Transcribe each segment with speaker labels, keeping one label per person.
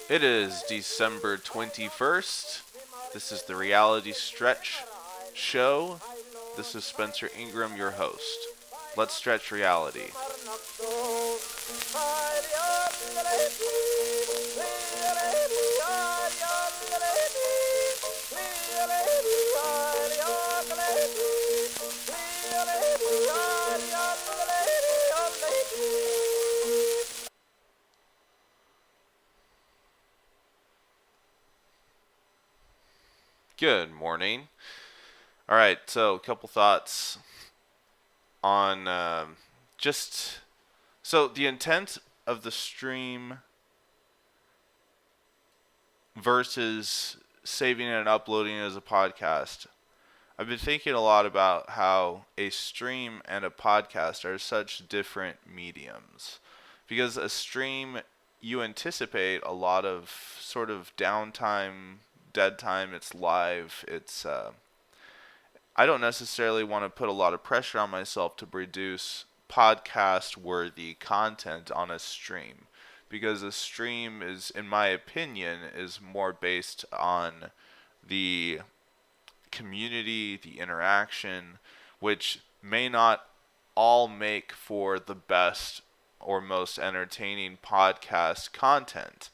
Speaker 1: It is December 21st. This is the Reality Stretch Show. This is Spencer Ingram, your host. Let's stretch reality. Good morning. All right, so a couple thoughts on the intent of the stream versus saving it and uploading it as a podcast. I've been thinking a lot about how a stream and a podcast are such different mediums. Because a stream, you anticipate a lot of sort of downtime, dead time, it's live, I don't necessarily want to put a lot of pressure on myself to produce podcast-worthy content on a stream, because a stream is, in my opinion, is more based on the community, the interaction, which may not all make for the best or most entertaining podcast content.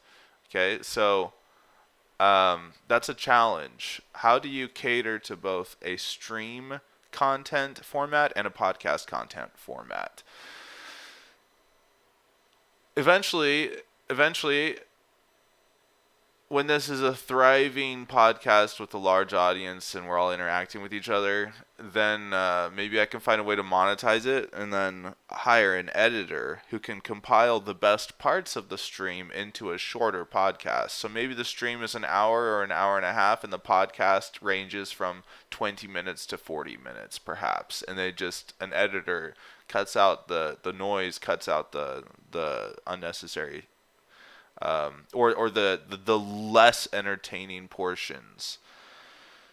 Speaker 1: Okay, so that's a challenge. How do you cater to both a stream content format and a podcast content format? Eventually, when this is a thriving podcast with a large audience and we're all interacting with each other, then maybe I can find a way to monetize it and then hire an editor who can compile the best parts of the stream into a shorter podcast. So maybe the stream is an hour or an hour and a half, and the podcast ranges from 20 minutes to 40 minutes perhaps. And an editor cuts out the noise, cuts out the unnecessary or the less entertaining portions.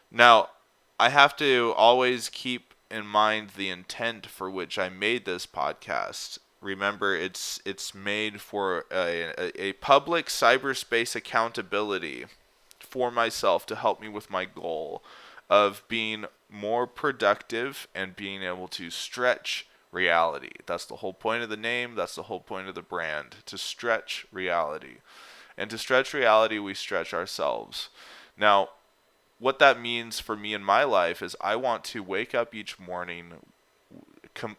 Speaker 1: Now, I have to always keep in mind the intent for which I made this podcast. Remember, it's made for a public cyberspace accountability for myself to help me with my goal of being more productive and being able to stretch reality. That's the whole point of the name. That's the whole point of the brand, to stretch reality. And to stretch reality, we stretch ourselves. Now, what that means for me in my life is I want to wake up each morning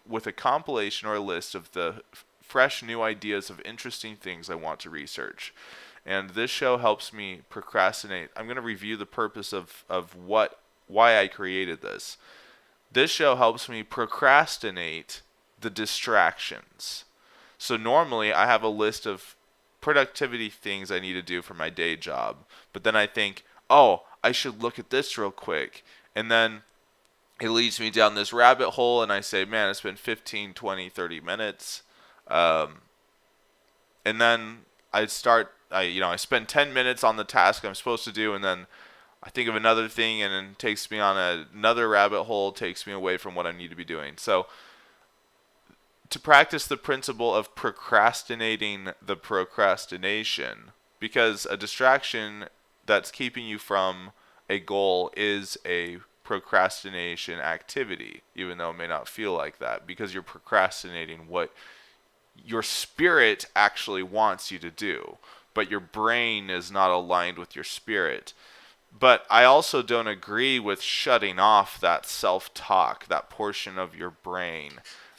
Speaker 1: with a compilation or a list of the fresh new ideas of interesting things I want to research. And this show helps me procrastinate. I'm going to review the purpose of why I created this. This show helps me procrastinate the distractions. So normally I have a list of productivity things I need to do for my day job. But then I think, oh, I should look at this real quick. And then it leads me down this rabbit hole and I say, man, it's been 15, 20, 30 minutes. And then I spend 10 minutes on the task I'm supposed to do, and then I think of another thing, and it takes me on another rabbit hole, takes me away from what I need to be doing. So to practice the principle of procrastinating the procrastination, because a distraction that's keeping you from a goal is a procrastination activity, even though it may not feel like that, because you're procrastinating what your spirit actually wants you to do, but your brain is not aligned with your spirit. But I also don't agree with shutting off that self-talk, that portion of your brain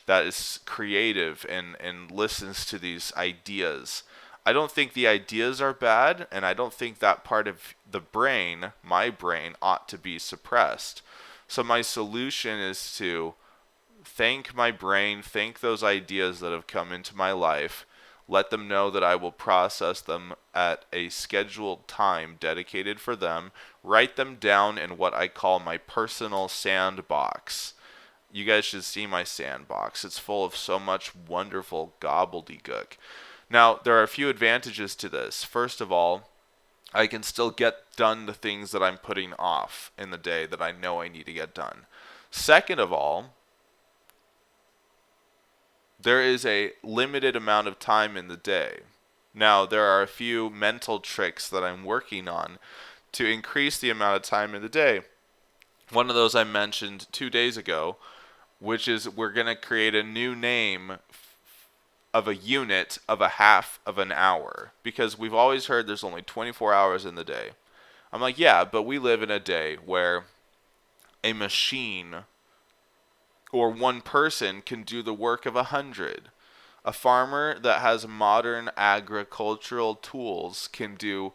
Speaker 1: that is creative and listens to these ideas. I don't think the ideas are bad, and I don't think that part of the brain, my brain, ought to be suppressed. So my solution is to thank my brain, thank those ideas that have come into my life, let them know that I will process them at a scheduled time dedicated for them, write them down in what I call my personal sandbox. You guys should see my sandbox. It's full of so much wonderful gobbledygook. Now, there are a few advantages to this. First of all, I can still get done the things that I'm putting off in the day that I know I need to get done. Second of all, there is a limited amount of time in the day. Now, there are a few mental tricks that I'm working on to increase the amount of time in the day. One of those I mentioned 2 days ago, which is we're going to create a new name of a unit of a half of an hour, because we've always heard there's only 24 hours in the day. I'm like, yeah, but we live in a day where a machine or one person can do the work of 100. A farmer that has modern agricultural tools can do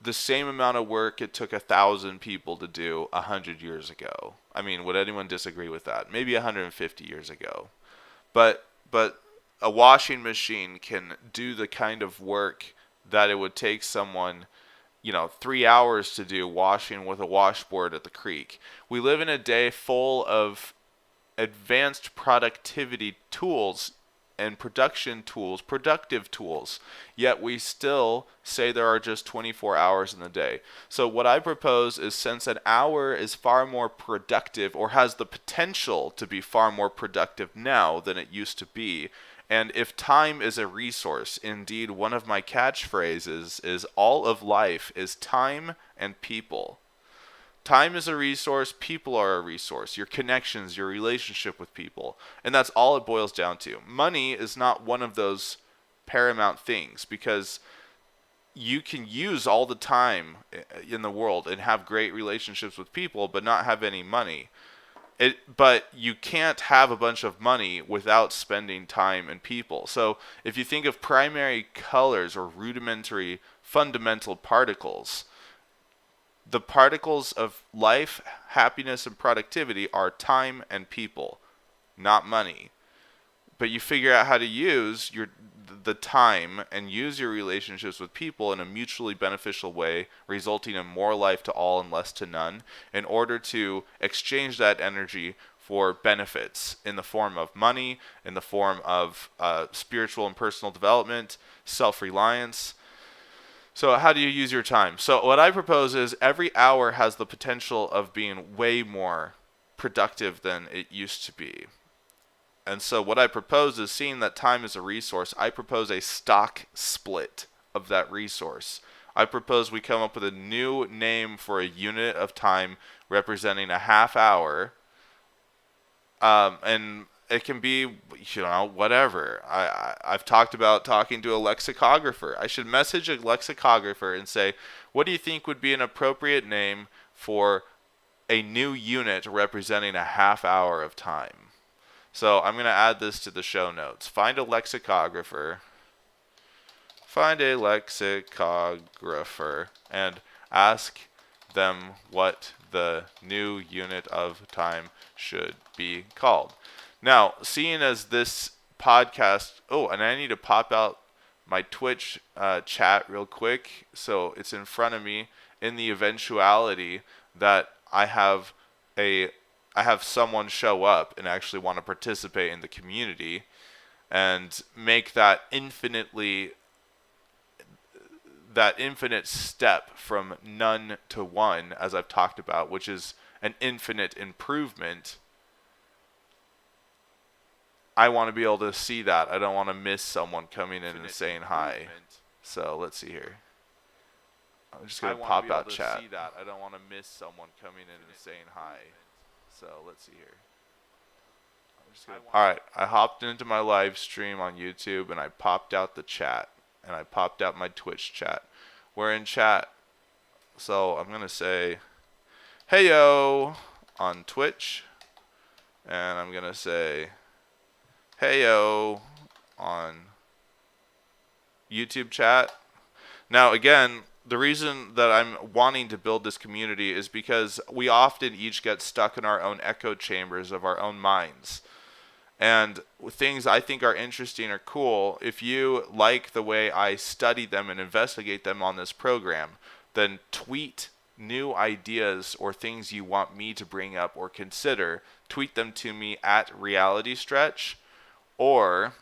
Speaker 1: the same amount of work it took 1,000 people to do 100 years ago. I mean, would anyone disagree with that? Maybe 150 years ago. But a washing machine can do the kind of work that it would take someone, 3 hours to do washing with a washboard at the creek. We live in a day full of advanced productivity tools and productive tools, yet we still say there are just 24 hours in the day. So what I propose is, since an hour is far more productive, or has the potential to be far more productive now than it used to be, and if time is a resource, indeed one of my catchphrases is all of life is time and people. Time is a resource, people are a resource, your connections, your relationship with people. And that's all it boils down to. Money is not one of those paramount things, because you can use all the time in the world and have great relationships with people but not have any money. But you can't have a bunch of money without spending time and people. So if you think of primary colors or rudimentary fundamental particles, the particles of life, happiness, and productivity are time and people, not money. But you figure out how to use the time and use your relationships with people in a mutually beneficial way, resulting in more life to all and less to none, in order to exchange that energy for benefits in the form of money, in the form of spiritual and personal development, self-reliance. So how do you use your time? So what I propose is every hour has the potential of being way more productive than it used to be. And so what I propose is, seeing that time is a resource, I propose a stock split of that resource. I propose we come up with a new name for a unit of time representing a half hour. And it can be, whatever. I've talked about talking to a lexicographer. I should message a lexicographer and say, what do you think would be an appropriate name for a new unit representing a half hour of time? So I'm going to add this to the show notes. Find a lexicographer and ask them what the new unit of time should be called. Now, seeing as this podcast, and I need to pop out my Twitch chat real quick so it's in front of me, in the eventuality that I have someone show up and actually want to participate in the community, and make that infinite step from none to one, as I've talked about, which is an infinite improvement. I want to be able to see that. I don't want to miss someone coming in and saying hi. So let's see here. I'm just going to pop out chat. I don't want to miss someone coming in and saying hi. So let's see here. Alright, I hopped into my live stream on YouTube and I popped out the chat. And I popped out my Twitch chat. We're in chat. So I'm going to say, hey yo, on Twitch. And I'm going to say, hey yo, on YouTube chat. Now again, the reason that I'm wanting to build this community is because we often each get stuck in our own echo chambers of our own minds. And things I think are interesting or cool, if you like the way I study them and investigate them on this program, then tweet new ideas or things you want me to bring up or consider. Tweet them to me at RealityStretch, or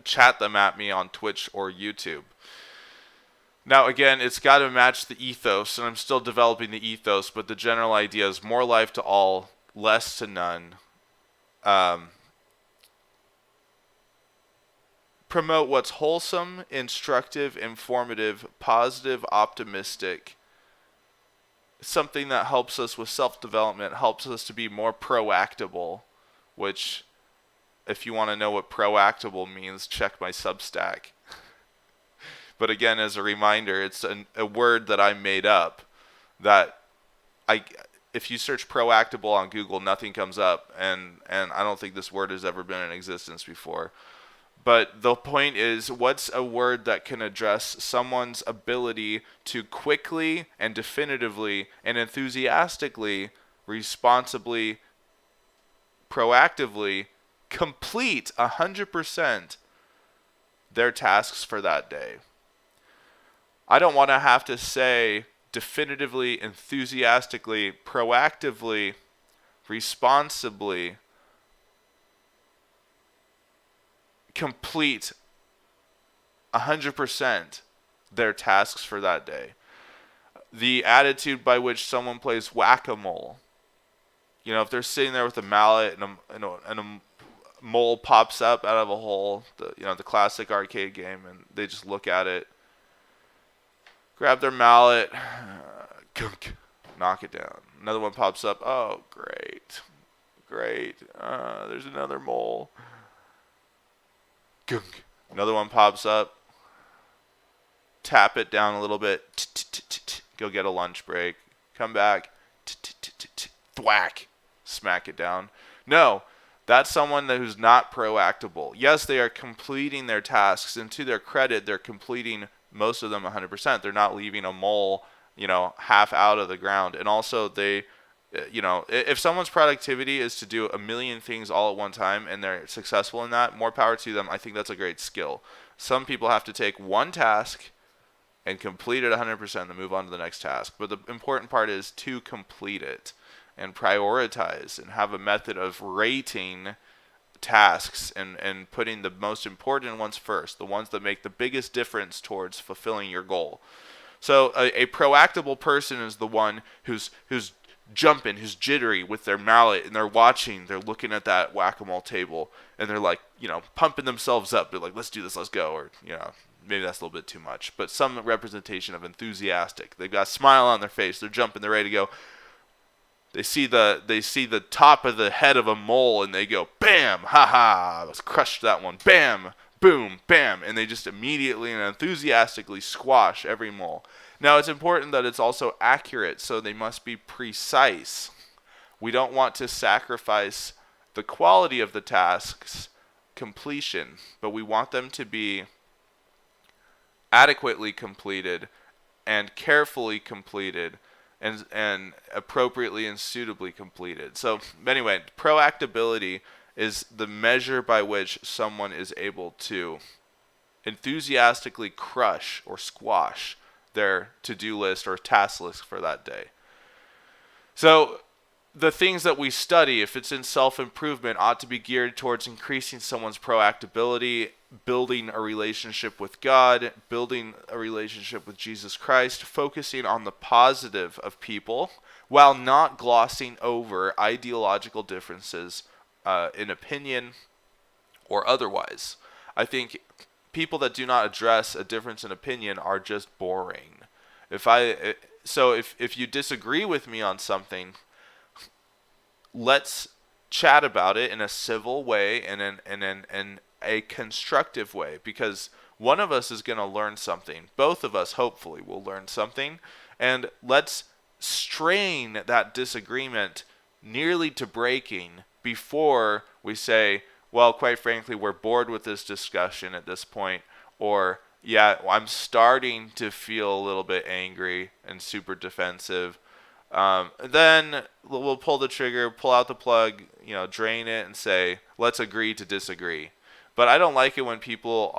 Speaker 1: chat them at me on Twitch or YouTube. Now, again, it's got to match the ethos, and I'm still developing the ethos, but the general idea is more life to all, less to none. promote what's wholesome, instructive, informative, positive, optimistic, something that helps us with self-development, helps us to be more proactable, which, if you want to know what proactable means, check my Substack. But again, as a reminder, it's a word that I made up that if you search proactable on Google, nothing comes up, and I don't think this word has ever been in existence before. But the point is, what's a word that can address someone's ability to quickly and definitively and enthusiastically, responsibly, proactively complete 100% their tasks for that day? I don't want to have to say definitively, enthusiastically, proactively, responsibly complete 100% their tasks for that day. The attitude by which someone plays whack-a-mole. You know, if they're sitting there with a mallet and a mole pops up out of a hole, the classic arcade game, and they just look at it, grab their mallet, gunk, knock it down. Another one pops up. Oh, great. There's another mole. Gunk. Another one pops up. Tap it down a little bit. Go get a lunch break. Come back. Thwack. Smack it down. No, that's someone who's not proactable. Yes, they are completing their tasks, and to their credit, they're completing most of them 100%. They're not leaving a mole, half out of the ground. And also they, if someone's productivity is to do a million things all at one time and they're successful in that, more power to them. I think that's a great skill. Some people have to take one task and complete it 100% and move on to the next task. But the important part is to complete it and prioritize and have a method of rating tasks and putting the most important ones first, the ones that make the biggest difference towards fulfilling your goal. So a proactable person is the one who's jumping, who's jittery with their mallet, and they're looking at that whack-a-mole table, and they're like, pumping themselves up. They're like, let's do this, let's go. Or, maybe that's a little bit too much, but some representation of enthusiastic. They've got a smile on their face. They're jumping, they're ready to go. They see the top of the head of a mole, and they go, bam, ha-ha, let's crush that one. Bam, boom, bam, and they just immediately and enthusiastically squash every mole. Now, it's important that it's also accurate, so they must be precise. We don't want to sacrifice the quality of the task's completion, but we want them to be adequately completed and carefully completed and appropriately and suitably completed. So anyway, proactability is the measure by which someone is able to enthusiastically crush or squash their to-do list or task list for that day. So the things that we study, if it's in self-improvement, ought to be geared towards increasing someone's proactability, building a relationship with God, building a relationship with Jesus Christ, focusing on the positive of people while not glossing over ideological differences in opinion or otherwise. I think people that do not address a difference in opinion are just boring. If you disagree with me on something, let's chat about it in a civil way and in a constructive way, because one of us is going to learn something. Both of us, hopefully, will learn something. And let's strain that disagreement nearly to breaking before we say, well, quite frankly, we're bored with this discussion at this point, or, yeah, I'm starting to feel a little bit angry and super defensive. Then we'll pull the trigger, pull out the plug, drain it, and say, let's agree to disagree. But I don't like it when people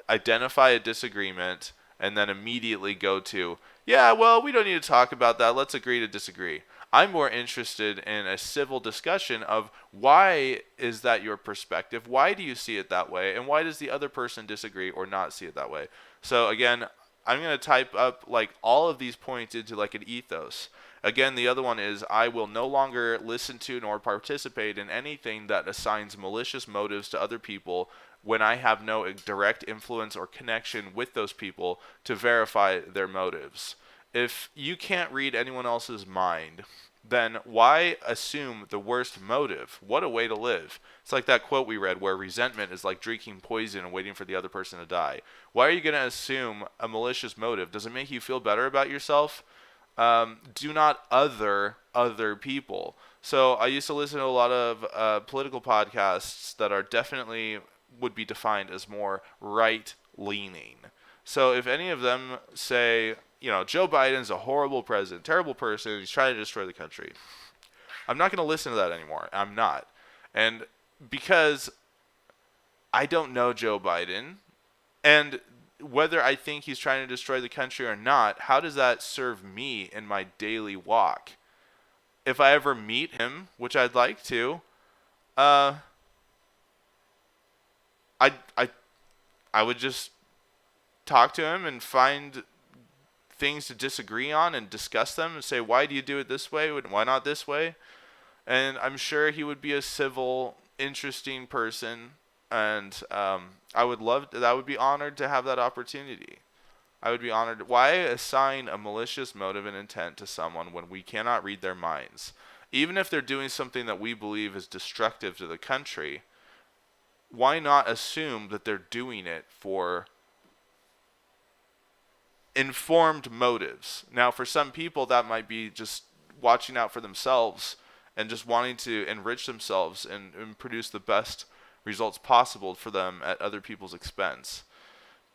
Speaker 1: identify a disagreement and then immediately go to, yeah, well, we don't need to talk about that. Let's agree to disagree. I'm more interested in a civil discussion of why is that your perspective? Why do you see it that way? And why does the other person disagree or not see it that way? So again, I'm going to type up like all of these points into like an ethos. Again, the other one is I will no longer listen to nor participate in anything that assigns malicious motives to other people when I have no direct influence or connection with those people to verify their motives. If you can't read anyone else's mind, then why assume the worst motive? What a way to live. It's like that quote we read where resentment is like drinking poison and waiting for the other person to die. Why are you going to assume a malicious motive? Does it make you feel better about yourself? Do not other people. So I used to listen to a lot of political podcasts that are definitely would be defined as more right-leaning. So if any of them say, Joe Biden's a horrible president, terrible person, he's trying to destroy the country, I'm not going to listen to that anymore. I'm not. And because I don't know Joe Biden, and whether I think he's trying to destroy the country or not, how does that serve me in my daily walk? If I ever meet him, which I'd like to, I would just talk to him and find things to disagree on and discuss them and say, why do you do it this way? Why not this way? And I'm sure he would be a civil, interesting person. And I would be honored to have that opportunity. I would be honored. Why assign a malicious motive and intent to someone when we cannot read their minds? Even if they're doing something that we believe is destructive to the country, why not assume that they're doing it for informed motives? Now, for some people, that might be just watching out for themselves and just wanting to enrich themselves and produce the best results possible for them at other people's expense.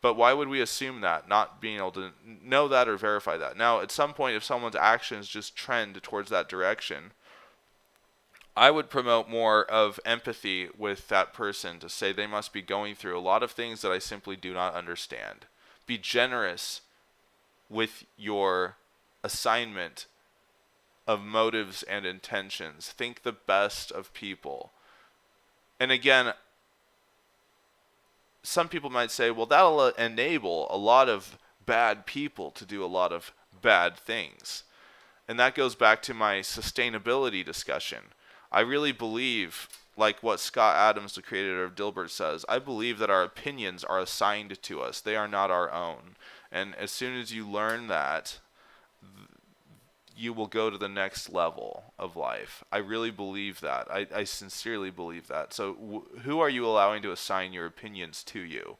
Speaker 1: But why would we assume that, not being able to know that or verify that? Now, at some point, if someone's actions just trend towards that direction, I would promote more of empathy with that person to say they must be going through a lot of things that I simply do not understand. Be generous with your assignment of motives and intentions. Think the best of people. And again, some people might say, well, that'll enable a lot of bad people to do a lot of bad things. And that goes back to my sustainability discussion. I really believe, like what Scott Adams, the creator of Dilbert, says, I believe that our opinions are assigned to us. They are not our own. And as soon as you learn that, you will go to the next level of life. I really believe that. I sincerely believe that. So who are you allowing to assign your opinions to you?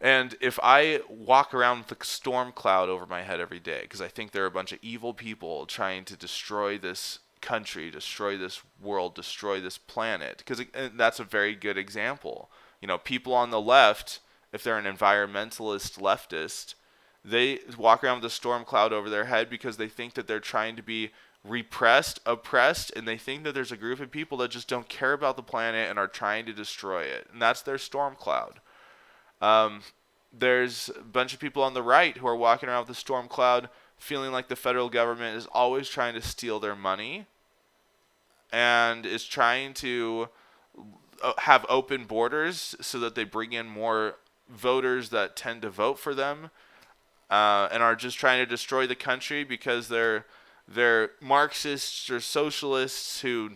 Speaker 1: And if I walk around with a storm cloud over my head every day because I think there are a bunch of evil people trying to destroy this country, destroy this world, destroy this planet, because that's a very good example. People on the left, if they're an environmentalist leftist, they walk around with a storm cloud over their head because they think that they're trying to be repressed, oppressed, and they think that there's a group of people that just don't care about the planet and are trying to destroy it. And that's their storm cloud. There's a bunch of people on the right who are walking around with a storm cloud feeling like the federal government is always trying to steal their money and is trying to have open borders so that they bring in more voters that tend to vote for them. And are just trying to destroy the country because they're Marxists or socialists who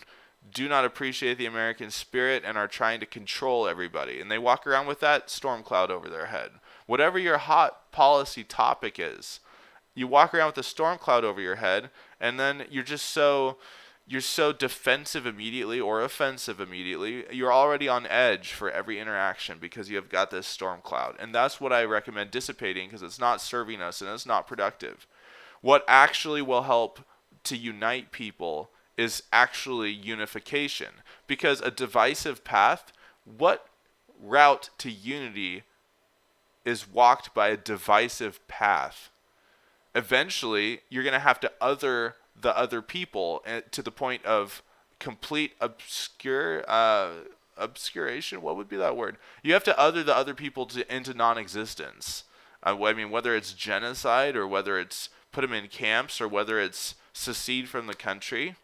Speaker 1: do not appreciate the American spirit and are trying to control everybody. And they walk around with that storm cloud over their head. Whatever your hot policy topic is, you walk around with a storm cloud over your head, and then you're so defensive immediately or offensive immediately. You're already on edge for every interaction because you have got this storm cloud. And that's what I recommend dissipating because it's not serving us and it's not productive. What actually will help to unite people is actually unification. Because a divisive path, what route to unity is walked by a divisive path? Eventually, you're going to have to other the other people to the point of complete obscuration. What would be that word? You have to other the other people into non-existence. Whether it's genocide or whether it's put them in camps or whether it's secede from the country.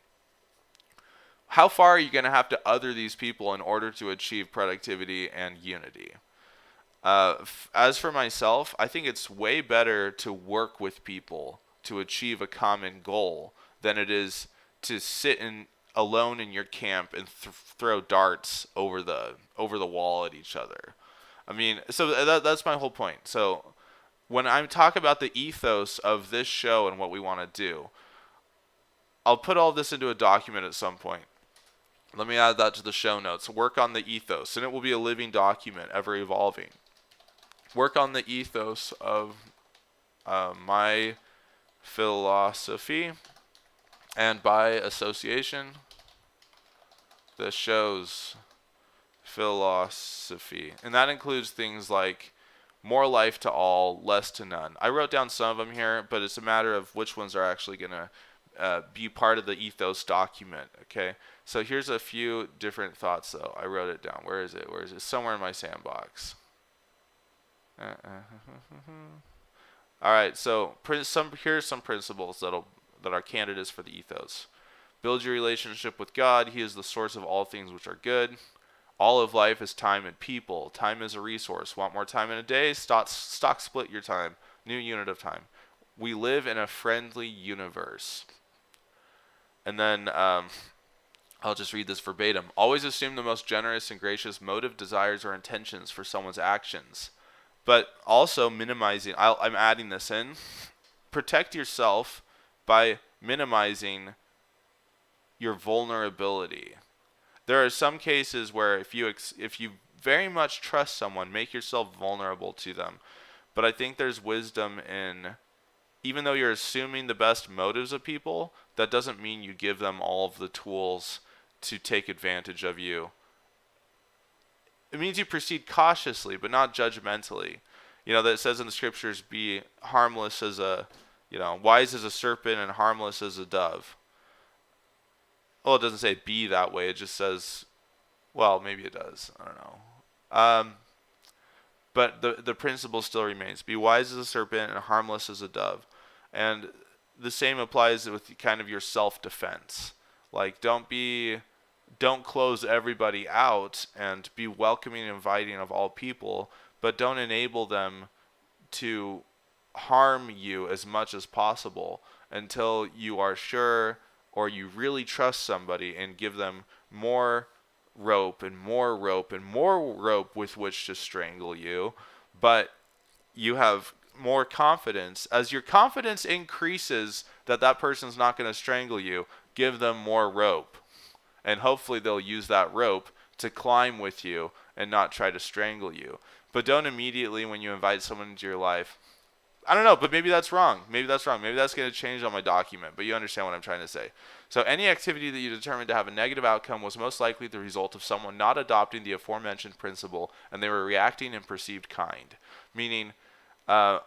Speaker 1: How far are you going to have to other these people in order to achieve productivity and unity? As for myself, I think it's way better to work with people to achieve a common goal than it is to sit alone in your camp and throw darts over the wall at each other. I mean, so that's my whole point. So when I talk about the ethos of this show and what we want to do, I'll put all this into a document at some point. Let me add that to the show notes. Work on the ethos, and it will be a living document, ever evolving. Work on the ethos of my philosophy, and by association, the show's philosophy. And that includes things like more life to all, less to none. I wrote down some of them here, but it's a matter of which ones are actually going to be part of the ethos document, okay? So here's a few different thoughts, though. I wrote it down. Where is it? Where is it? Somewhere in my sandbox. All right, so here's some principles that are candidates for the ethos. Build your relationship with God. He is the source of all things which are good. All of life is time and people. Time is a resource. Want more time in a day? Stock split your time. New unit of time. We live in a friendly universe. And then I'll just read this verbatim. Always assume the most generous and gracious motive, desires, or intentions for someone's actions. But also minimizing, I'm adding this in. Protect yourself by minimizing your vulnerability. There are some cases where if you very much trust someone, make yourself vulnerable to them. But I think there's wisdom in, even though you're assuming the best motives of people, that doesn't mean you give them all of the tools to take advantage of you. It means you proceed cautiously, but not judgmentally. You know, that it says in the scriptures, be harmless as wise as a serpent and harmless as a dove. Well, it doesn't say be that way. It just says, well, maybe it does. I don't know. But the principle still remains. Be wise as a serpent and harmless as a dove. And the same applies with kind of your self-defense. Like, don't close everybody out, and be welcoming and inviting of all people, but don't enable them to harm you as much as possible until you are sure or you really trust somebody, and give them more rope and more rope and more rope with which to strangle you. But you have more confidence. As your confidence increases that person's not going to strangle you, give them more rope. And hopefully they'll use that rope to climb with you and not try to strangle you. But don't immediately, when you invite someone into your life, I don't know, but maybe that's wrong. Maybe that's going to change on my document, but you understand what I'm trying to say. So any activity that you determined to have a negative outcome was most likely the result of someone not adopting the aforementioned principle, and they were reacting in perceived kind. Meaning, the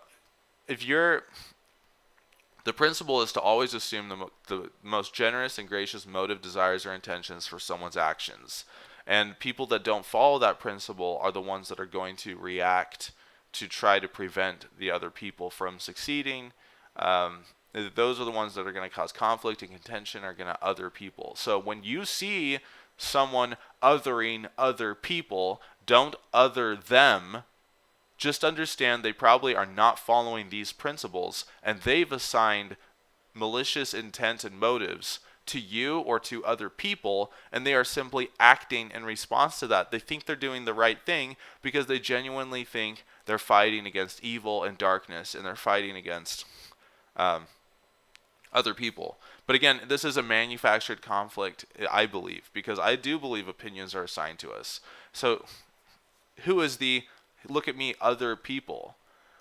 Speaker 1: principle is to always assume the most generous and gracious motive, desires, or intentions for someone's actions. And people that don't follow that principle are the ones that are going to react to try to prevent the other people from succeeding. Those are the ones that are going to cause conflict and contention, are going to other people. So when you see someone othering other people, don't other them. Just understand they probably are not following these principles, and they've assigned malicious intent and motives to you or to other people, and they are simply acting in response to that. They think they're doing the right thing because they genuinely think they're fighting against evil and darkness, and they're fighting against other people. But again, this is a manufactured conflict, I believe, because I do believe opinions are assigned to us. So who is the look at me other people?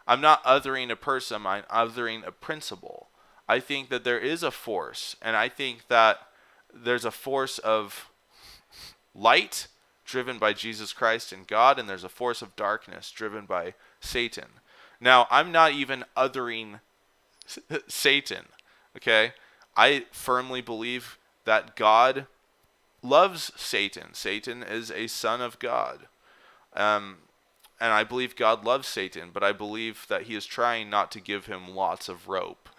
Speaker 1: I'm not othering a person, I'm othering a principle. I think that there is a force, and I think that there's a force of light driven by Jesus Christ and God, and there's a force of darkness driven by Satan. Now, I'm not even othering Satan, okay? I firmly believe that God loves Satan. Satan is a son of God. And I believe God loves Satan, but I believe that he is trying not to give him lots of rope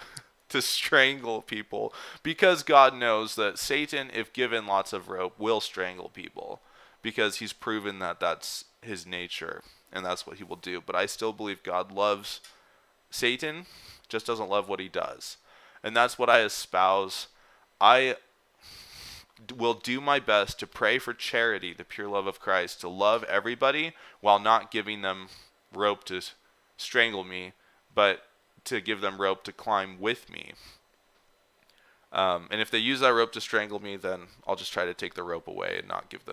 Speaker 1: to strangle people, because God knows that Satan, if given lots of rope, will strangle people, because he's proven that that's his nature and that's what he will do. But I still believe God loves Satan, just doesn't love what he does. And that's what I espouse. I will do my best to pray for charity, the pure love of Christ, to love everybody while not giving them rope to strangle me, but to give them rope to climb with me. And if they use that rope to strangle me, then I'll just try to take the rope away and not give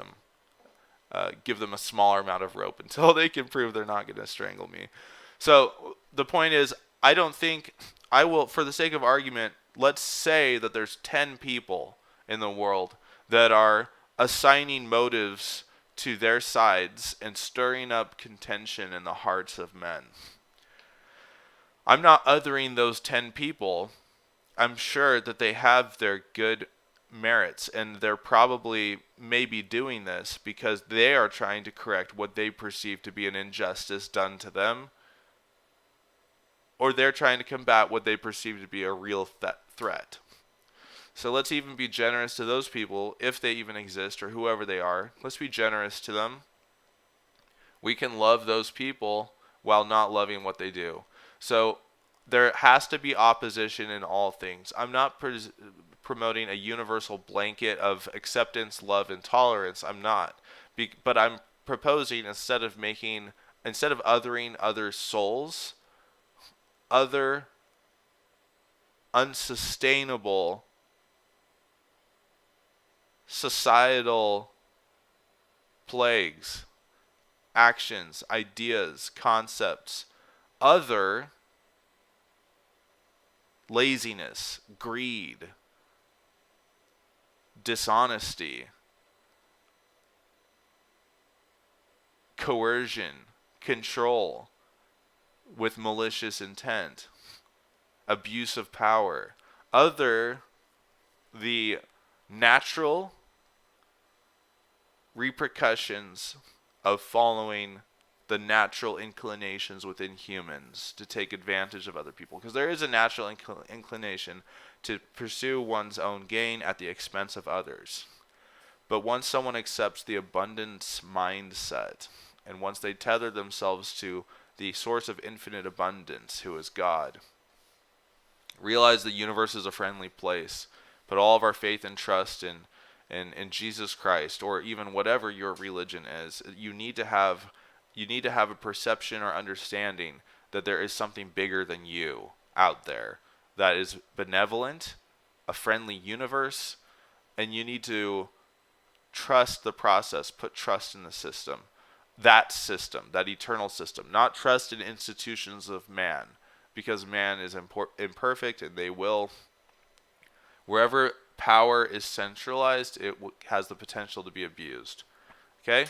Speaker 1: them a smaller amount of rope until they can prove they're not going to strangle me. So the point is, I don't think I will, for the sake of argument, let's say that there's 10 people in the world that are assigning motives to their sides and stirring up contention in the hearts of men. I'm not othering those 10 people. I'm sure that they have their good merits, and they're probably maybe doing this because they are trying to correct what they perceive to be an injustice done to them, or they're trying to combat what they perceive to be a real threat. So let's even be generous to those people, if they even exist, or whoever they are. Let's be generous to them. We can love those people while not loving what they do. So there has to be opposition in all things. I'm not promoting a universal blanket of acceptance, love, and tolerance. I'm not. But I'm proposing, instead of othering other souls, other unsustainable societal plagues, actions, ideas, concepts, other laziness, greed, dishonesty, coercion, control with malicious intent, abuse of power, other the natural repercussions of following the natural inclinations within humans to take advantage of other people. Because there is a natural inclination to pursue one's own gain at the expense of others. But once someone accepts the abundance mindset, and once they tether themselves to the source of infinite abundance, who is God, realize the universe is a friendly place, put all of our faith and trust in Jesus Christ, or even whatever your religion is, you need to have a perception or understanding that there is something bigger than you out there that is benevolent, a friendly universe, and you need to trust the process, put trust in the system, that eternal system, not trust in institutions of man, because man is imperfect, and they will, wherever power is centralized, it has the potential to be abused. Okay?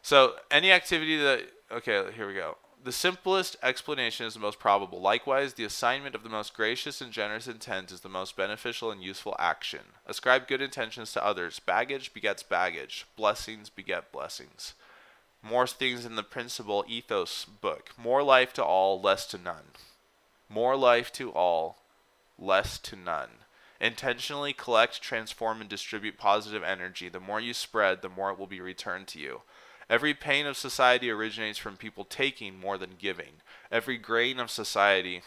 Speaker 1: So any activity here we go. The simplest explanation is the most probable. Likewise, the assignment of the most gracious and generous intent is the most beneficial and useful action. Ascribe good intentions to others. Baggage begets baggage. Blessings beget blessings. More things in the principle ethos book. More life to all, less to none. More life to all, less to none. Intentionally collect, transform, and distribute positive energy. The more you spread, the more it will be returned to you. Every pain of society originates from people taking more than giving. Every gain of society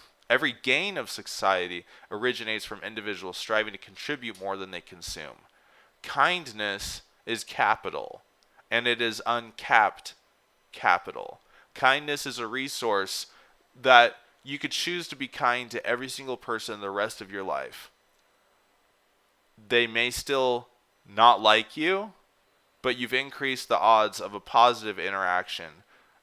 Speaker 1: originates from individuals striving to contribute more than they consume. Kindness is capital, and it is uncapped capital. Kindness is a resource that you could choose to be kind to every single person the rest of your life. They may still not like you, but you've increased the odds of a positive interaction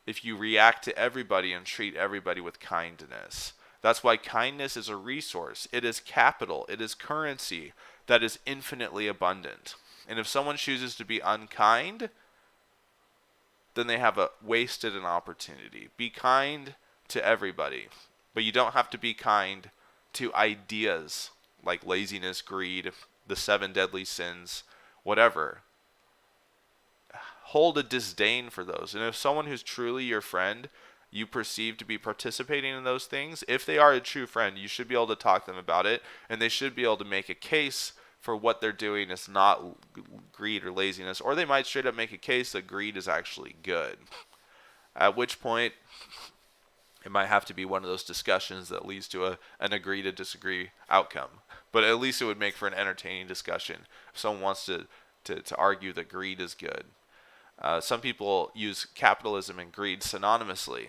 Speaker 1: if you react to everybody and treat everybody with kindness. That's why kindness is a resource. It is capital. It is currency that is infinitely abundant. And if someone chooses to be unkind, then they have wasted an opportunity. Be kind to everybody, but you don't have to be kind to ideas like laziness, greed, the 7 deadly sins, whatever. Hold a disdain for those. And if someone who's truly your friend, you perceive to be participating in those things, if they are a true friend, you should be able to talk to them about it, and they should be able to make a case for what they're doing is not greed or laziness, or they might straight up make a case that greed is actually good. At which point, It might have to be one of those discussions that leads to an agree to disagree outcome. But at least it would make for an entertaining discussion if someone wants to argue that greed is good. Some people use capitalism and greed synonymously.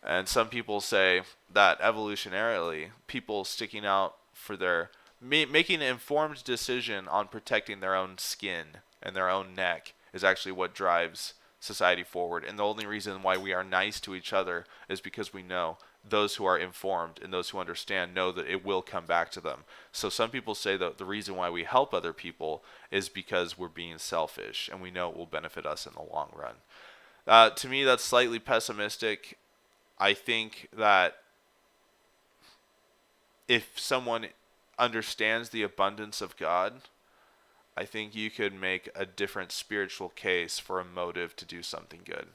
Speaker 1: And some people say that evolutionarily, people sticking out for making an informed decision on protecting their own skin and their own neck is actually what drives society forward. And the only reason why we are nice to each other is because we know those who are informed and those who understand know that it will come back to them. So some people say that the reason why we help other people is because we're being selfish and we know it will benefit us in the long run. To me, that's slightly pessimistic. I think that if someone understands the abundance of God, I think you could make a different spiritual case for a motive to do something good.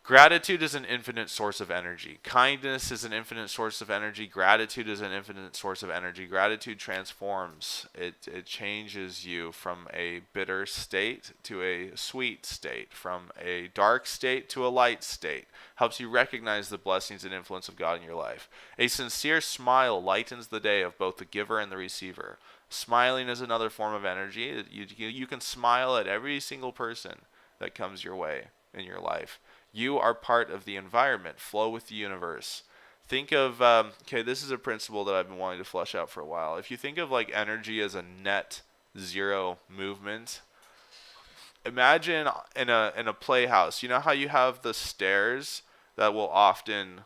Speaker 1: Gratitude is an infinite source of energy. Kindness is an infinite source of energy. Gratitude is an infinite source of energy. Gratitude transforms. It changes you from a bitter state to a sweet state, from a dark state to a light state. Helps you recognize the blessings and influence of God in your life. A sincere smile lightens the day of both the giver and the receiver. Smiling is another form of energy. You can smile at every single person that comes your way in your life. You are part of the environment. Flow with the universe. Think of, this is a principle that I've been wanting to flesh out for a while. If you think of like energy as a net zero movement, imagine in a playhouse, you know how you have the stairs that will often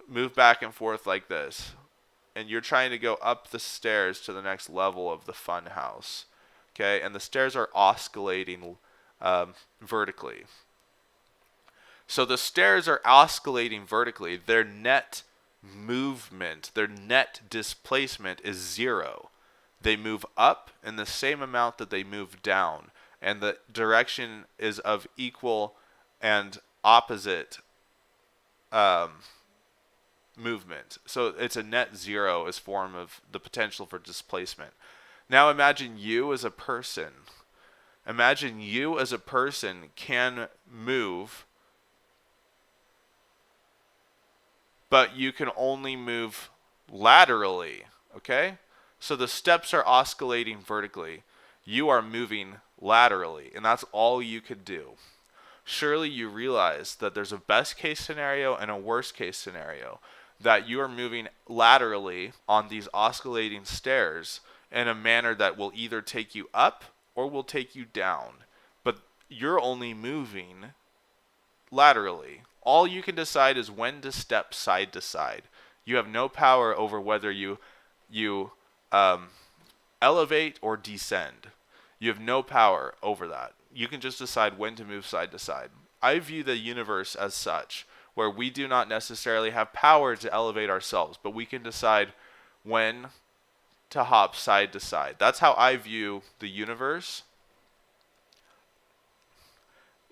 Speaker 1: move back and forth like this, and you're trying to go up the stairs to the next level of the fun house, okay? And the stairs are oscillating vertically. So the stairs are oscillating vertically. Their net movement, their net displacement is zero. They move up in the same amount that they move down, and the direction is of equal and opposite movement. So it's a net zero as form of the potential for displacement. Now imagine you as a person. Imagine you as a person can move, but you can only move laterally, okay? So the steps are oscillating vertically. You are moving laterally, and that's all you could do. Surely you realize that there's a best case scenario and a worst case scenario, that you are moving laterally on these oscillating stairs in a manner that will either take you up or will take you down. But you're only moving laterally. All you can decide is when to step side to side. You have no power over whether you elevate or descend. You have no power over that. You can just decide when to move side to side. I view the universe as such, where we do not necessarily have power to elevate ourselves, but we can decide when to hop side to side. That's how I view the universe.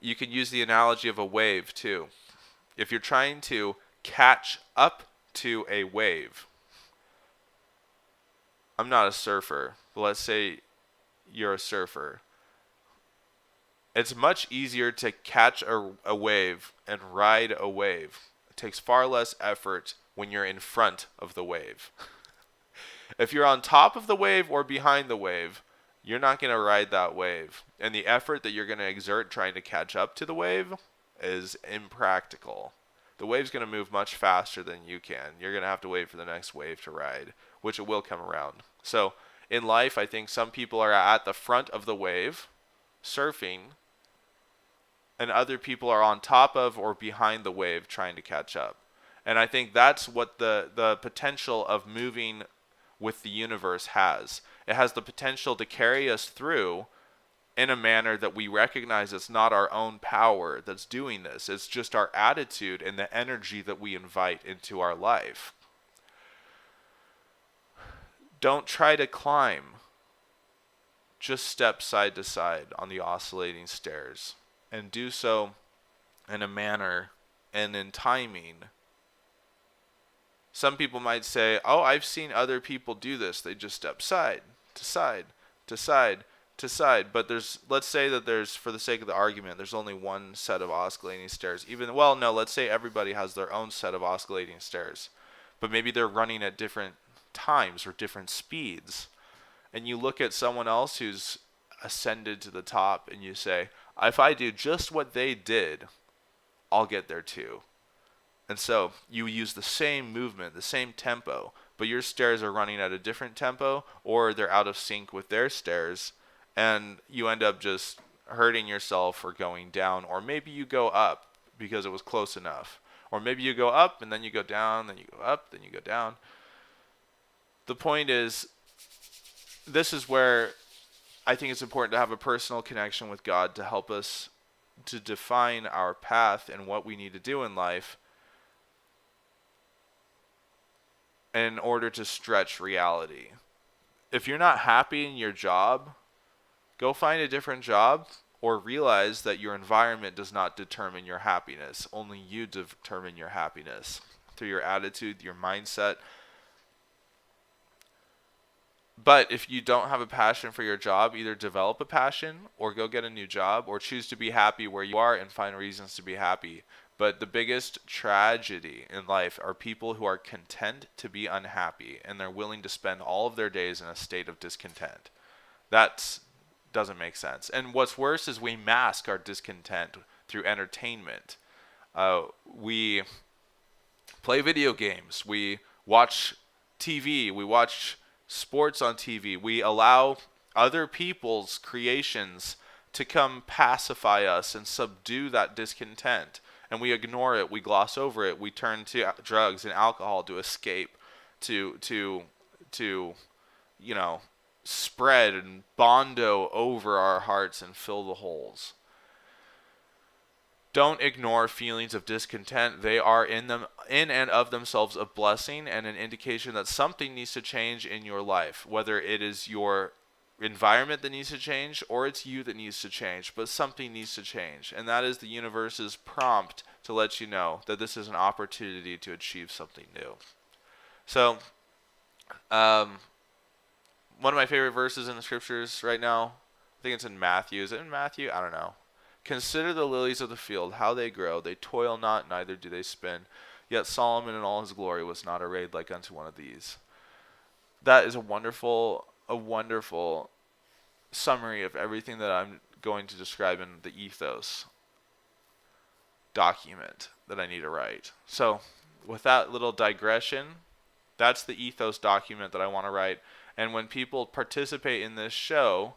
Speaker 1: You can use the analogy of a wave too. If you're trying to catch up to a wave, I'm not a surfer, but let's say you're a surfer. It's much easier to catch a wave and ride a wave. It takes far less effort when you're in front of the wave. If you're on top of the wave or behind the wave, you're not going to ride that wave. And the effort that you're going to exert trying to catch up to the wave is impractical. The wave's going to move much faster than you can. You're going to have to wait for the next wave to ride, which it will come around. So in life, I think some people are at the front of the wave, surfing, and other people are on top of or behind the wave trying to catch up. And I think that's what the potential of moving with the universe has. It has the potential to carry us through in a manner that we recognize it's not our own power that's doing this. It's just our attitude and the energy that we invite into our life. Don't try to climb. Just step side to side on the oscillating stairs, and do so in a manner and in timing. Some people might say, oh, I've seen other people do this. They just step side to side to side. to side, but let's say that there's, for the sake of the argument, there's only one set of oscillating stairs. Let's say everybody has their own set of oscillating stairs, but maybe they're running at different times or different speeds. And you look at someone else who's ascended to the top and you say, if I do just what they did, I'll get there too. And so you use the same movement, the same tempo, but your stairs are running at a different tempo, or they're out of sync with their stairs, and you end up just hurting yourself or going down. Or maybe you go up because it was close enough. Or maybe you go up and then you go down, then you go up, then you go down. The point is, this is where I think it's important to have a personal connection with God to help us to define our path and what we need to do in life in order to stretch reality. If you're not happy in your job, go find a different job, or realize that your environment does not determine your happiness. Only you determine your happiness through your attitude, your mindset. But if you don't have a passion for your job, either develop a passion or go get a new job, or choose to be happy where you are and find reasons to be happy. But the biggest tragedy in life are people who are content to be unhappy, and they're willing to spend all of their days in a state of discontent. That doesn't make sense. And what's worse is we mask our discontent through entertainment. We play video games. We watch TV. We watch sports on TV. We allow other people's creations to come pacify us and subdue that discontent. And we ignore it, we gloss over it, we turn to drugs and alcohol to escape, to spread and bondo over our hearts and fill the holes. Don't ignore feelings of discontent. They are in and of themselves a blessing and an indication that something needs to change in your life, whether it is your environment that needs to change or it's you that needs to change, but something needs to change. And that is the universe's prompt to let you know that this is an opportunity to achieve something new. So, one of my favorite verses in the scriptures right now, I think it's in Matthew. Is it in Matthew? I don't know. Consider the lilies of the field, how they grow. They toil not, neither do they spin. Yet Solomon in all his glory was not arrayed like unto one of these. That is a wonderful summary of everything that I'm going to describe in the ethos document that I need to write. So with that little digression, that's the ethos document that I want to write. And when people participate in this show,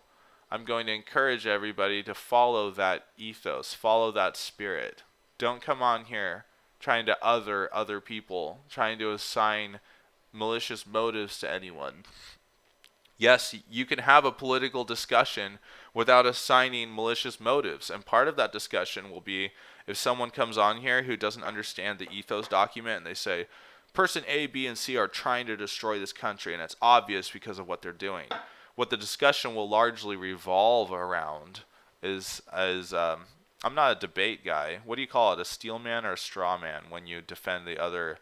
Speaker 1: I'm going to encourage everybody to follow that ethos, follow that spirit. Don't come on here trying to other people, trying to assign malicious motives to anyone. Yes, you can have a political discussion without assigning malicious motives. And part of that discussion will be if someone comes on here who doesn't understand the ethos document and they say, person A, B, and C are trying to destroy this country, and it's obvious because of what they're doing. What the discussion will largely revolve around is I'm not a debate guy. What do you call it? A steel man or a straw man when you defend the other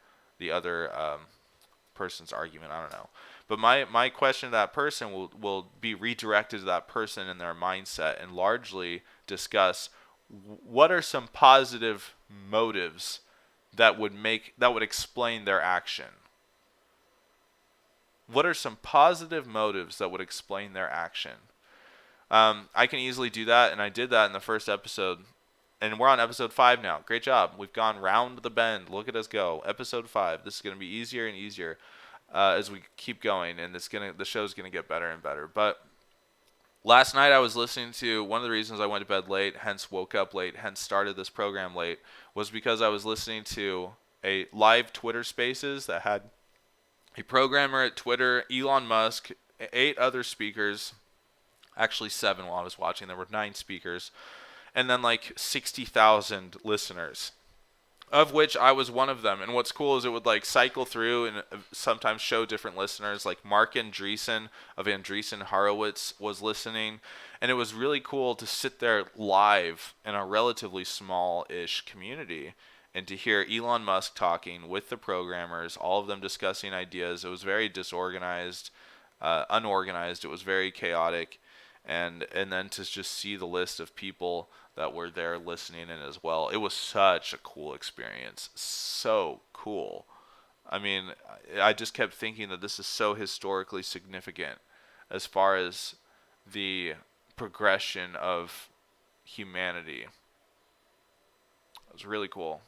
Speaker 1: person's argument? I don't know. But my question to that person will be redirected to that person and their mindset and largely discuss what are some positive motives that would explain their action. What are some positive motives that would explain their action? I can easily do that, and I did that in the first episode. And we're on episode 5 now. Great job. We've gone round the bend. Look at us go. Episode 5. This is going to be easier and easier as we keep going, and the show's going to get better and better. But last night I was listening to, one of the reasons I went to bed late, hence woke up late, hence started this program late, was because I was listening to a live Twitter Spaces that had a programmer at Twitter, Elon Musk, 8 other speakers, actually 7 while I was watching. There were 9 speakers, and then like 60,000 listeners, of which I was one of them. And what's cool is it would like cycle through and sometimes show different listeners, like Mark Andreessen of Andreessen Horowitz was listening. And it was really cool to sit there live in a relatively small-ish community and to hear Elon Musk talking with the programmers, all of them discussing ideas. It was very disorganized, unorganized. It was very chaotic. and then to just see the list of people that were there listening in as well. It was such a cool experience. So cool. I mean, I just kept thinking that this is so historically significant as far as the progression of humanity. It was really cool.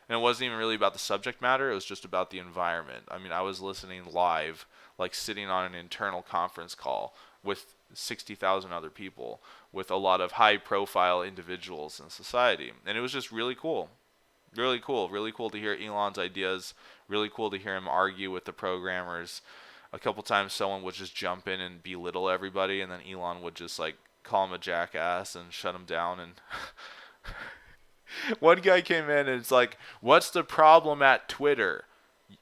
Speaker 1: And it wasn't even really about the subject matter, it was just about the environment. I mean, I was listening live, like sitting on an internal conference call with 60,000 other people, with a lot of high profile individuals in society. And it was just really cool. Really cool. Really cool to hear Elon's ideas. Really cool to hear him argue with the programmers. A couple times someone would just jump in and belittle everybody, and then Elon would just like call him a jackass and shut him down. And one guy came in and it's like, what's the problem at Twitter?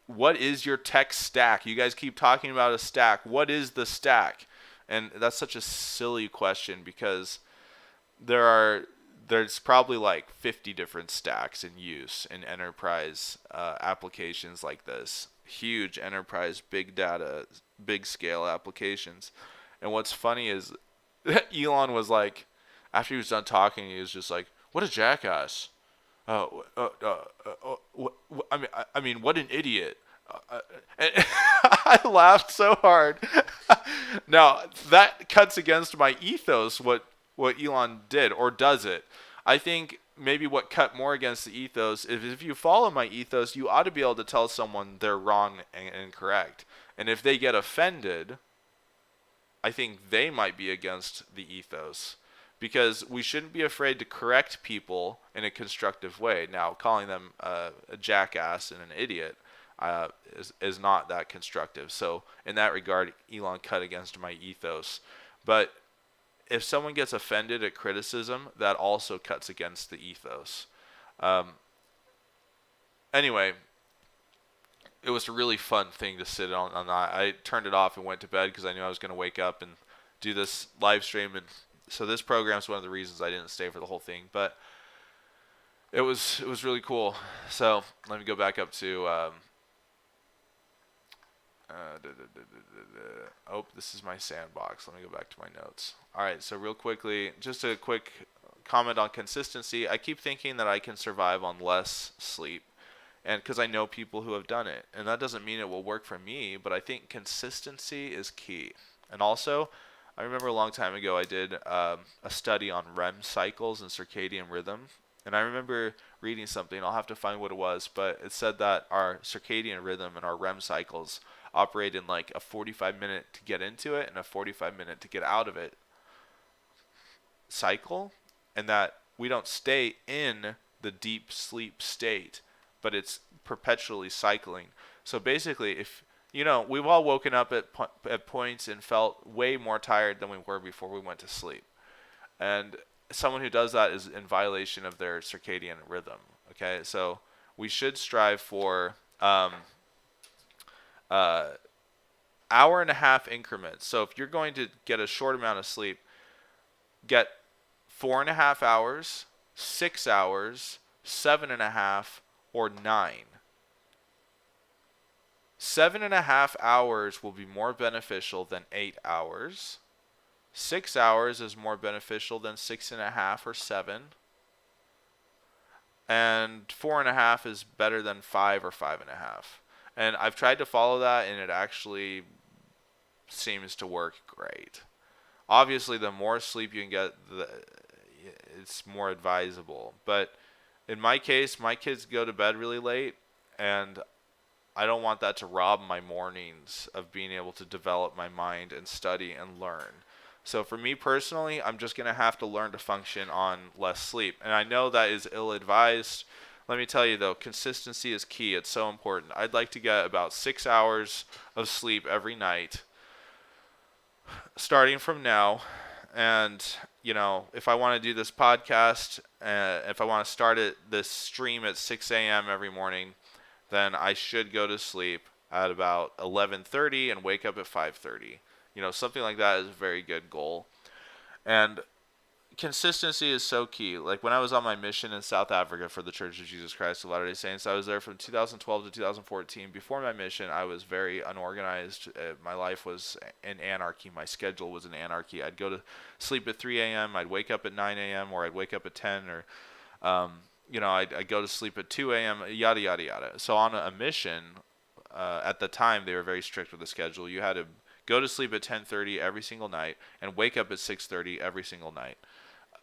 Speaker 1: What is your tech stack? You guys keep talking about a stack. What is the stack? And that's such a silly question because there's probably like 50 different stacks in use in enterprise applications like this. Huge enterprise, big data, big scale applications. And what's funny is Elon was like, after he was done talking, he was just like, what a jackass. I mean, what an idiot. I laughed so hard. Now, that cuts against my ethos, what Elon did, or does it? I think maybe what cut more against the ethos is if you follow my ethos, you ought to be able to tell someone they're wrong and incorrect. And if they get offended, I think they might be against the ethos. Because we shouldn't be afraid to correct people in a constructive way. Now, calling them a jackass and an idiot is not that constructive. So, in that regard, Elon cut against my ethos. But if someone gets offended at criticism, that also cuts against the ethos. Anyway, it was a really fun thing to sit on that. I turned it off and went to bed because I knew I was going to wake up and do this live stream, and so this program is one of the reasons I didn't stay for the whole thing. But it was really cool. So let me go back up to oh, this is my sandbox. Let me go back to my notes. All right, so real quickly, just a quick comment on consistency. I keep thinking that I can survive on less sleep, and because I know people who have done it, and that doesn't mean it will work for me, but I think consistency is key. And also, I remember a long time ago I did a study on REM cycles and circadian rhythm, and I remember reading something, I'll have to find what it was, but it said that our circadian rhythm and our REM cycles operate in like a 45-minute to get into it and a 45-minute to get out of it cycle, and that we don't stay in the deep sleep state, but it's perpetually cycling. So basically, if we've all woken up at points and felt way more tired than we were before we went to sleep. And someone who does that is in violation of their circadian rhythm. Okay, so we should strive for hour and a half increments. So if you're going to get a short amount of sleep, get 4.5 hours, 6 hours, 7.5, or 9. 7.5 hours will be more beneficial than 8 hours. 6 hours is more beneficial than 6.5 or 7. And 4.5 is better than 5 or 5.5. And I've tried to follow that, and it actually seems to work great. Obviously, the more sleep you can get, it's more advisable. But in my case, my kids go to bed really late, and I don't want that to rob my mornings of being able to develop my mind and study and learn. So for me personally, I'm just going to have to learn to function on less sleep. And I know that is ill-advised. Let me tell you though, consistency is key. It's so important. I'd like to get about 6 hours of sleep every night, starting from now. And, if I want to do this podcast, if I want to start this stream at 6 a.m. every morning, then I should go to sleep at about 11:30 and wake up at 5:30. Something like that is a very good goal. And, consistency is so key. Like when I was on my mission in South Africa for the Church of Jesus Christ of Latter-day Saints, I was there from 2012 to 2014. Before my mission, I was very unorganized. My life was in anarchy. My schedule was in anarchy. I'd go to sleep at 3 a.m. I'd wake up at 9 a.m. or I'd wake up at 10 or I'd go to sleep at 2 a.m., yada, yada, yada. So on a mission, at the time, they were very strict with the schedule. You had to go to sleep at 10:30 every single night and wake up at 6:30 every single night,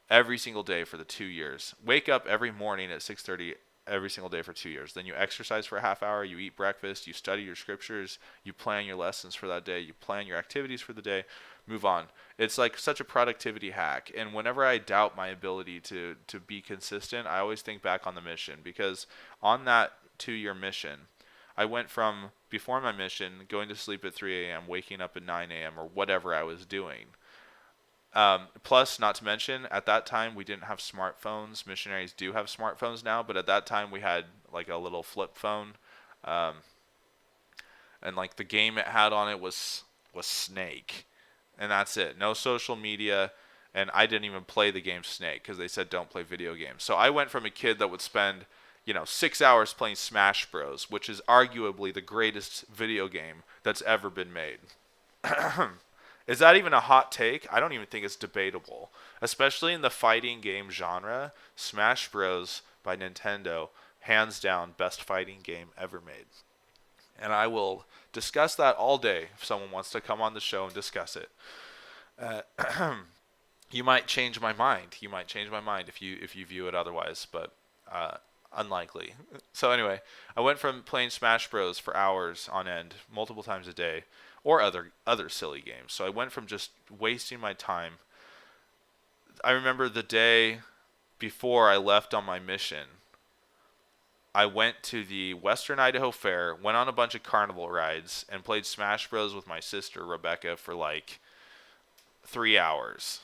Speaker 1: every single day for the 2 years. Wake up every morning at 6:30 every single day for 2 years. Then you exercise for a half hour, you eat breakfast, you study your scriptures, you plan your lessons for that day, you plan your activities for the day, move on. It's like such a productivity hack. And whenever I doubt my ability to be consistent, I always think back on the mission, because on that 2-year mission, I went from before my mission going to sleep at 3 a.m., waking up at 9 a.m. or whatever I was doing. Plus, not to mention, at that time, we didn't have smartphones. Missionaries do have smartphones now, but at that time, we had like a little flip phone. And like the game it had on it was Snake. And that's it. No social media. And I didn't even play the game Snake because they said don't play video games. So I went from a kid that would spend 6 hours playing Smash Bros, which is arguably the greatest video game that's ever been made. Is that even a hot take? I don't even think it's debatable. Especially in the fighting game genre, Smash Bros by Nintendo, hands down, best fighting game ever made. And I will discuss that all day if someone wants to come on the show and discuss it. You might change my mind. You might change my mind if you view it otherwise, but unlikely. So anyway, I went from playing Smash Bros for hours on end, multiple times a day, or other silly games. So I went from just wasting my time. I remember the day before I left on my mission, I went to the Western Idaho Fair, went on a bunch of carnival rides, and played Smash Bros with my sister Rebecca for like 3 hours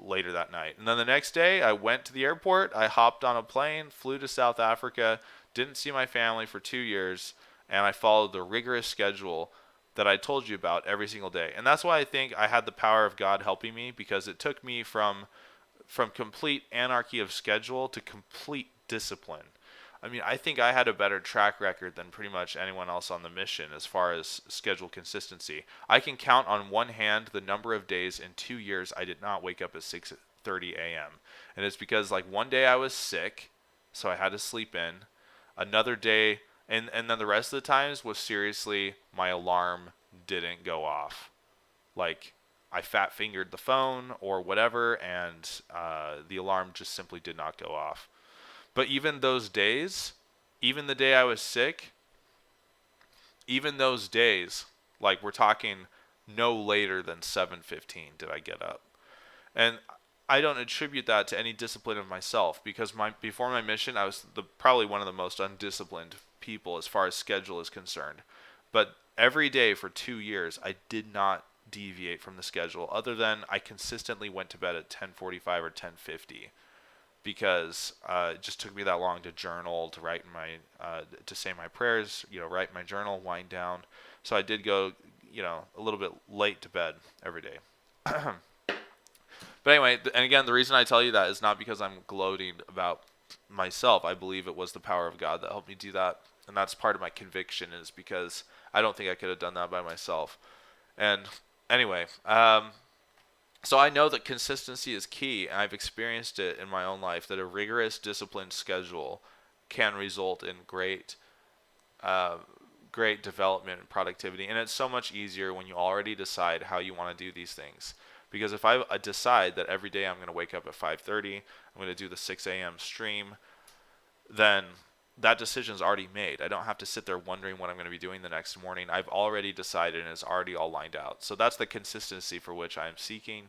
Speaker 1: later that night. And then the next day, I went to the airport, I hopped on a plane, flew to South Africa, didn't see my family for 2 years, and I followed the rigorous schedule that I told you about every single day. And that's why I think I had the power of God helping me, because it took me from complete anarchy of schedule to complete discipline. I mean, I think I had a better track record than pretty much anyone else on the mission as far as schedule consistency. I can count on one hand the number of days in 2 years I did not wake up at 6:30 a.m. And it's because like one day I was sick, so I had to sleep in. Another day, and then the rest of the times was seriously my alarm didn't go off. Like I fat fingered the phone or whatever, and the alarm just simply did not go off. But even those days, even the day I was sick, even those days, like we're talking no later than 7:15 did I get up. And I don't attribute that to any discipline of myself, because before my mission, I was probably one of the most undisciplined people as far as schedule is concerned. But every day for 2 years, I did not deviate from the schedule, other than I consistently went to bed at 10:45 or 10:50. Because it just took me that long to journal, to write to say my prayers, write my journal, wind down. So I did go, a little bit late to bed every day. But anyway, and again, the reason I tell you that is not because I'm gloating about myself. I believe it was the power of God that helped me do that. And that's part of my conviction, is because I don't think I could have done that by myself. And anyway, so I know that consistency is key, and I've experienced it in my own life, that a rigorous, disciplined schedule can result in great development and productivity. And it's so much easier when you already decide how you want to do these things. Because if I decide that every day I'm going to wake up at 5:30, I'm going to do the 6 a.m. stream, then that decision's already made. I don't have to sit there wondering what I'm going to be doing the next morning. I've already decided, and it's already all lined out. So that's the consistency for which I'm seeking.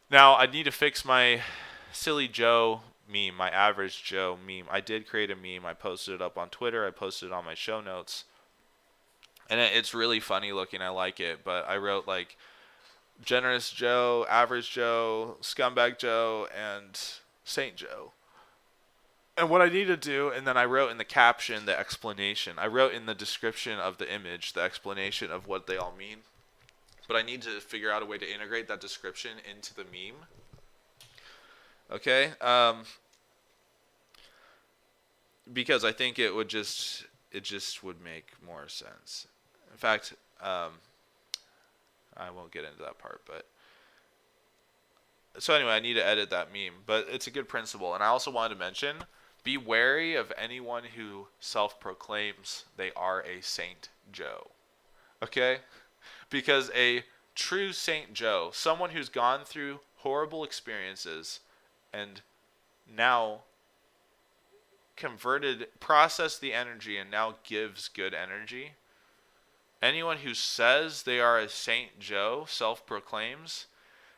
Speaker 1: Now, I need to fix my silly Joe meme, my average Joe meme. I did create a meme. I posted it up on Twitter. I posted it on my show notes. And it's really funny looking. I like it. But I wrote like Generous Joe, Average Joe, Scumbag Joe, and Saint Joe. And what I need to do, and then I wrote in the caption the explanation. I wrote in the description of the image the explanation of what they all mean. But I need to figure out a way to integrate that description into the meme. Okay? Because I think it just would make more sense. In fact, I won't get into that part, but so anyway, I need to edit that meme, but it's a good principle. And I also wanted to mention, be wary of anyone who self-proclaims they are a Saint Joe. Okay? Because a true Saint Joe, someone who's gone through horrible experiences and now processed the energy and now gives good energy. Anyone who says they are a Saint Joe, self-proclaims,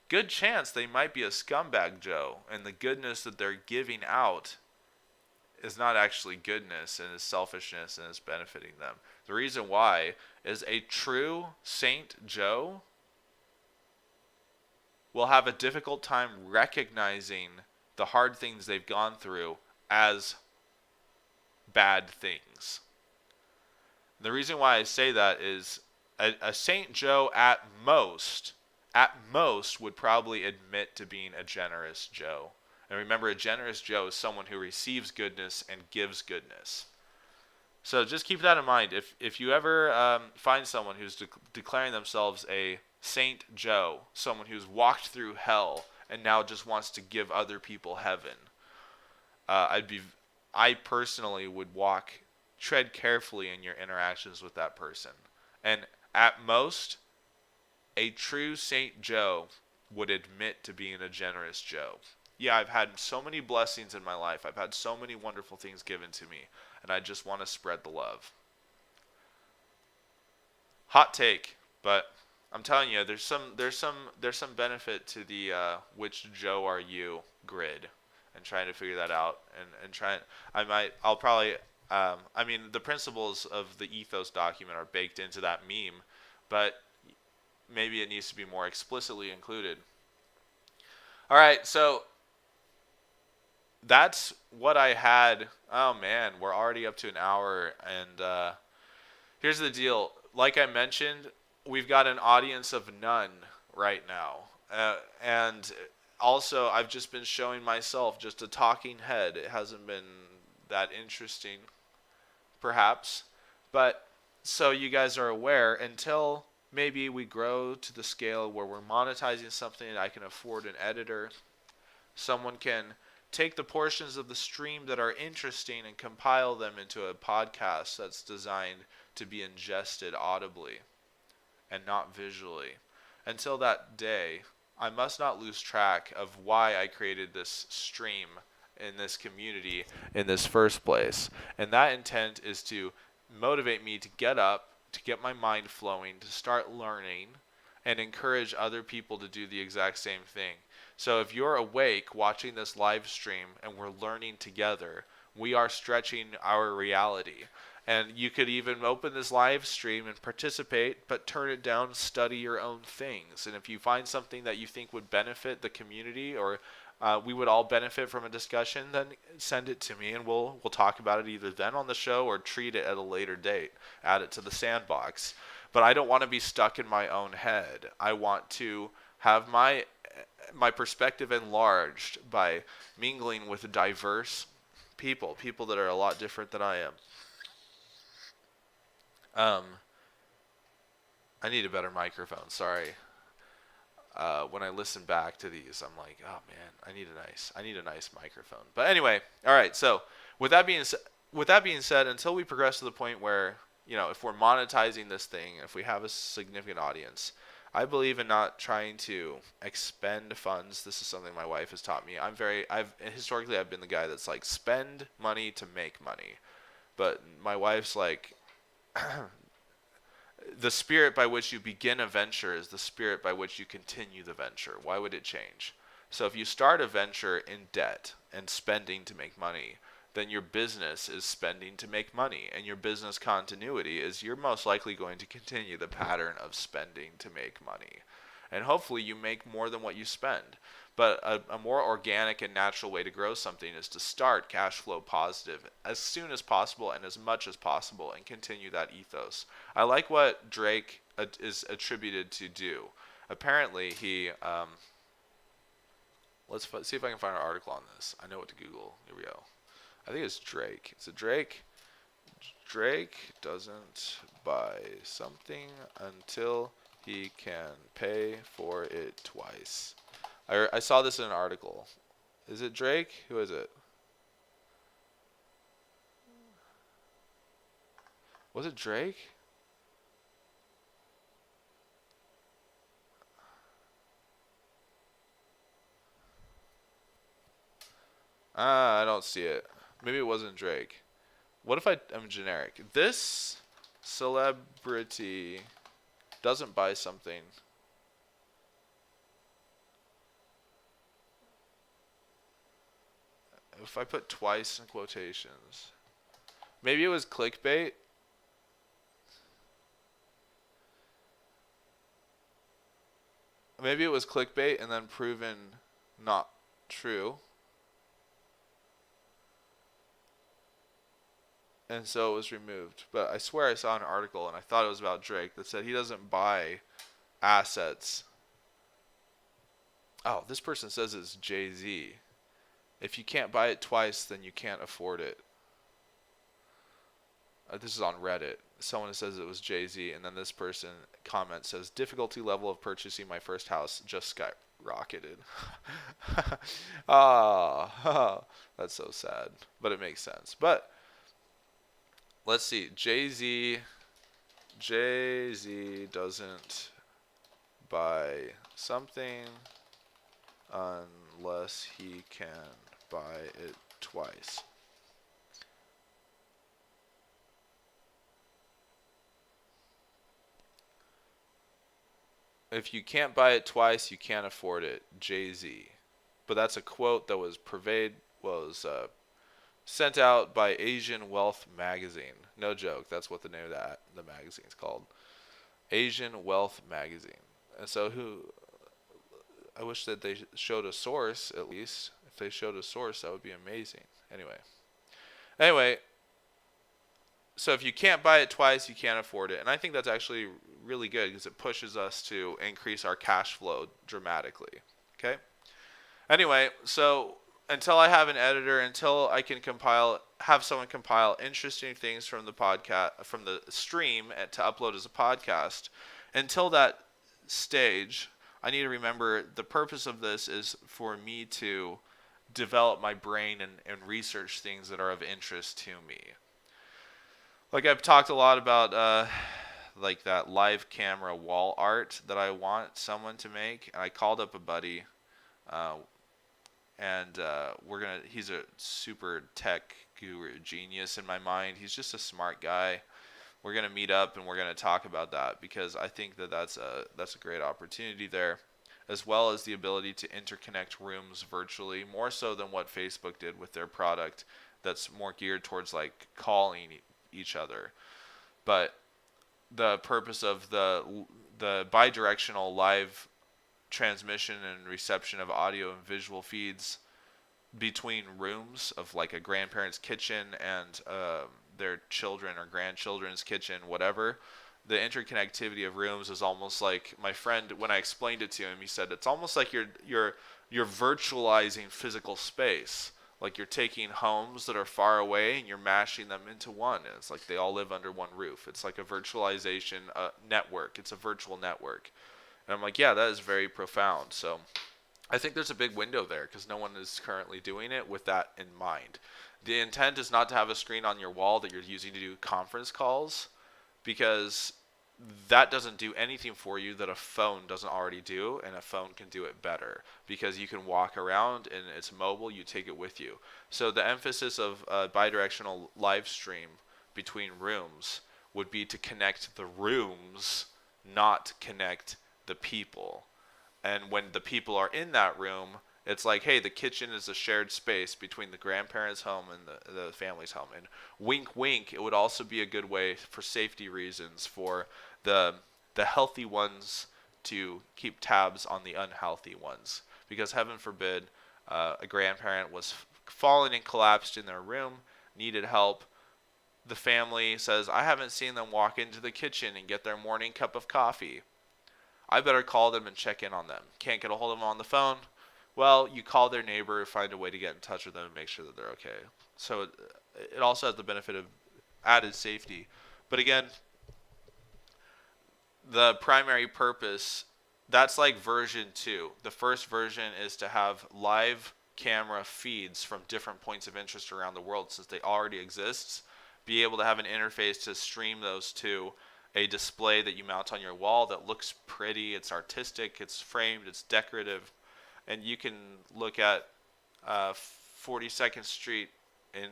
Speaker 1: good chance they might be a scumbag Joe, and the goodness that they're giving out is not actually goodness and is selfishness and is benefiting them. The reason why is a true Saint Joe will have a difficult time recognizing the hard things they've gone through as bad things. The reason why I say that is a Saint Joe at most would probably admit to being a generous Joe. And remember, a generous Joe is someone who receives goodness and gives goodness. So just keep that in mind. If you ever find someone who's declaring themselves a Saint Joe, someone who's walked through hell and now just wants to give other people heaven, I personally would tread carefully in your interactions with that person. And at most, a true Saint Joe would admit to being a generous Joe. Yeah, I've had so many blessings in my life. I've had so many wonderful things given to me, and I just want to spread the love. Hot take, but I'm telling you, there's some benefit to the which Joe are you grid, and trying to figure that out, and trying. I'll probably. I mean, the principles of the ethos document are baked into that meme, but maybe it needs to be more explicitly included. All right, so that's what I had. Oh man, we're already up to an hour, and here's the deal. Like I mentioned, we've got an audience of none right now, and also I've just been showing myself just a talking head. It hasn't been that interesting, perhaps, but so you guys are aware, until maybe we grow to the scale where we're monetizing something and I can afford an editor, someone can take the portions of the stream that are interesting and compile them into a podcast that's designed to be ingested audibly and not visually. Until that day, I must not lose track of why I created this stream in this community in this first place. And that intent is to motivate me to get up, to get my mind flowing, to start learning, and encourage other people to do the exact same thing. So if you're awake watching this live stream and we're learning together, we are stretching our reality. And you could even open this live stream and participate, but turn it down, study your own things. And if you find something that you think would benefit the community, or we would all benefit from a discussion, then send it to me and we'll talk about it either then on the show or treat it at a later date, add it to the sandbox. But I don't want to be stuck in my own head. I want to have my perspective enlarged by mingling with diverse people that are a lot different than I am. I need a better microphone. Sorry. When I listen back to these, I'm like, oh man, I need a nice microphone. But anyway, all right. So with that being said, until we progress to the point where, if we're monetizing this thing, if we have a significant audience, I believe in not trying to expend funds. This is something my wife has taught me. Historically I've been the guy that's like, spend money to make money. But my wife's like, the spirit by which you begin a venture is the spirit by which you continue the venture. Why would it change? So if you start a venture in debt and spending to make money, then your business is spending to make money, and your business continuity is you're most likely going to continue the pattern of spending to make money. And hopefully you make more than what you spend. But a more organic and natural way to grow something is to start cash flow positive as soon as possible and as much as possible and continue that ethos. I like what Drake is attributed to do. Apparently he Let's see if I can find an article on this. I know what to Google. Here we go. I think it's Drake. Is it Drake? Drake doesn't buy something until he can pay for it twice. I saw this in an article. Is it Drake? Who is it? Was it Drake? I don't see it. Maybe it wasn't Drake. What if I'm generic? This celebrity doesn't buy something. If I put twice in quotations. Maybe it was clickbait. Maybe it was clickbait and then proven not true. And so it was removed. But I swear I saw an article, and I thought it was about Drake, that said he doesn't buy assets. Oh, this person says it's Jay-Z. If you can't buy it twice, then you can't afford it. This is on Reddit. Someone says it was Jay-Z, and then this person comment says, difficulty level of purchasing my first house just skyrocketed. That's so sad. But it makes sense. But let's see. Jay-Z doesn't buy something unless he can buy it twice. If you can't buy it twice, you can't afford it. Jay-Z. But that's a quote that was sent out by Asian Wealth Magazine. No joke. That's what the name of the magazine's called. Asian Wealth Magazine. And so I wish that they showed a source at least. If they showed a source, that would be amazing. Anyway, so if you can't buy it twice, you can't afford it. And I think that's actually really good because it pushes us to increase our cash flow dramatically. Okay? Anyway, so until I have an editor, until I can have someone compile interesting things from the podcast, from the stream to upload as a podcast, until that stage, I need to remember the purpose of this is for me to develop my brain and research things that are of interest to me. Like I've talked a lot about like that live camera wall art that I want someone to make, and I called up a buddy, and he's a super tech guru genius in my mind. He's just a smart guy. We're gonna meet up and we're gonna talk about that because I think that's a great opportunity there, as well as the ability to interconnect rooms virtually, more so than what Facebook did with their product that's more geared towards like calling each other. But the purpose of the bidirectional live transmission and reception of audio and visual feeds between rooms of like a grandparent's kitchen and their children or grandchildren's kitchen, whatever. The interconnectivity of rooms is almost like, my friend, when I explained it to him, he said it's almost like you're virtualizing physical space. Like you're taking homes that are far away and you're mashing them into one. And it's like they all live under one roof. It's like a virtualization network. It's a virtual network. And I'm like, yeah, that is very profound. So I think there's a big window there because no one is currently doing it with that in mind. The intent is not to have a screen on your wall that you're using to do conference calls, because that doesn't do anything for you that a phone doesn't already do, and a phone can do it better because you can walk around and it's mobile, you take it with you. So the emphasis of a bidirectional live stream between rooms would be to connect the rooms, not connect the people. And when the people are in that room, it's like, hey, the kitchen is a shared space between the grandparents' home and the family's home. And wink, wink, it would also be a good way for safety reasons for the healthy ones to keep tabs on the unhealthy ones. Because heaven forbid, a grandparent was fallen and collapsed in their room, needed help. The family says, I haven't seen them walk into the kitchen and get their morning cup of coffee. I better call them and check in on them. Can't get a hold of them on the phone.
Speaker 2: Well, you call their neighbor, find a way to get in touch with them and make sure that they're okay. So it also has the benefit of added safety. But again, the primary purpose, that's like version 2. The first version is to have live camera feeds from different points of interest around the world, since they already exist. Be able to have an interface to stream those to a display that you mount on your wall that looks pretty, it's artistic, it's framed, it's decorative, and you can look at 42nd Street in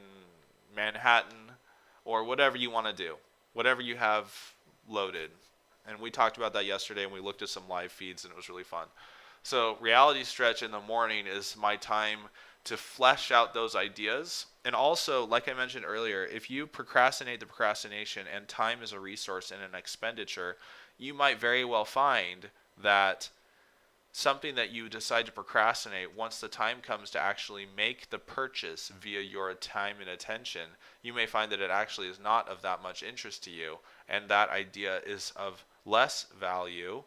Speaker 2: Manhattan, or whatever you want to do, whatever you have loaded. And we talked about that yesterday, and we looked at some live feeds, and it was really fun. So reality stretch in the morning is my time to flesh out those ideas. And also, like I mentioned earlier, if you procrastinate the procrastination, and time is a resource and an expenditure, you might very well find that something that you decide to procrastinate, once the time comes to actually make the purchase via your time and attention, you may find that it actually is not of that much interest to you, and that idea is of less value,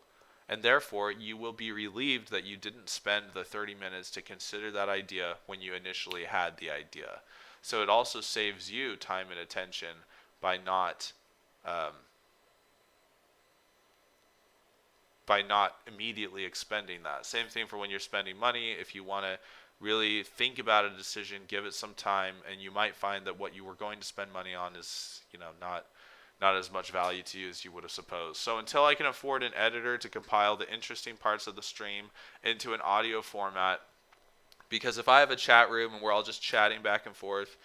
Speaker 2: and therefore you will be relieved that you didn't spend the 30 minutes to consider that idea when you initially had the idea. So it also saves you time and attention by not immediately expending that. Same thing for when you're spending money. If you want to really think about a decision, give it some time, and you might find that what you were going to spend money on is, not as much value to you as you would have supposed. So until I can afford an editor to compile the interesting parts of the stream into an audio format, because if I have a chat room and we're all just chatting back and forth,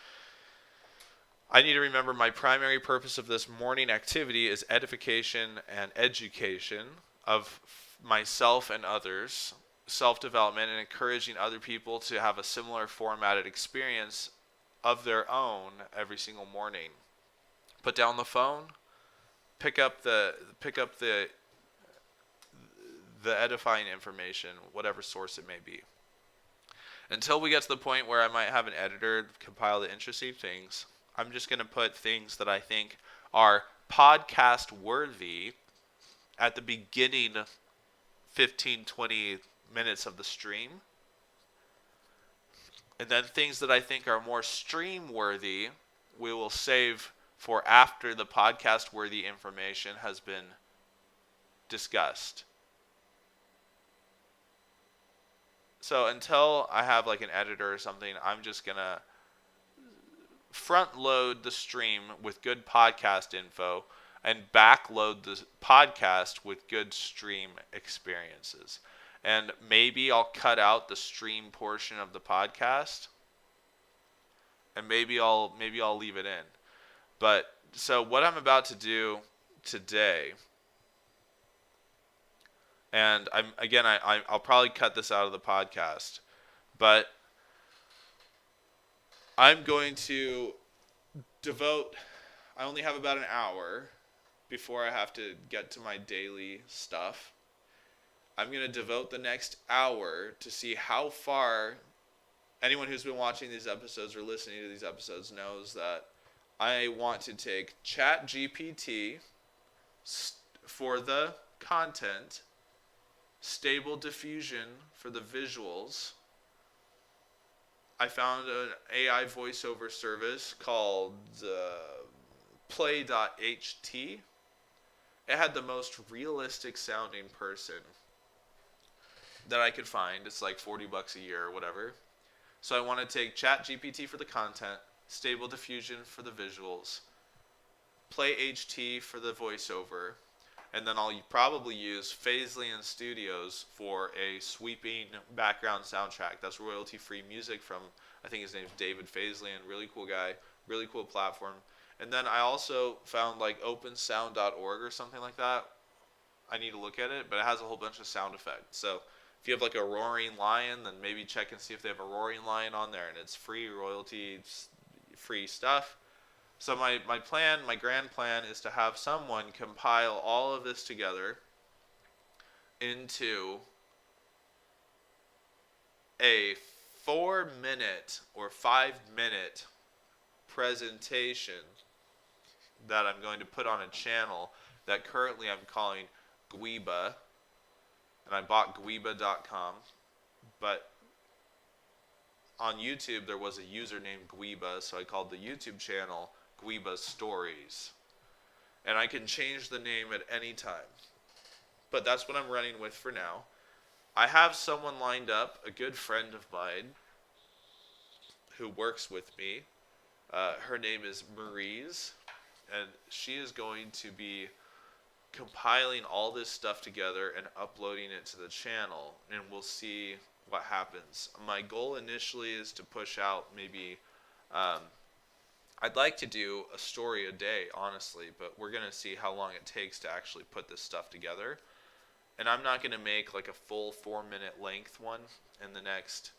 Speaker 2: I need to remember my primary purpose of this morning activity is edification and education of myself and others, self-development, and encouraging other people to have a similar formatted experience of their own every single morning. Put down the phone, pick up the edifying information, whatever source it may be. Until we get to the point where I might have an editor compile the interesting things, I'm just going to put things that I think are podcast worthy at the beginning 15-20 minutes of the stream, and then things that I think are more stream worthy we will save for after the podcast worthy information has been discussed. So until I have like an editor or something, I'm just going to front load the stream with good podcast info and backload the podcast with good stream experiences. And maybe I'll cut out the stream portion of the podcast, and maybe I'll leave it in. But so what I'm about to do today, and I'll probably cut this out of the podcast, but I'm going to devote, I only have about an hour before I have to get to my daily stuff. I'm going to devote the next hour to see how far anyone who's been watching these episodes or listening to these episodes knows that I want to take ChatGPT for the content, Stable Diffusion for the visuals. I found an AI voiceover service called play.ht. It had the most realistic sounding person that I could find. It's like $40 a year or whatever. So I want to take ChatGPT for the content, Stable Diffusion for the visuals, play.ht for the voiceover, and then I'll probably use Phaslian Studios for a sweeping background soundtrack. That's royalty-free music from, I think his name's David Phaslian, really cool guy, really cool platform. And then I also found like opensound.org or something like that. I need to look at it, but it has a whole bunch of sound effects. So if you have like a roaring lion, then maybe check and see if they have a roaring lion on there, and it's free, royalty-free stuff. So my grand plan is to have someone compile all of this together into a 4-minute or 5-minute presentation that I'm going to put on a channel that currently I'm calling GWIBA, and I bought GWIBA.com, but on YouTube there was a user named GWIBA, so I called the YouTube channel GWIBA Stories. And I can change the name at any time. But that's what I'm running with for now. I have someone lined up, a good friend of mine, who works with me. Her name is Maurice, and she is going to be compiling all this stuff together and uploading it to the channel, and we'll see what happens. My goal initially is to push out maybe, I'd like to do a story a day, honestly, but we're going to see how long it takes to actually put this stuff together. And I'm not going to make like a full 4-minute length one in the next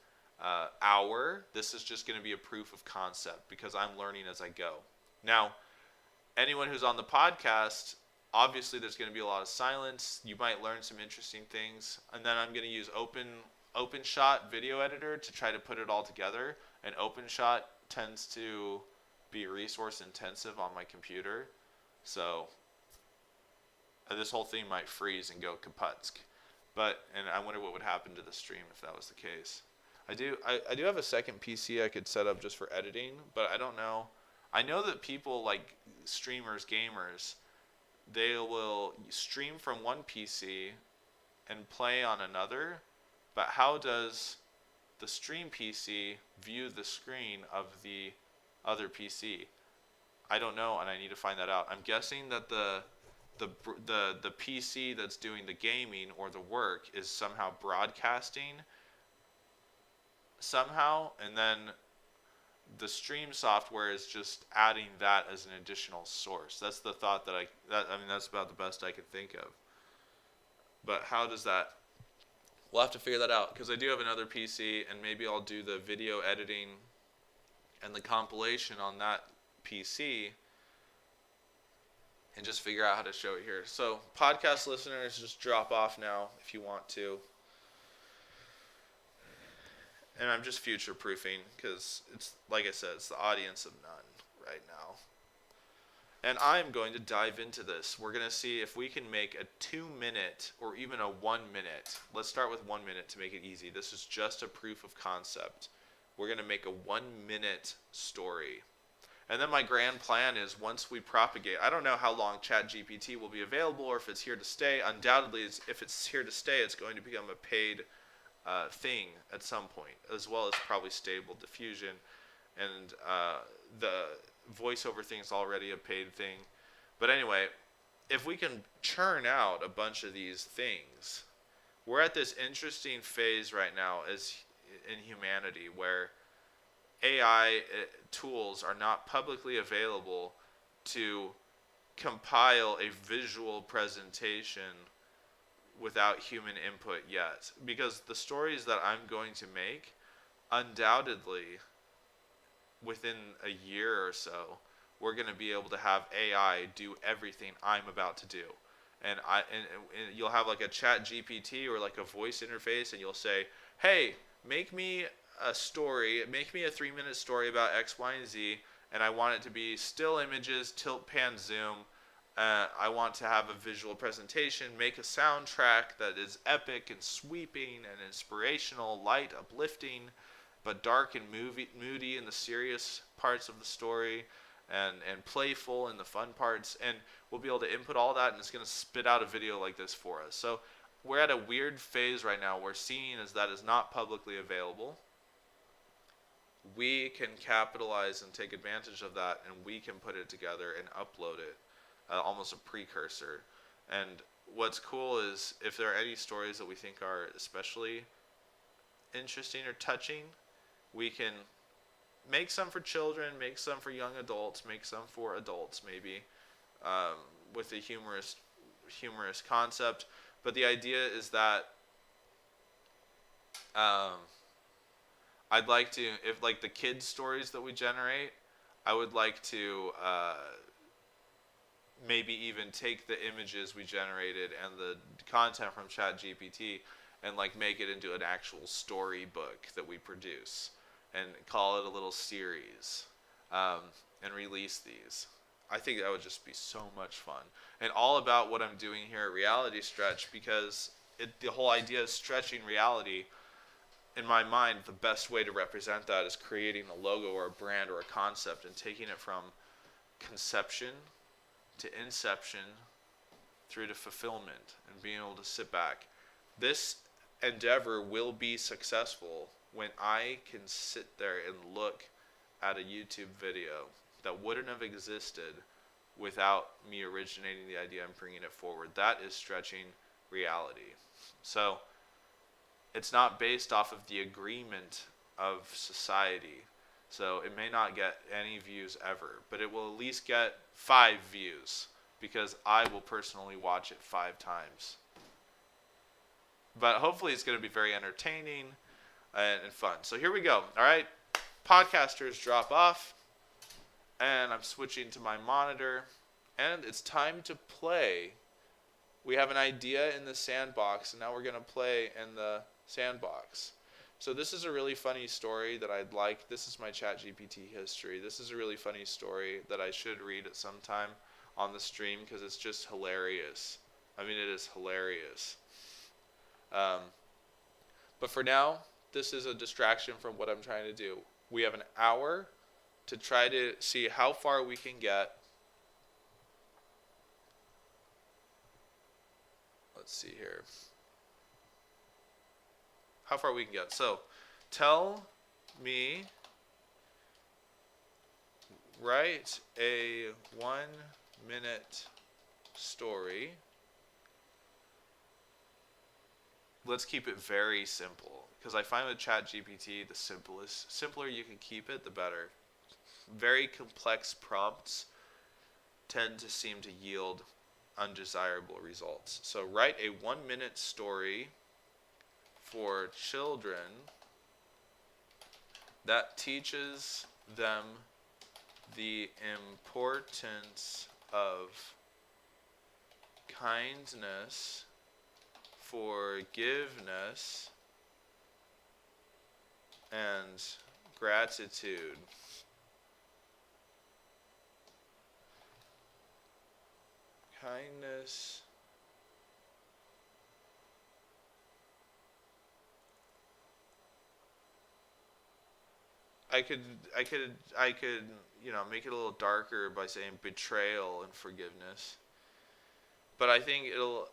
Speaker 2: hour. This is just going to be a proof of concept because I'm learning as I go. Now, anyone who's on the podcast, obviously there's going to be a lot of silence. You might learn some interesting things. And then I'm going to use OpenShot video editor to try to put it all together. And OpenShot tends to be resource intensive on my computer. So this whole thing might freeze and go kaputsk. And I wonder what would happen to the stream if that was the case. I do have a second PC I could set up just for editing, but I don't know. I know that people like streamers, gamers, they will stream from one PC and play on another, but how does the stream PC view the screen of the other PC? I don't know, and I need to find that out. I'm guessing that the PC that's doing the gaming or the work is somehow broadcasting somehow, and then the stream software is just adding that as an additional source. That's the thought that's about the best I can think of. But how does that? We'll have to figure that out, because I do have another PC, and maybe I'll do the video editing and the compilation on that PC and just figure out how to show it here. So podcast listeners, just drop off now if you want to. And I'm just future-proofing because it's, like I said, it's the audience of none right now. And I'm going to dive into this. We're going to see if we can make a 2-minute or even a 1-minute. Let's start with 1 minute to make it easy. This is just a proof of concept. We're going to make a 1-minute story. And then my grand plan is once we propagate, I don't know how long ChatGPT will be available or if it's here to stay. Undoubtedly, if it's here to stay, it's going to become a paid thing at some point, as well as probably Stable Diffusion, and the voiceover thing is already a paid thing. But anyway, if we can churn out a bunch of these things, we're at this interesting phase right now as in humanity where AI tools are not publicly available to compile a visual presentation without human input yet, because the stories that I'm going to make, undoubtedly within a year or so, we're going to be able to have AI do everything I'm about to do. And you'll have like a chat GPT or like a voice interface, and you'll say, hey, make me a 3-minute story about X, Y, and Z, and I want it to be still images, tilt, pan, zoom. I want to have a visual presentation, make a soundtrack that is epic and sweeping and inspirational, light, uplifting, but dark and moody in the serious parts of the story, and playful in the fun parts. And we'll be able to input all that, and it's going to spit out a video like this for us. So we're at a weird phase right now where seeing as that is not publicly available, we can capitalize and take advantage of that, and we can put it together and upload it. Almost a precursor. And what's cool is if there are any stories that we think are especially interesting or touching, we can make some for children, make some for young adults, make some for adults maybe, with a humorous concept. But the idea is that I'd like to, if like the kids stories that we generate, I would like to maybe even take the images we generated and the content from ChatGPT and like make it into an actual storybook that we produce and call it a little series, and release these. I think that would just be so much fun, and all about what I'm doing here at Reality Stretch, because the whole idea is stretching reality. in my mind, the best way to represent that is creating a logo or a brand or a concept and taking it from conception to inception through to fulfillment and being able to sit back. This endeavor will be successful when I can sit there and look at a YouTube video that wouldn't have existed without me originating the idea and bringing it forward. That is stretching reality. So it's not based off of the agreement of society. So it may not get any views ever, but it will at least get 5 views because I will personally watch it 5 times. But hopefully it's going to be very entertaining and fun. So here we go. All right. Podcasters drop off. And I'm switching to my monitor. And it's time to play. We have an idea in the sandbox, and now we're going to play in the sandbox. So this is a really funny story that I'd like. This is my ChatGPT history. This is a really funny story that I should read at some time on the stream because it's just hilarious. I mean, it is hilarious. But for now, this is a distraction from what I'm trying to do. We have an hour to try to see how far we can get. Let's see here. How far we can get. So, tell me, write a 1-minute story. Let's keep it very simple, because I find with ChatGPT, the simpler you can keep it, the better. Very complex prompts tend to seem to yield undesirable results. So write a 1-minute story for children that teaches them the importance of kindness, forgiveness, and gratitude. Kindness, I could, make it a little darker by saying betrayal and forgiveness. But I think it'll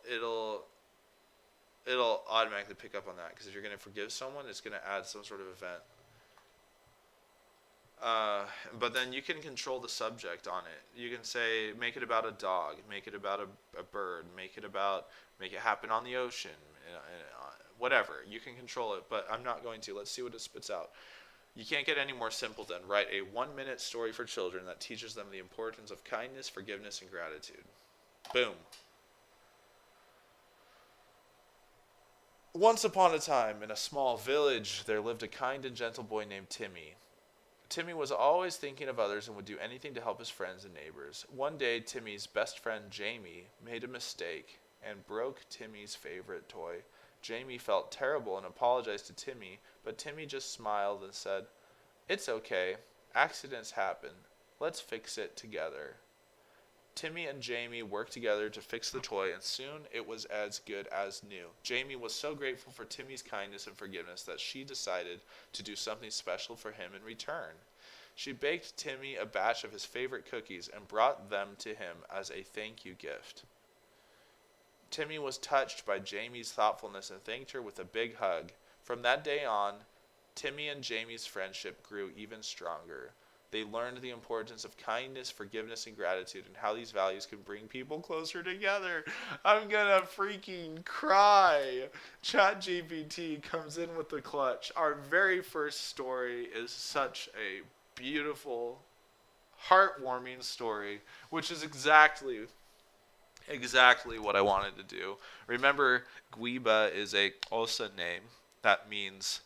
Speaker 2: automatically pick up on that, because if you're going to forgive someone, it's going to add some sort of event. But then you can control the subject on it. You can say, make it about a dog, make it about a bird, make it happen on the ocean, whatever. You can control it, but I'm not going to. Let's see what it spits out. You can't get any more simple than write a 1-minute story for children that teaches them the importance of kindness, forgiveness, and gratitude. Boom. Once upon a time, in a small village, there lived a kind and gentle boy named Timmy. Timmy was always thinking of others and would do anything to help his friends and neighbors. One day, Timmy's best friend, Jamie, made a mistake and broke Timmy's favorite toy. Jamie felt terrible and apologized to Timmy, but Timmy just smiled and said, "It's okay. Accidents happen. Let's fix it together." Timmy and Jamie worked together to fix the toy, and soon it was as good as new. Jamie was so grateful for Timmy's kindness and forgiveness that she decided to do something special for him in return. She baked Timmy a batch of his favorite cookies and brought them to him as a thank you gift. Timmy was touched by Jamie's thoughtfulness and thanked her with a big hug. From that day on, Timmy and Jamie's friendship grew even stronger. They learned the importance of kindness, forgiveness, and gratitude, and how these values can bring people closer together. I'm gonna freaking cry. ChatGPT comes in with the clutch. Our very first story is such a beautiful, heartwarming story, which is exactly what I wanted to do. Remember, GWIBA is a Xhosa name. That means,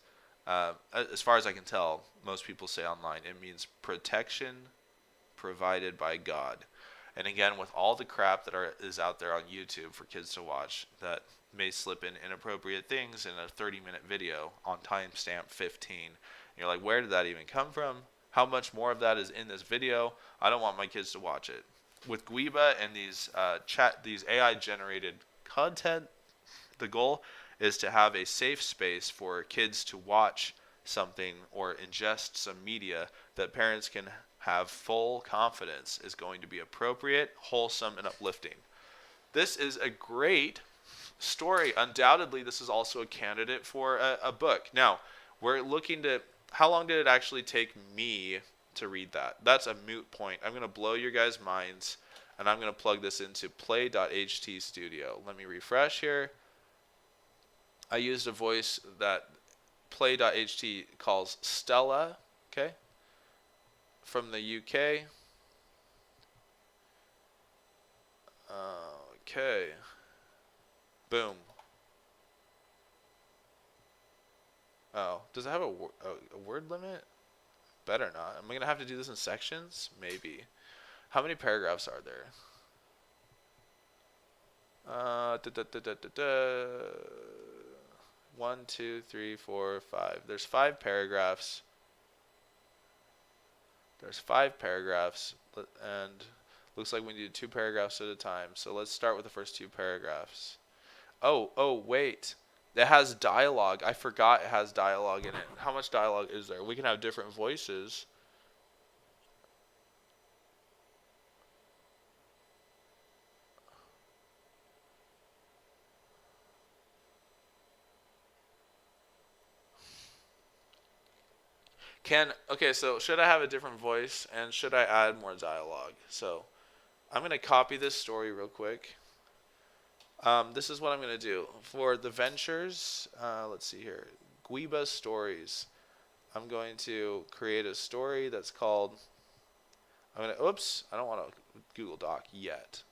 Speaker 2: as far as I can tell, most people say online, it means protection provided by God. And again, with all the crap that is out there on YouTube for kids to watch that may slip in inappropriate things in a 30-minute video on timestamp 15, and you're like, where did that even come from? How much more of that is in this video? I don't want my kids to watch it. With GWIBA and these AI-generated content, the goal is to have a safe space for kids to watch something or ingest some media that parents can have full confidence is going to be appropriate, wholesome, and uplifting. This is a great story. Undoubtedly, this is also a candidate for a book. Now, we're looking to, how long did it actually take me to read that? That's a moot point. I'm going to blow your guys' minds, and I'm going to plug this into play.ht studio. Let me refresh here. I used a voice that play.ht calls Stella, okay, from the UK. Okay. Boom. Oh, does it have a word limit? Better not. Am I going to have to do this in sections? Maybe. How many paragraphs are there? One, two, three, four, five. There's 5 paragraphs. There's 5 paragraphs, and looks like we need 2 paragraphs at a time. So let's start with the first 2 paragraphs. Oh, wait. It has dialogue. I forgot it has dialogue in it. How much dialogue is there? We can have different voices. Okay, so should I have a different voice, and should I add more dialogue? So I'm going to copy this story real quick. This is what I'm going to do. For the ventures, let's see here, GWIBA stories. I'm going to create a story that's called, I don't want a Google Doc yet,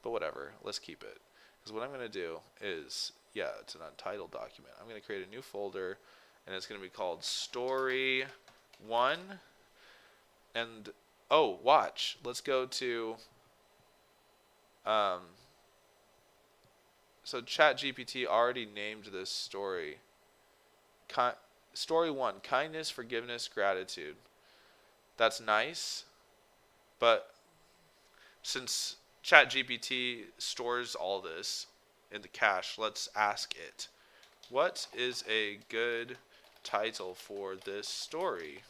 Speaker 2: but whatever, let's keep it. Because what I'm going to do is, it's an untitled document. I'm going to create a new folder, and it's going to be called Story 1. And, watch. Let's go to, so ChatGPT already named this story. Story 1, kindness, forgiveness, gratitude. That's nice, but since ChatGPT stores all this in the cache, let's ask it, what is a good title for this story?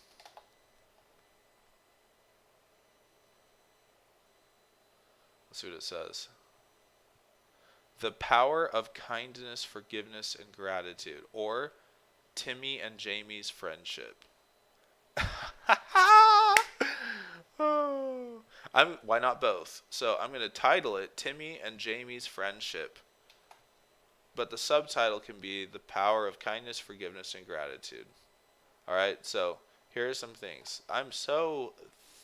Speaker 2: Let's see what it says. The Power of Kindness, Forgiveness, and Gratitude, or Timmy and Jamie's Friendship. Why not both? So I'm going to title it Timmy and Jamie's Friendship. But the subtitle can be The Power of Kindness, Forgiveness, and Gratitude. Alright, so here are some things. I'm so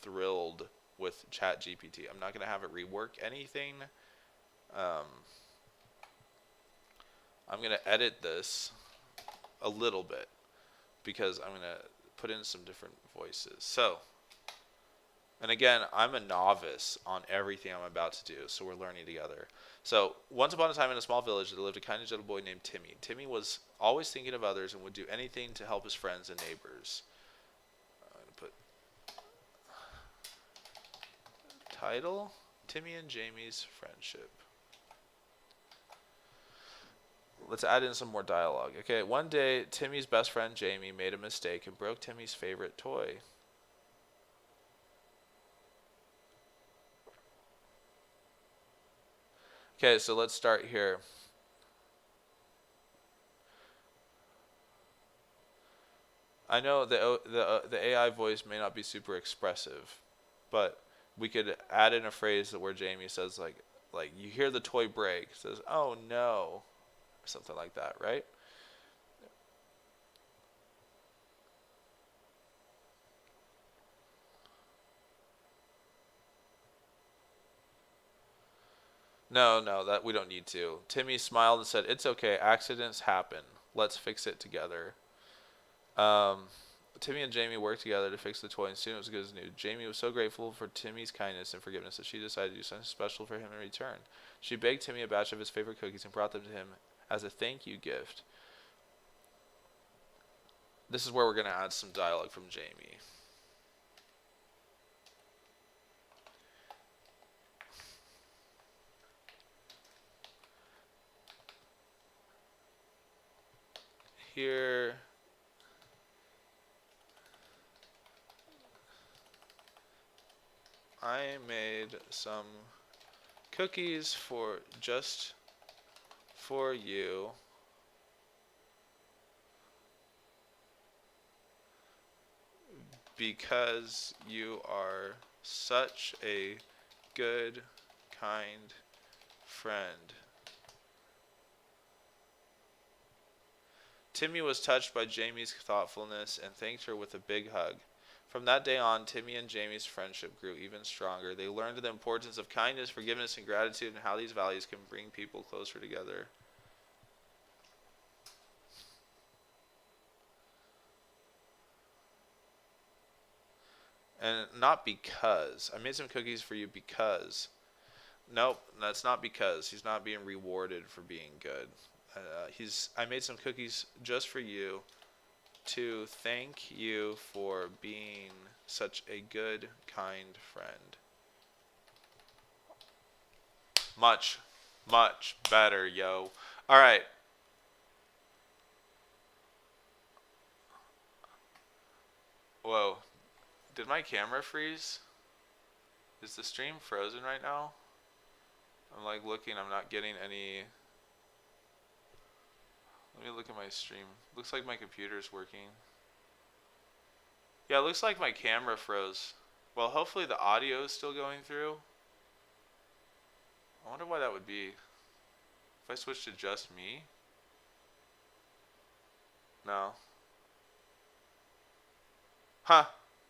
Speaker 2: thrilled with ChatGPT. I'm not going to have it rework anything. I'm going to edit this a little bit because I'm going to put in some different voices. So, and again, I'm a novice on everything I'm about to do, so we're learning together. So, once upon a time in a small village, there lived a kind and gentle boy named Timmy. Timmy was always thinking of others and would do anything to help his friends and neighbors. I'm going to put title, Timmy and Jamie's Friendship. Let's add in some more dialogue. Okay, one day, Timmy's best friend Jamie made a mistake and broke Timmy's favorite toy. Okay, so let's start here. I know the AI voice may not be super expressive, but we could add in a phrase where Jamie says like you hear the toy break, says, "Oh no," or something like that, right? No, that we don't need to. Timmy smiled and said, "It's okay. Accidents happen. Let's fix it together." Timmy and Jamie worked together to fix the toy, and soon it was as good as new. Jamie was so grateful for Timmy's kindness and forgiveness that she decided to do something special for him in return. She baked Timmy a batch of his favorite cookies and brought them to him as a thank you gift. This is where we're going to add some dialogue from Jamie. Here I made some cookies just for you. Because you are such a good, kind friend. Timmy was touched by Jamie's thoughtfulness and thanked her with a big hug. From that day on, Timmy and Jamie's friendship grew even stronger. They learned the importance of kindness, forgiveness, and gratitude, and how these values can bring people closer together. And not because. I made some cookies for you because. Nope, that's not because. He's not being rewarded for being good. I made some cookies just for you to thank you for being such a good, kind friend. Much, much better, yo. All right. Whoa. Did my camera freeze? Is the stream frozen right now? I'm like looking, I'm not getting any. Let me look at my stream. Looks like my computer's working. Yeah, it looks like my camera froze. Well, hopefully the audio is still going through. I wonder why that would be. If I switch to just me? No. Huh.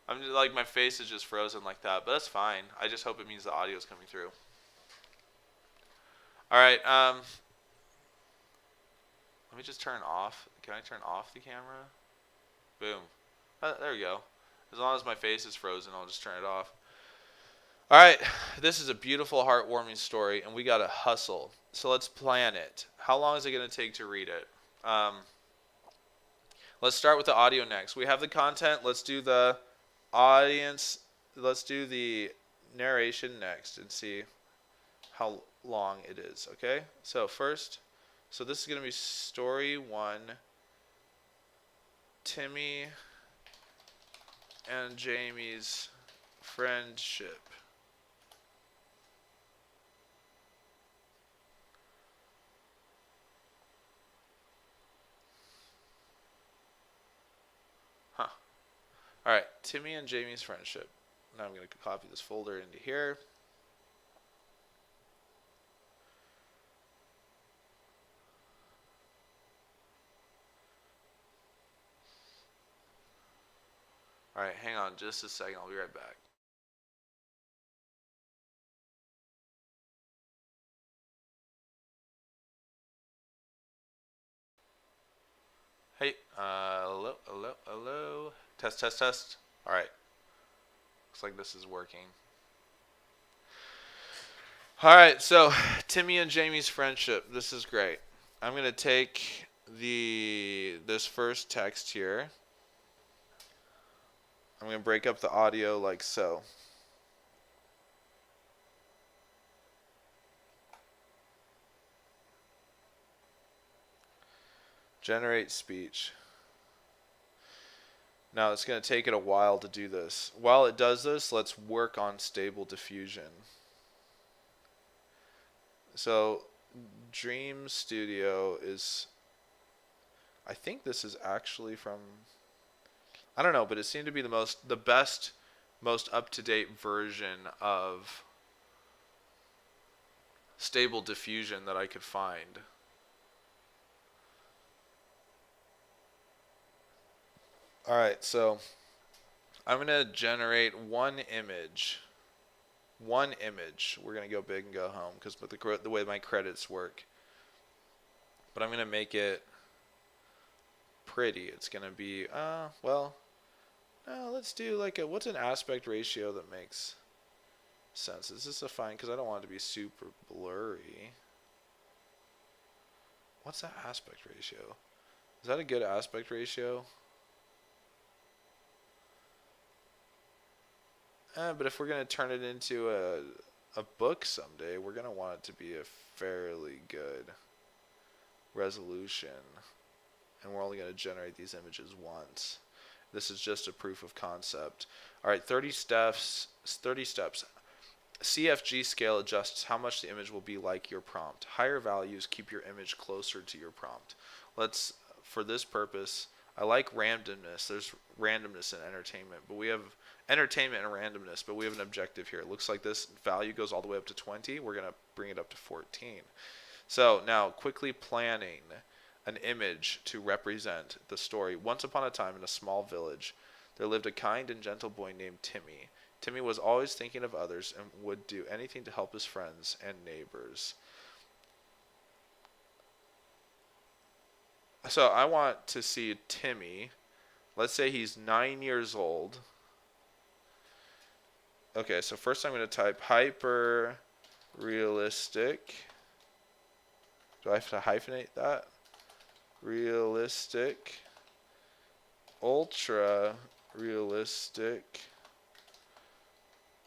Speaker 2: I'm just, like, my face is just frozen like that, but that's fine. I just hope it means the audio is coming through. Alright, let me just turn off. Can I turn off the camera? Boom. There we go. As long as my face is frozen, I'll just turn it off. Alright, this is a beautiful, heartwarming story, and we gotta hustle. So let's plan it. How long is it gonna take to read it? Let's start with the audio next. We have the content. Let's do the audience. Let's do the narration next and see how long it is. Okay? So first, this is going to be story 1. Timmy and Jamie's friendship. Alright, Timmy and Jamie's friendship. Now I'm going to copy this folder into here. Alright, hang on just a second. I'll be right back. Hey, hello. Test. Alright. Looks like this is working. Alright, so Timmy and Jamie's friendship. This is great. I'm going to take this first text here. I'm going to break up the audio like so. Generate speech. Now it's going to take it a while to do this. While it does this, let's work on stable diffusion. So Dream Studio is, I think this is actually from, I don't know, but it seemed to be the best, most up-to-date version of stable diffusion that I could find. Alright, so I'm going to generate one image. One image. We're going to go big and go home because the way my credits work. But I'm going to make it pretty. It's going to be, let's do like what's an aspect ratio that makes sense? Is this a fine? Because I don't want it to be super blurry. What's that aspect ratio? Is that a good aspect ratio? But if we're going to turn it into a book someday, we're going to want it to be a fairly good resolution. and we're only going to generate these images once. This is just a proof of concept. All right, 30 steps. 30 steps. CFG scale adjusts how much the image will be like your prompt. Higher values keep your image closer to your prompt. Let's, for this purpose, I like randomness. There's randomness in entertainment, but we have entertainment and randomness, but we have an objective here. It looks like this value goes all the way up to 20. We're going to bring it up to 14. So now quickly planning an image to represent the story. Once upon a time in a small village, there lived a kind and gentle boy named Timmy. Timmy was always thinking of others and would do anything to help his friends and neighbors. So I want to see Timmy. Let's say he's 9 years old. Okay, so first I'm going to type hyper realistic. Do I have to hyphenate that? Realistic. Ultra realistic.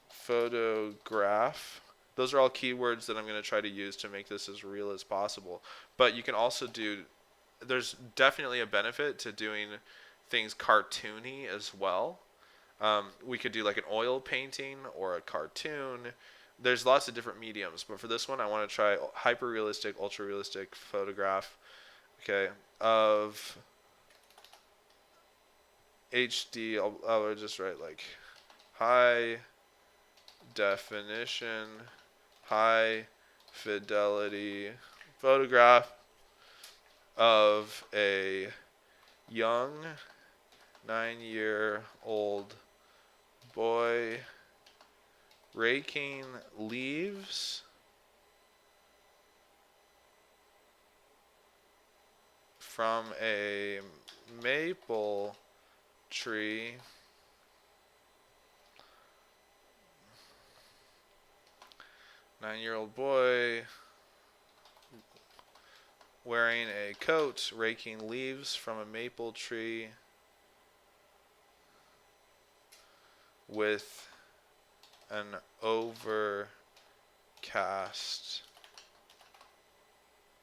Speaker 2: Photograph. Those are all keywords that I'm going to try to use to make this as real as possible. But you can also do, there's definitely a benefit to doing things cartoony as well. We could do like an oil painting or a cartoon. There's lots of different mediums, but for this one I want to try hyper realistic, ultra realistic photograph, okay, of HD. I'll just write like high definition, high fidelity photograph of a young 9-year-old boy raking leaves from a maple tree Nine-year-old boy wearing a coat, raking leaves from a maple tree with an overcast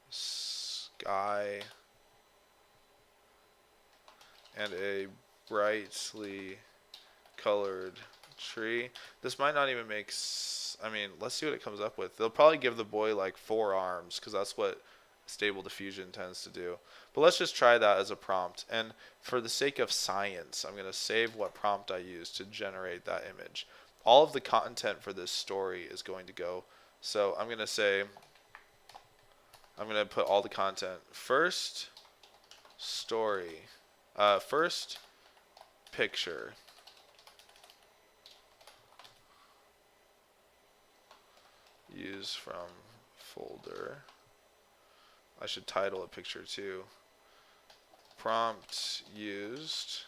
Speaker 2: sky and a brightly colored tree. This might not even make I mean, let's see what it comes up with. They'll probably give the boy like 4 arms because that's what Stable Diffusion tends to do. But let's just try that as a prompt. And for the sake of science, I'm going to save what prompt I used to generate that image. All of the content for this story is going to go. So I'm going to say, I'm going to put all the content. First story. First picture. Use from folder. I should title a picture too. Prompt used.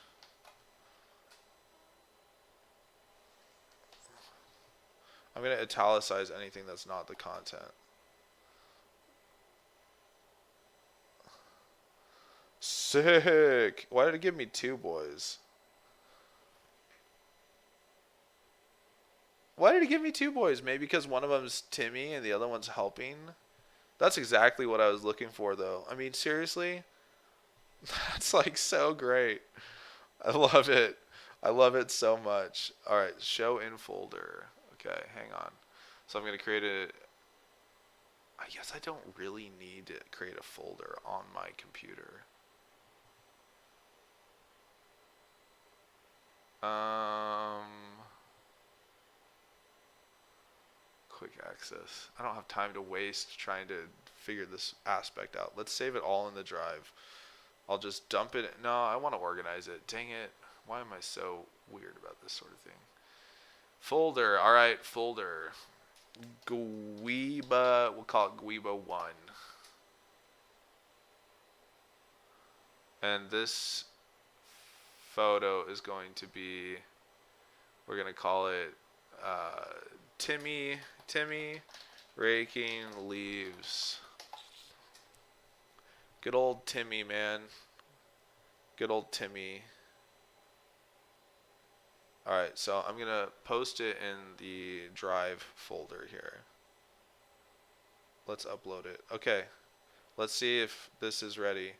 Speaker 2: I'm going to italicize anything that's not the content. Sick! Why did it give me 2 boys? Why did it give me 2 boys? Maybe because one of them's Timmy and the other one's helping? That's exactly what I was looking for, though. I mean, seriously? That's like so great. I love it. I love it so much. All right, show in folder. Okay, hang on. So I'm going to create a... I guess I don't really need to create a folder on my computer. Quick access. I don't have time to waste trying to figure this aspect out. Let's save it all in the drive. I'll just dump it. No, I want to organize it. Dang it. Why am I so weird about this sort of thing? Folder. All right, folder. GWIBA. We'll call it GWIBA 1. And this photo is going to be, we're going to call it Timmy raking leaves. Good old Timmy, man. Good old Timmy. Alright, so I'm going to post it in the drive folder here. Let's upload it. Okay, let's see if this is ready.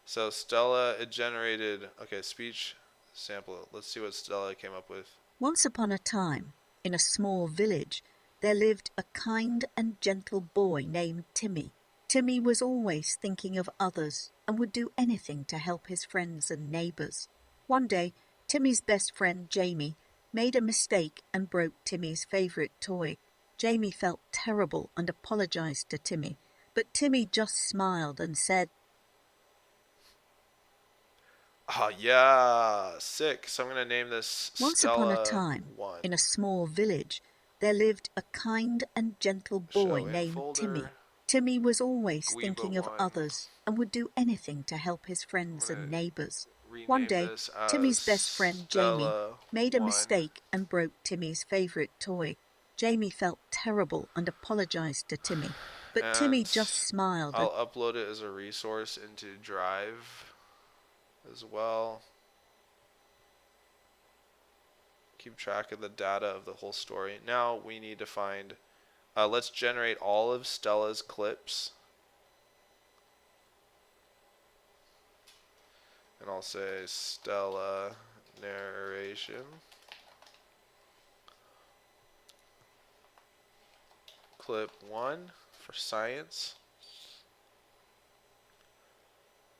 Speaker 2: So Stella, it generated, okay, speech sample. Let's see what Stella came up with.
Speaker 3: Once upon a time, in a small village, there lived a kind and gentle boy named Timmy. Timmy was always thinking of others and would do anything to help his friends and neighbours. One day, Timmy's best friend Jamie made a mistake and broke Timmy's favourite toy. Jamie felt terrible and apologised to Timmy, but Timmy just smiled and said,
Speaker 2: Oh, yeah, sick. So I'm going to name this
Speaker 3: Once upon a
Speaker 2: Stella
Speaker 3: time,
Speaker 2: 1.
Speaker 3: in a small village, there lived a kind and gentle boy
Speaker 2: Show in
Speaker 3: named Timmy.
Speaker 2: folder.
Speaker 3: Timmy was always
Speaker 2: GWIBA
Speaker 3: thinking of
Speaker 2: 1.
Speaker 3: others and would do anything to help his friends
Speaker 2: I'm
Speaker 3: and
Speaker 2: going to
Speaker 3: neighbours. One
Speaker 2: rename
Speaker 3: day,
Speaker 2: this as
Speaker 3: Timmy's best friend Jamie
Speaker 2: Stella
Speaker 3: made a
Speaker 2: 1.
Speaker 3: mistake and broke Timmy's favourite toy. Jamie felt terrible and apologised to Timmy, but Timmy
Speaker 2: And
Speaker 3: just smiled and
Speaker 2: I'll upload it as a resource into Drive as well. Keep track of the data of the whole story. Now we need to find, let's generate all of Stella's clips. And I'll say Stella narration. Clip 1 for science.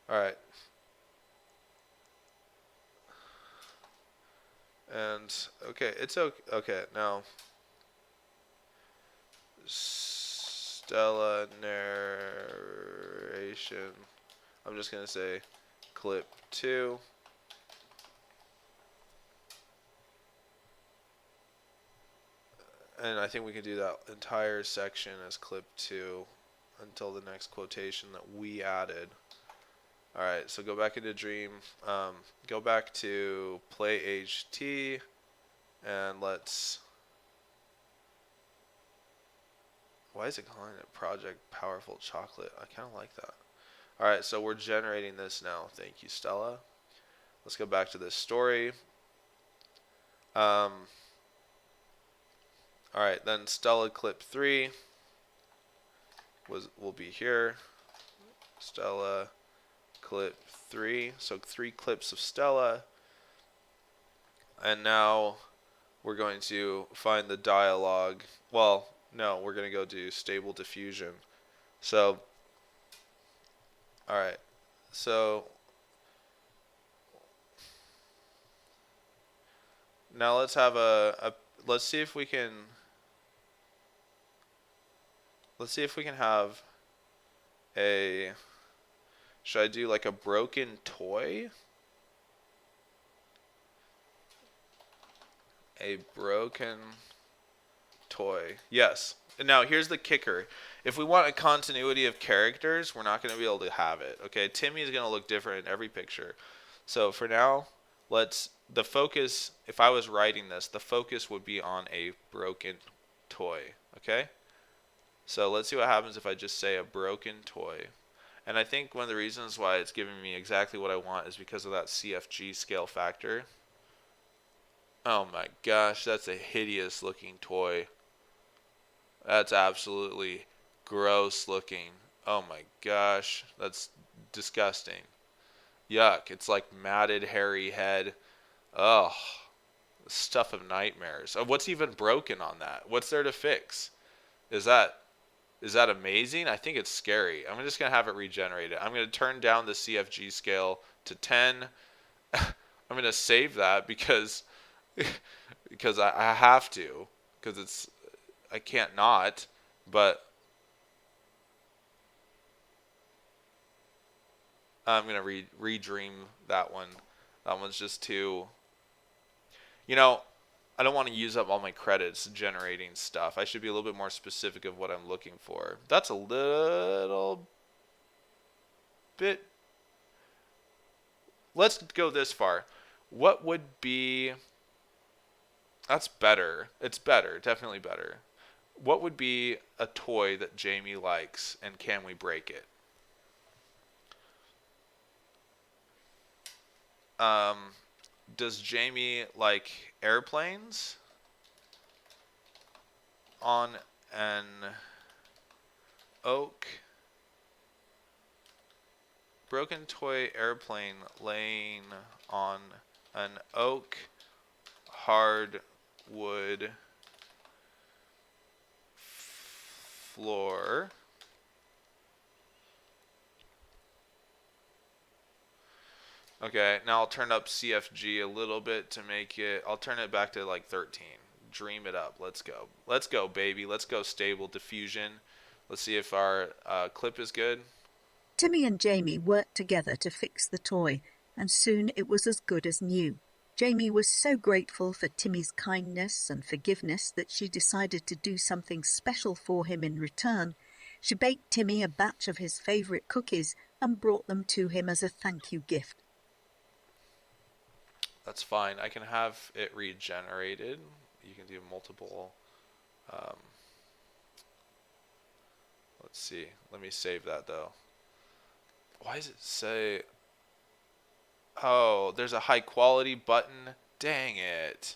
Speaker 2: Alright. And, okay, it's okay. Okay, now. Stella narration. I'm just going to say clip 2. And I think we can do that entire section as clip 2 until the next quotation that we added. Alright, so go back into Dream. Go back to Play HT. And let's... Why is it calling it Project Powerful Chocolate? I kind of like that. Alright, so we're generating this now. Thank you, Stella. Let's go back to this story. Alright, then Stella clip 3 will be here. Stella clip 3. So 3 clips of Stella. And now we're going to find the dialogue. Well, no, we're going to go do stable diffusion. So, alright. So, now let's have let's see if we can have a, should I do like a broken toy? A broken toy. Yes. And now here's the kicker. If we want a continuity of characters, we're not going to be able to have it. Okay, Timmy is going to look different in every picture. So for now, the focus, if I was writing this, the focus would be on a broken toy. Okay? So let's see what happens if I just say a broken toy. And I think one of the reasons why it's giving me exactly what I want is because of that CFG scale factor. Oh my gosh, that's a hideous looking toy. That's absolutely gross looking. Oh my gosh, that's disgusting. Yuck, it's like matted hairy head. Ugh, stuff of nightmares. What's even broken on that? What's there to fix? Is that amazing? I think it's scary. I'm just going to have it regenerated. I'm going to turn down the CFG scale to 10. I'm going to save that because I have to, because I can't not, but I'm going to redream that one. That one's just too, I don't want to use up all my credits generating stuff. I should be a little bit more specific of what I'm looking for. That's a little bit. Let's go this far. What would be... That's better. It's better. Definitely better. What would be a toy that Jamie likes, and can we break it? Does Jamie like airplanes? On an oak Broken toy airplane laying on an oak hardwood floor. Okay, now I'll turn up CFG a little bit to make it, I'll turn it back to like 13. Dream it up. Let's go. Let's go, baby. Let's go, stable diffusion. Let's see if our clip is good.
Speaker 3: Timmy and Jamie worked together to fix the toy, and soon it was as good as new. Jamie was so grateful for Timmy's kindness and forgiveness that she decided to do something special for him in return. She baked Timmy a batch of his favourite cookies and brought them to him as a thank you gift.
Speaker 2: That's fine. I can have it regenerated. You can do multiple. Let's see. Let me save that though. Why does it say? Oh, there's a high quality button. Dang it.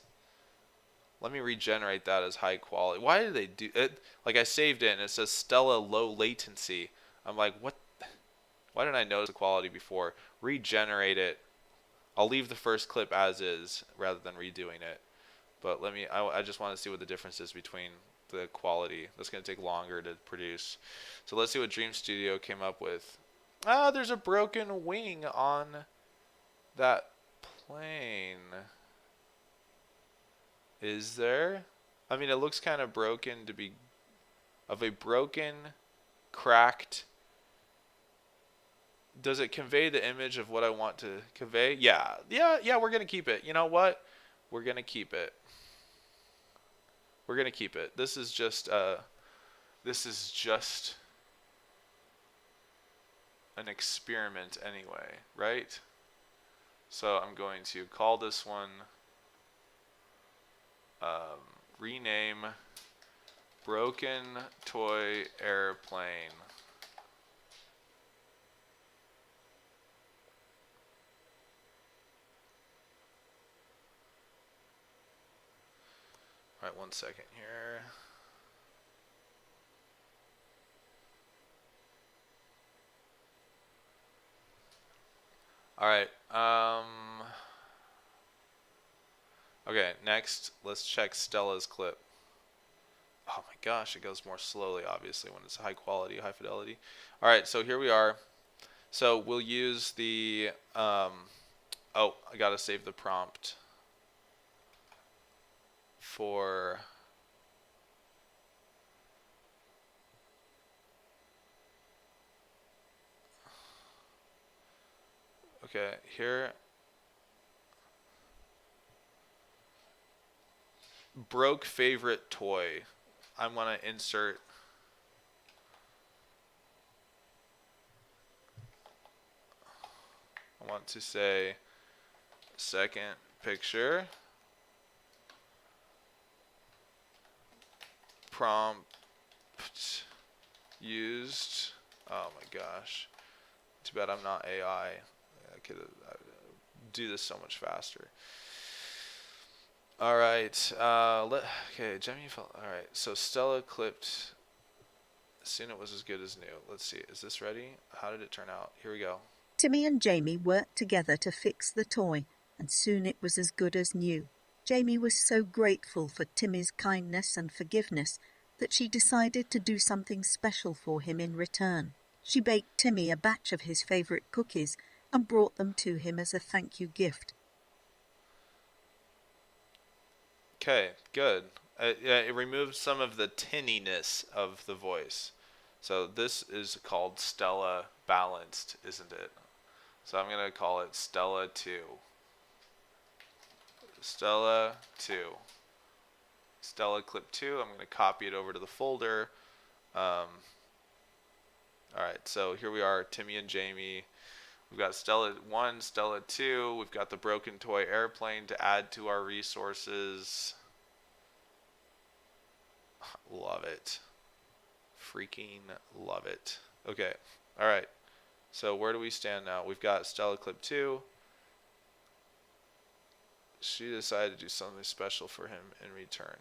Speaker 2: Let me regenerate that as high quality. Why did they do it? Like I saved it and it says Stella low latency. I'm like, what? Why didn't I notice the quality before? Regenerate it. I'll leave the first clip as is rather than redoing it. But I just want to see what the difference is between the quality. That's going to take longer to produce. So let's see what Dream Studio came up with. Ah, there's a broken wing on that plane. Is there? I mean, it looks kind of broken to be of a broken, cracked. Does it convey the image of what I want to convey? Yeah, we're going to keep it. You know what? We're going to keep it. We're going to keep it. This is just an experiment anyway, right? So I'm going to call this one rename Broken Toy Airplane. All right, 1 second here. All right. Okay, next, let's check Stella's clip. Oh my gosh, it goes more slowly, obviously, when it's high quality, high fidelity. All right, so here we are. So we'll use the, oh, I gotta save the prompt for, okay, here, broke favorite toy. I'm gonna insert, I want to say second picture, prompt used. Oh my gosh, too bad I'm not AI. I could do this so much faster. All right, okay, Jemmy felt, all right, so Stella clipped, soon it was as good as new. Let's see, is this ready? How did it turn out? Here we go.
Speaker 3: Timmy and Jamie worked together to fix the toy, and soon it was as good as new. Jamie was so grateful for Timmy's kindness and forgiveness that she decided to do something special for him in return. She baked Timmy a batch of his favourite cookies and brought them to him as a thank you gift.
Speaker 2: Okay, good. It removed some of the tinniness of the voice. So this is called Stella Balanced, isn't it? So I'm going to call it Stella 2. Stella 2. Stella clip 2. I'm going to copy it over to the folder. Alright, so here we are, Timmy and Jamie. We've got Stella 1, Stella 2. We've got the broken toy airplane to add to our resources. Love it. Freaking love it. Okay, alright. So where do we stand now? We've got Stella clip 2. She decided to do something special for him in return.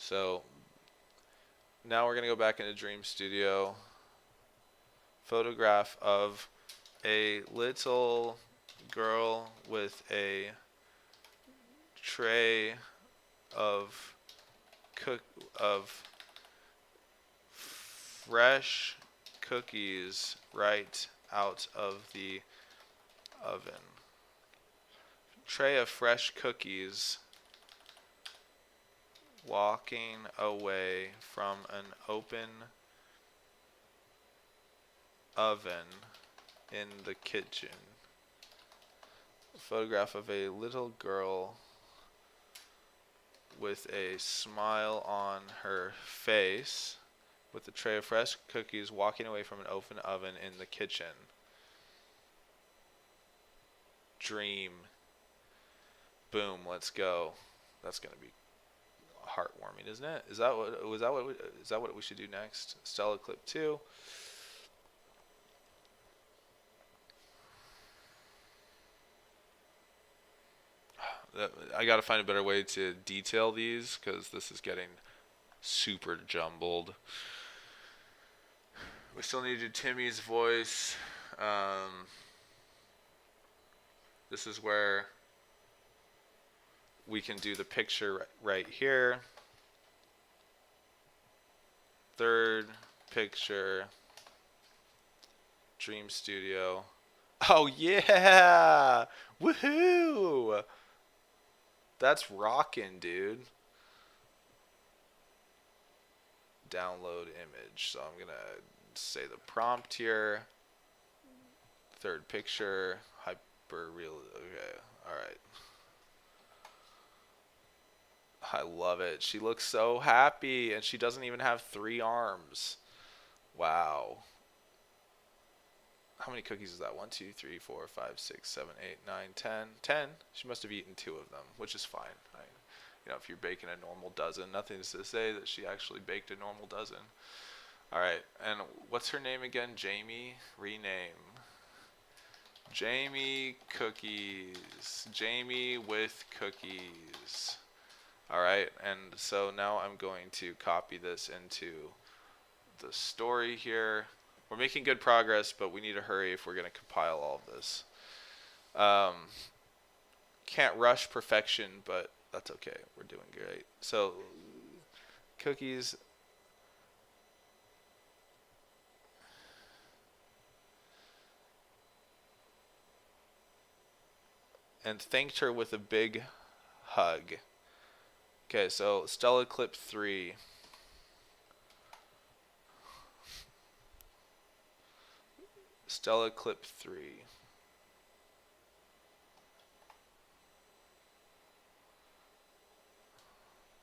Speaker 2: So now we're going to go back into Dream Studio. Photograph of a little girl with a tray of of fresh cookies right out of the oven. Tray of fresh cookies walking away from an open oven in the kitchen. A photograph of a little girl with a smile on her face with a tray of fresh cookies walking away from an open oven in the kitchen. Dream. Boom, let's go. That's going to be heartwarming, isn't it? Is that what we should do next? Stella clip 2. I got to find a better way to detail these because this is getting super jumbled. We still need to do Timmy's voice. This is where we can do the picture right here. Third picture. Dream Studio. Oh yeah! Woohoo! That's rockin', dude. Download image. So I'm gonna say the prompt here. Third picture. Hyper real. Okay. Alright. I love it. She looks so happy, and she doesn't even have 3 arms. Wow. How many cookies is that? 1, 2, 3, 4, 5, 6, 7, 8, 9, 10. 10. She must have eaten 2 of them, which is fine. If you're baking a normal dozen, nothing to say that she actually baked a normal dozen. All right, and what's her name again? Jamie. Rename. Jamie Cookies. Jamie with cookies. All right, and so now I'm going to copy this into the story here. We're making good progress, but we need to hurry if we're going to compile all of this. Can't rush perfection, but that's okay. We're doing great. So, cookies. And thanked her with a big hug. Okay, so Stella clip 3. Stella clip 3.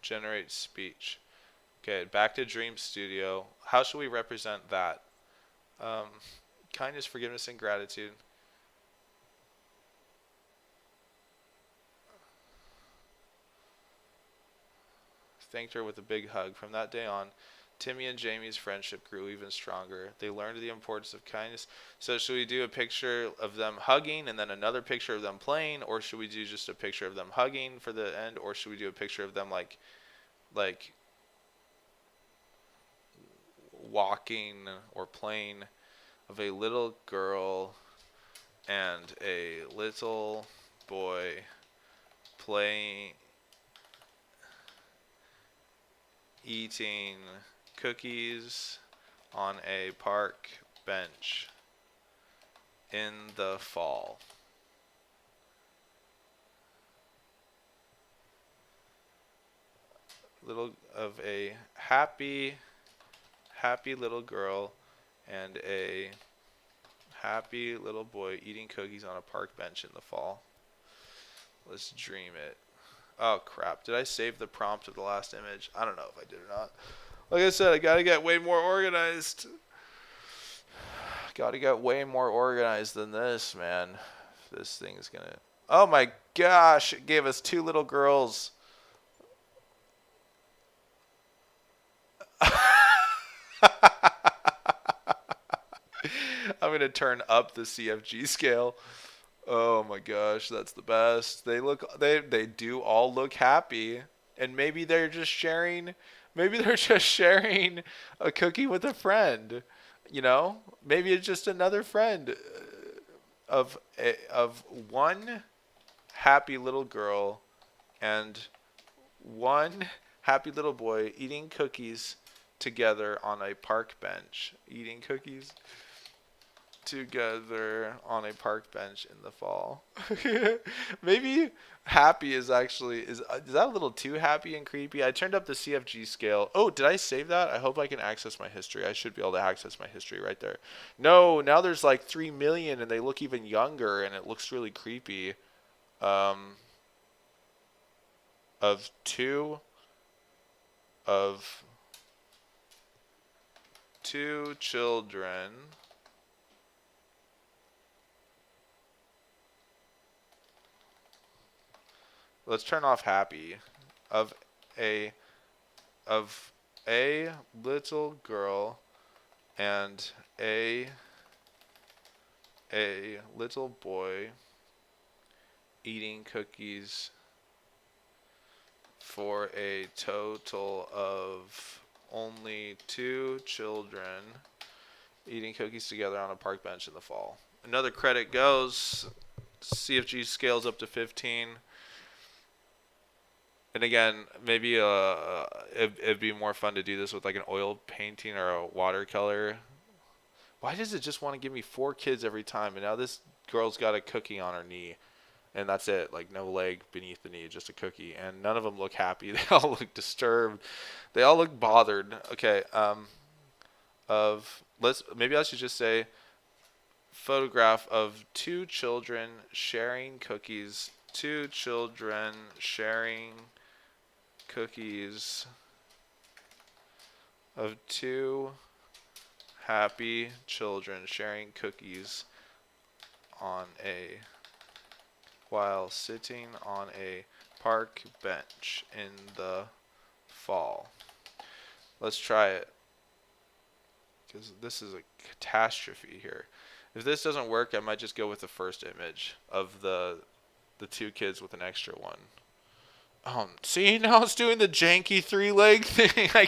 Speaker 2: Generate speech. Okay, back to Dream Studio. How should we represent that? Kindness, forgiveness, and gratitude. Thanked her with a big hug. From that day on, Timmy and Jamie's friendship grew even stronger. They learned the importance of kindness. So should we do a picture of them hugging and then another picture of them playing, or should we do just a picture of them hugging for the end, or should we do a picture of them like walking or playing, of a little girl and a little boy playing, eating cookies on a park bench in the fall. Little of a happy little girl and a happy little boy eating cookies on a park bench in the fall. Let's dream it. Oh crap, did I save the prompt of the last image? I don't know if I did or not. Like I said, I gotta get way more organized. Gotta get way more organized than this, man. This thing's gonna... Oh my gosh, it gave us 2 little girls. I'm gonna turn up the CFG scale. Oh my gosh, that's the best. They do all look happy.
Speaker 1: and maybe they're just sharing a cookie with a friend. Maybe it's just another friend of one happy little girl and one happy little boy eating cookies together on a park bench. Eating cookies together on a park bench in the fall. Maybe happy is that a little too happy and creepy? I turned up the CFG scale. Oh, did I save that? I hope I can access my history. I should be able to access my history right there. No, now there's like 3 million and they look even younger and it looks really creepy. Of two children let's turn off happy of a little girl and a little boy eating cookies for a total of only 2 children eating cookies together on a park bench in the fall. Another credit goes. CFG scales up to 15. And again, maybe it'd be more fun to do this with like an oil painting or a watercolor. Why does it just want to give me 4 kids every time? And now this girl's got a cookie on her knee. And that's it. Like no leg beneath the knee, just a cookie. And none of them look happy. They all look disturbed. They all look bothered. Okay. Maybe I should just say photograph of 2 children sharing cookies. 2 children sharing cookies of 2 happy children sharing cookies while sitting on a park bench in the fall. Let's try it, because this is a catastrophe here. If this doesn't work, I might just go with the first image of the 2 kids with an extra one. See, now it's doing the janky 3-leg thing. I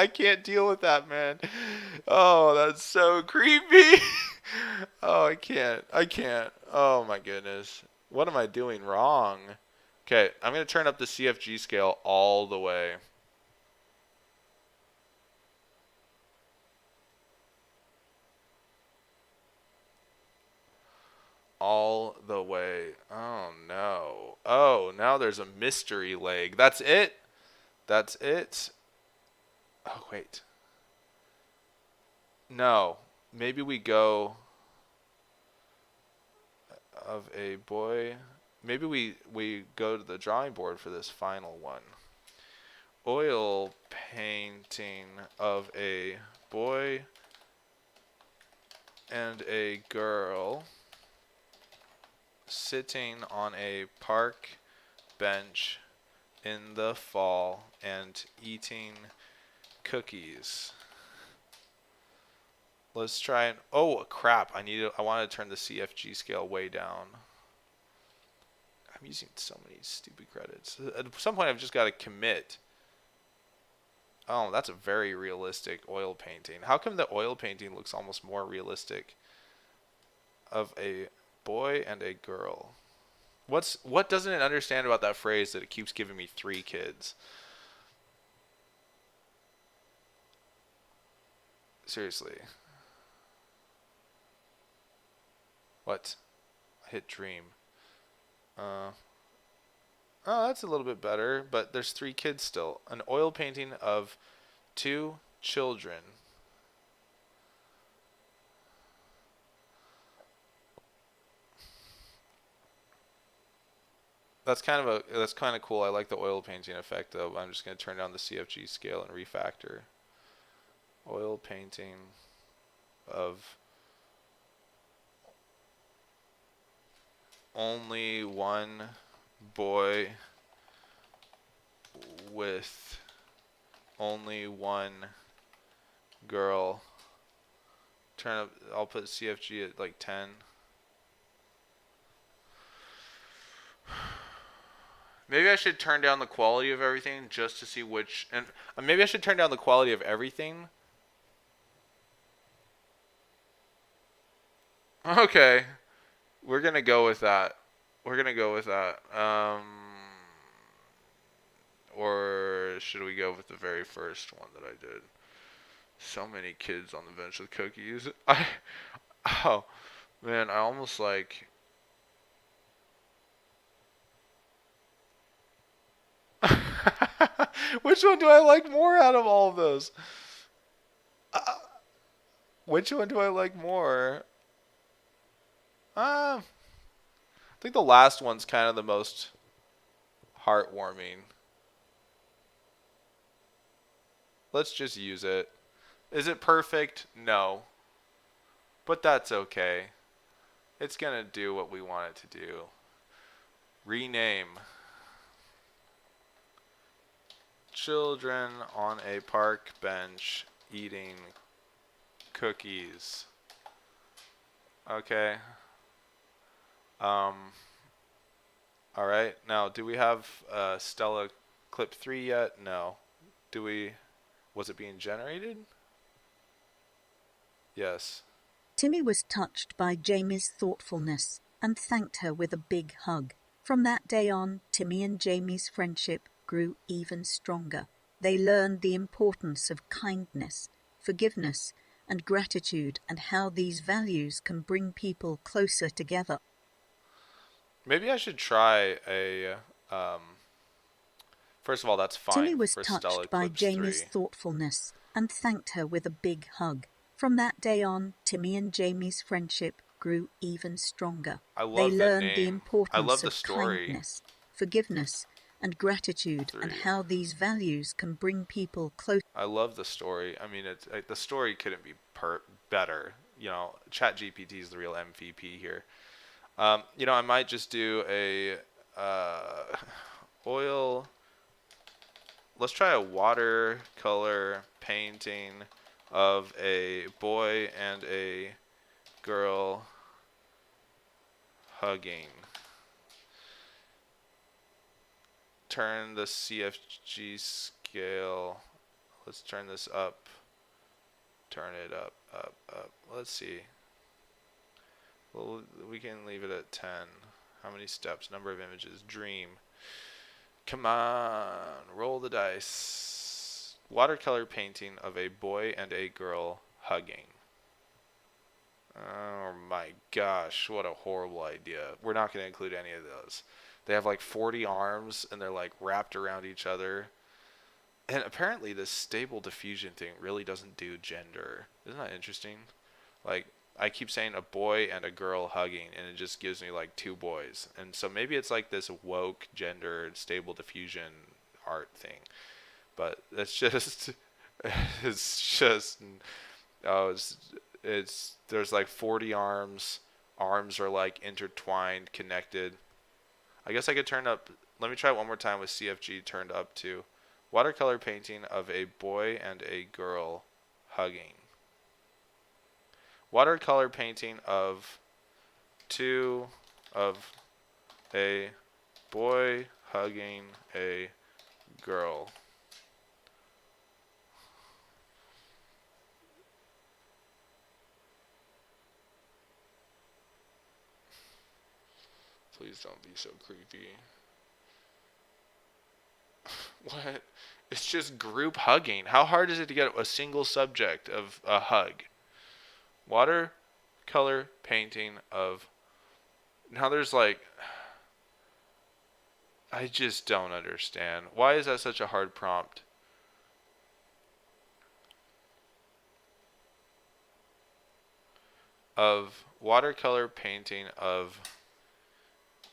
Speaker 1: can't deal with that, man. Oh, that's so creepy. Oh, I can't. Oh my goodness. What am I doing wrong? Okay, I'm going to turn up the CFG scale all the way. All the way. Oh no. Oh, now there's a mystery leg. That's it? Oh, wait. No. Maybe we go of a boy. Maybe we go to the drawing board for this final one. Oil painting of a boy and a girl sitting on a park bench in the fall and eating cookies. Let's try and oh crap, I want to turn the CFG scale way down. I'm using so many stupid credits. At some point I've just got to commit. Oh, that's a very realistic oil painting. How come the oil painting looks almost more realistic of a boy and a girl? What doesn't it understand about that phrase that it keeps giving me 3 kids? Seriously. What? I hit dream. Oh, that's a little bit better, but there's 3 kids still. An oil painting of 2 children. That's kind of cool. I like the oil painting effect though. I'm just going to turn down the CFG scale and refactor. Oil painting of only one boy with only one girl. I'll put CFG at like 10.
Speaker 2: Maybe I should turn down the quality of everything just to see which, and maybe I should turn down the quality of everything. Okay, we're gonna go with that. We're gonna go with that. Or should we go with the very first one that I did? So many kids on the bench with cookies. Oh man, I almost like. Which one do I like more out of all of those? Uh, which one do I like more? I think the last one's kind of the most heartwarming. Let's just use it. Is it perfect? No. But that's okay. It's gonna do what we want it to do. Rename. Children on a park bench eating cookies. Okay. Alright. Now, do we have Stella clip 3 yet? No. Do we... Was it being generated? Yes.
Speaker 3: Timmy was touched by Jamie's thoughtfulness and thanked her with a big hug. From that day on, Timmy and Jamie's friendship grew even stronger. They learned the importance of kindness, forgiveness, and gratitude, and how these values can bring people closer together.
Speaker 2: Maybe I should try a... First of all, that's fine
Speaker 3: Timmy was
Speaker 2: for Stella
Speaker 3: touched by
Speaker 2: clips
Speaker 3: Jamie's
Speaker 2: 3.
Speaker 3: thoughtfulness and thanked her with a big hug. From that day on, Timmy and Jamie's friendship grew even stronger.
Speaker 2: I love
Speaker 3: They
Speaker 2: the
Speaker 3: learned the
Speaker 2: name. I
Speaker 3: importance
Speaker 2: love the
Speaker 3: of
Speaker 2: story.
Speaker 3: kindness, forgiveness, and gratitude,
Speaker 2: 3.
Speaker 3: and how these values can bring people closer.
Speaker 2: I love the story. I mean, it's the story couldn't be better. You know, ChatGPT is the real MVP here. You know, I might just do a oil. Let's try a watercolor painting of a boy and a girl hugging. Turn the CFG scale. Let's turn this up. Turn it up, up, up. Let's see. Well, we can leave it at 10. How many steps? Number of images. Dream. Come on. Roll the dice. Watercolor painting of a boy and a girl hugging. Oh my gosh. What a horrible idea. We're not going to include any of those. They have like 40 arms and they're like wrapped around each other. And apparently this stable diffusion thing really doesn't do gender. Isn't that interesting? Like, I keep saying a boy and a girl hugging, and it just gives me like 2 boys. And so maybe it's like this woke gender stable diffusion art thing. But it's just, it's just, oh, it's there's like 40 arms. Arms are like intertwined, connected. I guess I could turn up, let me try it one more time with CFG turned up to watercolor painting of a boy and a girl hugging. Watercolor painting of a boy hugging a girl. Please don't be so creepy. What? It's just group hugging. How hard is it to get a single subject of a hug? Watercolor painting of... Now there's like... I just don't understand. Why is that such a hard prompt? Of watercolor painting of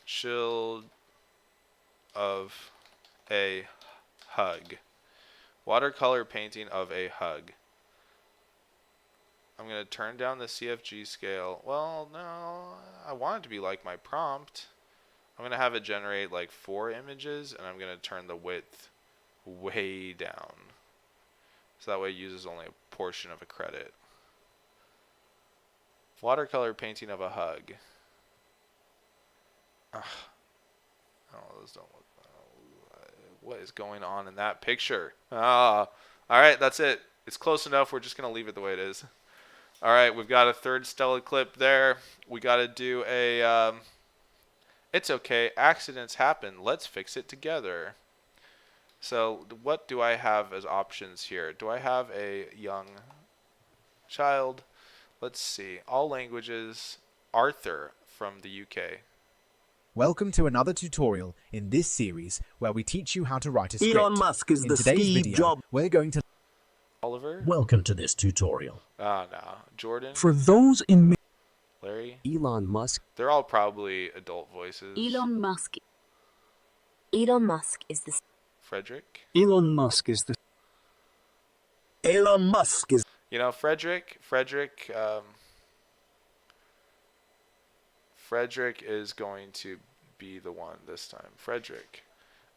Speaker 2: child of a hug. Watercolor painting of a hug. I'm going to turn down the CFG scale. Well, no, I want it to be like my prompt. I'm going to have it generate like 4 images, and I'm going to turn the width way down. So that way it uses only a portion of a credit. Watercolor painting of a hug. Ugh. Oh, those don't look... What is going on in that picture? Ah, all right, that's it. It's close enough. We're just going to leave it the way it is. All right, we've got a third Stella clip there. We got to do a, it's okay, accidents happen. Let's fix it together. So what do I have as options here? Do I have a young child? Let's see. All languages. Arthur from the UK.
Speaker 4: Welcome to another tutorial in this series where we teach you how to write a script.
Speaker 5: Elon Musk is
Speaker 4: in
Speaker 5: the
Speaker 4: today's
Speaker 5: Steve
Speaker 4: video,
Speaker 5: Jobs.
Speaker 4: we're going to
Speaker 2: Oliver?
Speaker 6: Welcome to this tutorial.
Speaker 2: No. Jordan?
Speaker 6: For those in
Speaker 2: Larry?
Speaker 5: Elon Musk.
Speaker 2: They're all probably adult voices.
Speaker 3: Elon Musk
Speaker 7: is the
Speaker 2: Frederick?
Speaker 5: Elon Musk is the. Elon Musk is.
Speaker 2: You know, Frederick is going to be the one this time. Frederick.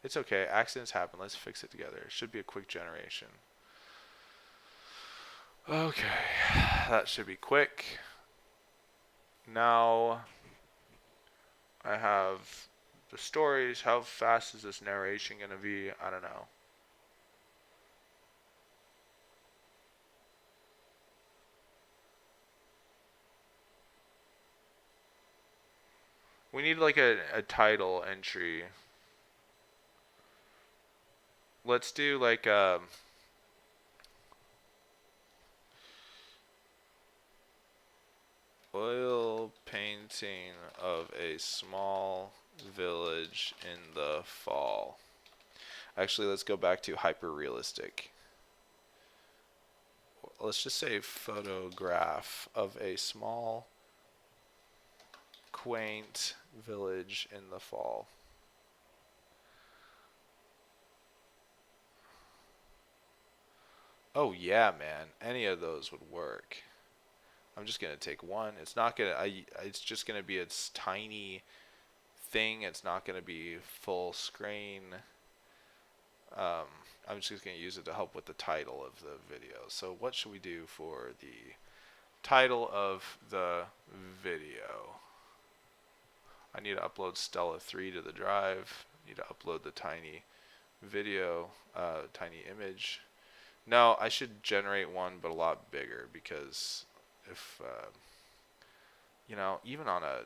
Speaker 2: It's okay. Accidents happen. Let's fix it together. It should be a quick generation. Okay. That should be quick. Now I have the stories. How fast is this narration going to be? I don't know. We need like a title entry. Let's do like oil painting of a small village in the fall. Actually, let's go back to hyper realistic. Let's just say photograph of a small quaint village in the fall. Oh yeah, man. Any of those would work. I'm just gonna take one. It's not gonna. It's just gonna be its tiny thing. It's not gonna be full screen. I'm just gonna use it to help with the title of the video. So what should we do for the title of the video? I need to upload Stella 3 to the drive. I need to upload the tiny video, tiny image. No, I should generate one, but a lot bigger, because if you know, even on a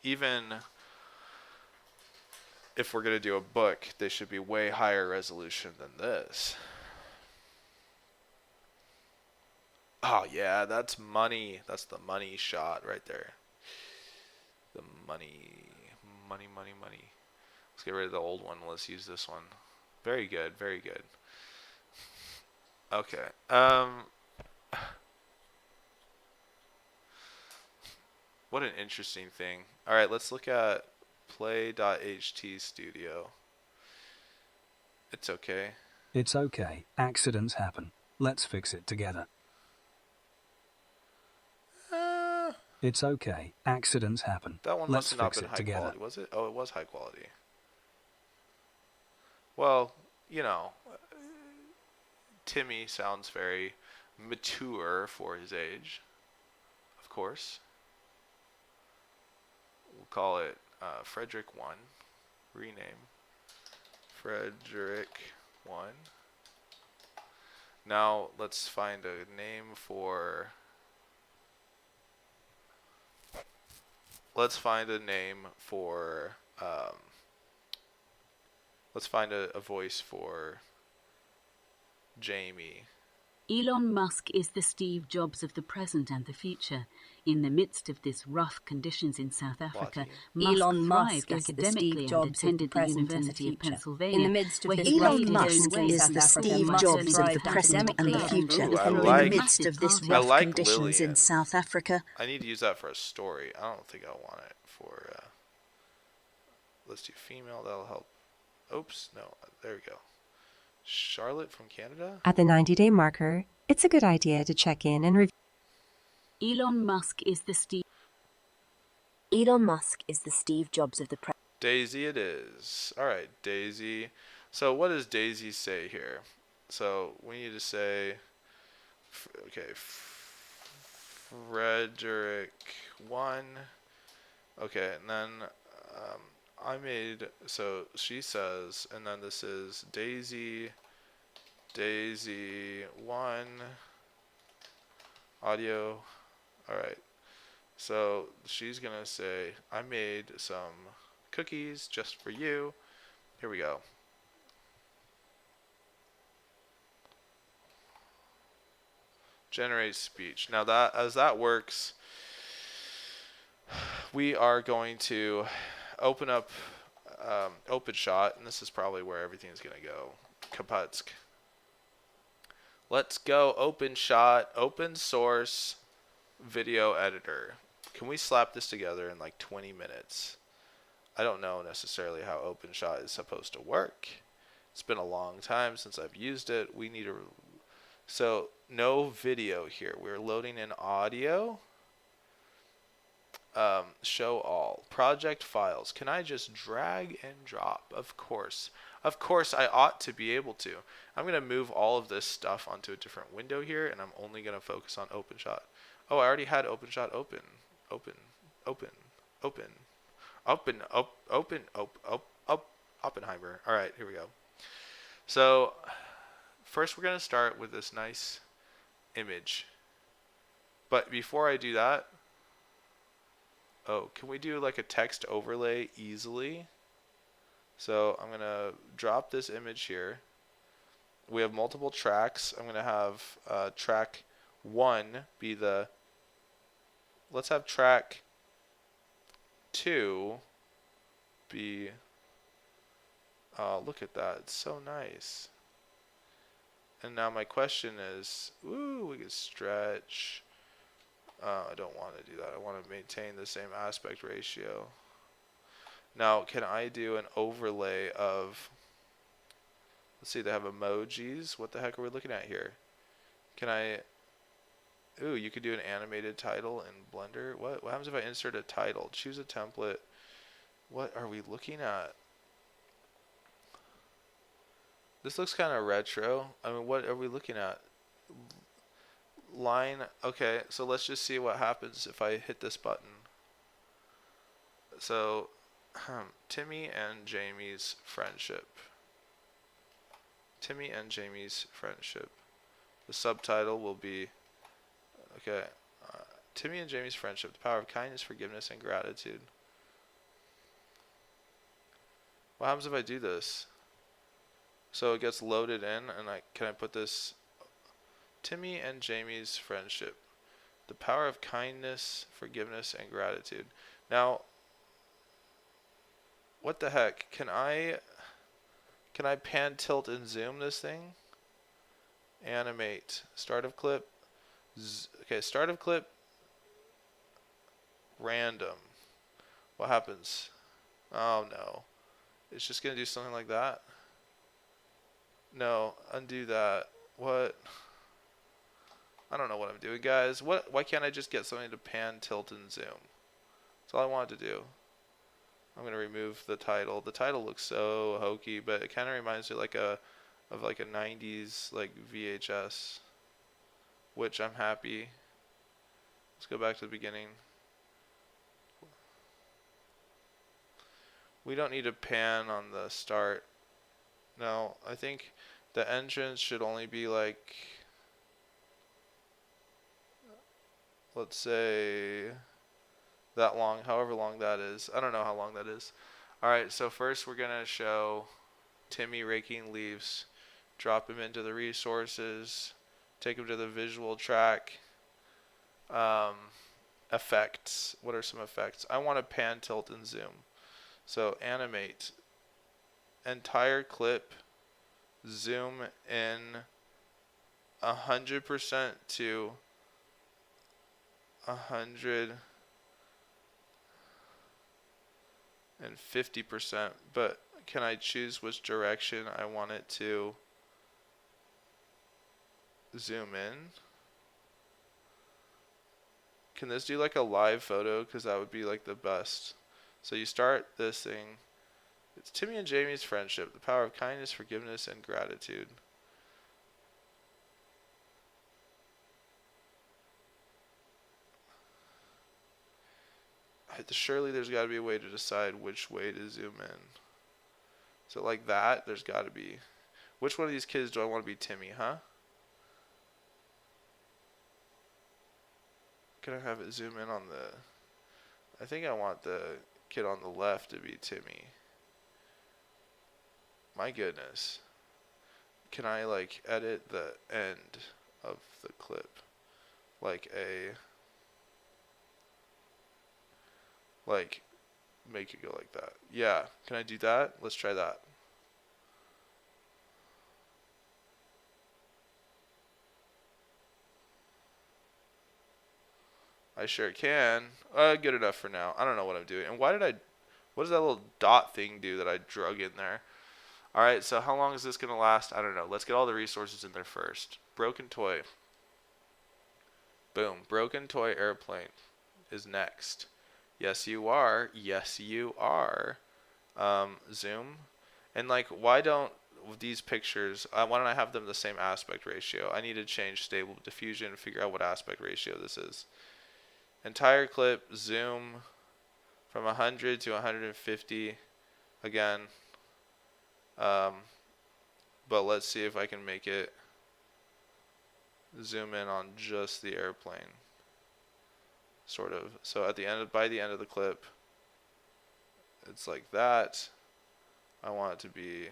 Speaker 2: even if we're gonna do a book, they should be way higher resolution than this. Oh yeah, that's money. That's the money shot right there. The money. Let's get rid of the old one. Let's use this one. Very good, very good. Okay. What an interesting thing. All right, let's look at play.ht studio. It's okay.
Speaker 6: It's okay. Accidents happen. Let's fix it together. It's okay. Accidents happen.
Speaker 2: That one must
Speaker 6: Let's
Speaker 2: have not
Speaker 6: fix
Speaker 2: been
Speaker 6: it
Speaker 2: high
Speaker 6: together.
Speaker 2: quality, was it? Oh, it was high quality. Well, you know, Timmy sounds very mature for his age, of course. We'll call it Frederick 1. Rename. Frederick 1. Now, let's find a name for... Let's find a voice for Jamie.
Speaker 3: Elon Musk is the Steve Jobs of the present and the future. In the midst of this rough conditions in South Africa,
Speaker 7: Elon
Speaker 3: Musk
Speaker 7: Musk is the
Speaker 3: academically
Speaker 7: Steve
Speaker 3: and
Speaker 7: Jobs of the
Speaker 3: attended the
Speaker 7: present and the
Speaker 3: University of
Speaker 7: future.
Speaker 3: Pennsylvania.
Speaker 7: In the midst of
Speaker 3: where
Speaker 7: this
Speaker 3: he
Speaker 7: rough
Speaker 3: wrote
Speaker 7: conditions
Speaker 3: his
Speaker 7: in
Speaker 3: ways
Speaker 7: South
Speaker 3: the
Speaker 7: Africa,
Speaker 3: Steve
Speaker 7: Musk
Speaker 3: Jobs of the
Speaker 7: thrived
Speaker 3: present and the
Speaker 7: academically
Speaker 3: future.
Speaker 2: Ooh, I
Speaker 3: In
Speaker 2: like-
Speaker 3: the midst of this
Speaker 2: I
Speaker 3: rough
Speaker 2: like
Speaker 3: conditions
Speaker 2: Lillian.
Speaker 3: in South Africa,
Speaker 2: I need to use that for a story. I don't think I want it for... let's do female. That'll help. Oops. No. There we go. Charlotte from Canada?
Speaker 8: At the 90-day marker, it's a good idea to check in and review.
Speaker 3: Elon Musk is the Steve
Speaker 7: Jobs of the present.
Speaker 2: Daisy it is. Alright, Daisy. So what does Daisy say here? So we need to say... Okay.
Speaker 1: Frederick 1. Okay, and then I made, so she says, and then this is Daisy 1, audio. Alright, so she's gonna say, I made some cookies just for you. Here we go. Generate speech. Now that, as that works, we are going to open up OpenShot, and this is probably where everything's going to go. Kaputsk. Let's go OpenShot, open source video editor. Can we slap this together in like 20 minutes? I don't know necessarily how OpenShot is supposed to work. It's been a long time since I've used it. We need to... So, no video here. We're loading in audio. Show all. Project files. Can I just drag and drop? Of course. Of course, I ought to be able to. I'm going to move all of this stuff onto a different window here, and I'm only going to focus on OpenShot. Oh, I already had OpenShot open. Oppenheimer. All right, here we go. So, first we're going to start with this nice image. But before I do that, can we do like a text overlay easily? So I'm going to drop this image here. We have multiple tracks. I'm going to have track 1 be the... Let's have track 2 be... Oh, look at that. It's so nice. And now my question is, ooh, we could stretch. I don't want to do that. I want to maintain the same aspect ratio. Now, can I do an overlay of... Let's see, they have emojis. What the heck are we looking at here? Can I... Ooh, you could do an animated title in Blender. What happens if I insert a title? Choose a template. What are we looking at? This looks kind of retro. I mean, what are we looking at? Line. Okay, so let's just see what happens if I hit this button. So, Timmy and Jamie's friendship. Timmy and Jamie's friendship. The subtitle will be, okay, Timmy and Jamie's friendship, the power of kindness, forgiveness, and gratitude. What happens if I do this? So it gets loaded in, and can I put this, Timmy and Jamie's friendship, the power of kindness, forgiveness, and gratitude. Now, what the heck? Can I pan, tilt, and zoom this thing? Animate. Start of clip. Okay, start of clip. Random. What happens? Oh no. It's just going to do something like that? No, undo that. What? I don't know what I'm doing, guys. Why can't I just get something to pan, tilt, and zoom? That's all I wanted to do. I'm gonna remove the title. The title looks so hokey, but it kind of reminds me of like a 90s like VHS, which I'm happy. Let's go back to the beginning. We don't need a pan on the start. No, I think the entrance should only be like, let's say that long, however long that is. I don't know how long that is. Alright, so first we're going to show Timmy raking leaves, drop him into the resources, take him to the visual track. Effects. What are some effects? I want to pan, tilt, and zoom. So animate. Entire clip, zoom in 100% to 150%, but can I choose which direction I want it to zoom in? Can this do like a live photo? Because that would be like the best. So you start this thing. It's Timmy and Jamie's friendship, the power of kindness, forgiveness, and gratitude. Surely there's got to be a way to decide which way to zoom in. So like that, there's got to be. Which one of these kids do I want to be Timmy, huh? Can I have it zoom in on the... I think I want the kid on the left to be Timmy. My goodness. Can I like edit the end of the clip? Like make it go like that. Yeah, can I do that? Let's try that. I sure can. Good enough for now. I don't know what I'm doing. And what does that little dot thing do that I drug in there? Alright, so how long is this going to last? I don't know. Let's get all the resources in there first. Broken toy. Boom. Broken toy airplane is next. Yes, you are. Yes, you are. Zoom. And like, why don't these pictures, why don't I have them the same aspect ratio? I need to change stable diffusion and figure out what aspect ratio this is. Entire clip, zoom from 100 to 150 again. But let's see if I can make it zoom in on just the airplane. Sort of. So at the end by the end of the clip, it's like that. I want it to be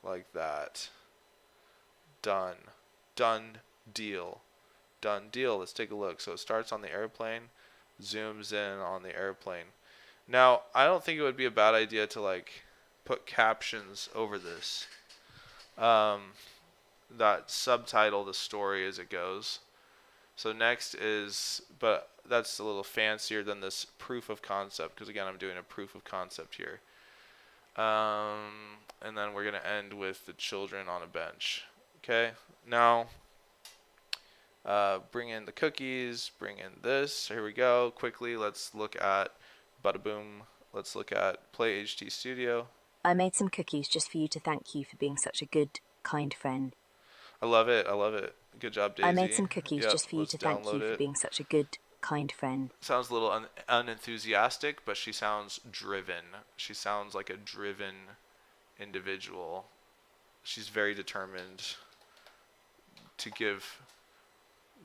Speaker 1: like that. Done. Done deal. Done deal. Let's take a look. So it starts on the airplane, zooms in on the airplane. Now, I don't think it would be a bad idea to like put captions over this. That subtitle the story as it goes. So next is, but that's a little fancier than this proof of concept, because again, I'm doing a proof of concept here. And then we're going to end with the children on a bench. Okay, now bring in the cookies, bring in this. Here we go. Quickly, let's look at Bada Boom. Let's look at Play HT Studio.
Speaker 7: I made some cookies just for you to thank you for being such a good, kind friend.
Speaker 1: I love it. I love it. Good job, Daisy.
Speaker 7: I made some cookies just for you to thank you for being such a good, kind friend.
Speaker 1: Sounds a little unenthusiastic, but she sounds driven. She sounds like a driven individual. She's very determined to give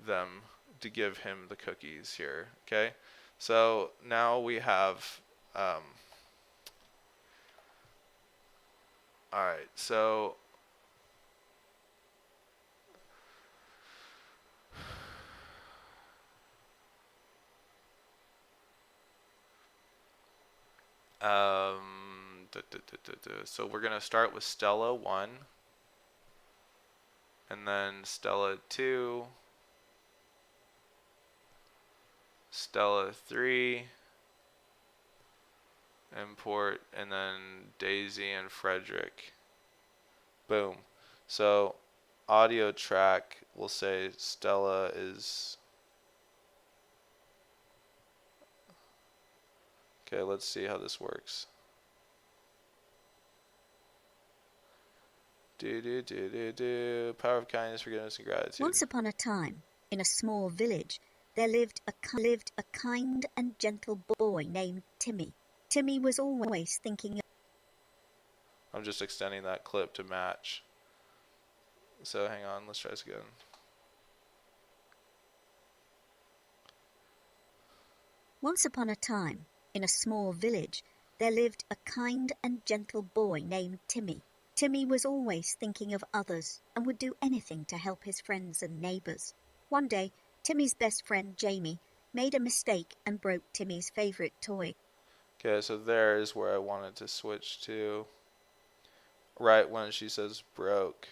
Speaker 1: him the cookies here. Okay, so now we have all right, so so we're gonna start with Stella 1, and then Stella 2, Stella 3, import, and then Daisy and Frederick. Boom. So audio track, we'll say Stella is... Okay, let's see how this works. Power of kindness, forgiveness, and gratitude.
Speaker 3: Once upon a time, in a small village, there lived a kind and gentle boy named Timmy. Timmy was always thinking...
Speaker 1: I'm just extending that clip to match. So hang on, let's try this again.
Speaker 3: Once upon a time, in a small village, there lived a kind and gentle boy named Timmy. Timmy was always thinking of others and would do anything to help his friends and neighbours. One day, Timmy's best friend Jamie made a mistake and broke Timmy's favourite toy.
Speaker 1: Okay, so there is where I wanted to switch to. Right when she says broke.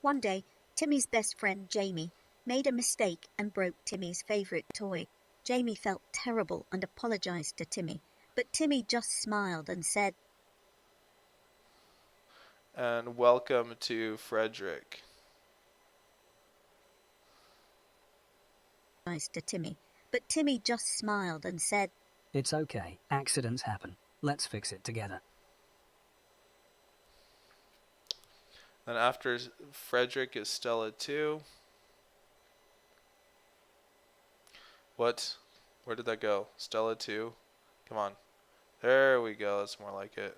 Speaker 3: One day, Timmy's best friend Jamie made a mistake and broke Timmy's favourite toy. Jamie felt terrible and apologised to Timmy, but Timmy just smiled and said,
Speaker 1: "And welcome to Frederick."
Speaker 3: To Timmy, but Timmy just smiled and said,
Speaker 6: "It's okay. Accidents happen. Let's fix it together."
Speaker 1: Then after Frederick is Stella 2.
Speaker 2: What? Where did that go? Stella 2? Come on. There we go. That's more like it.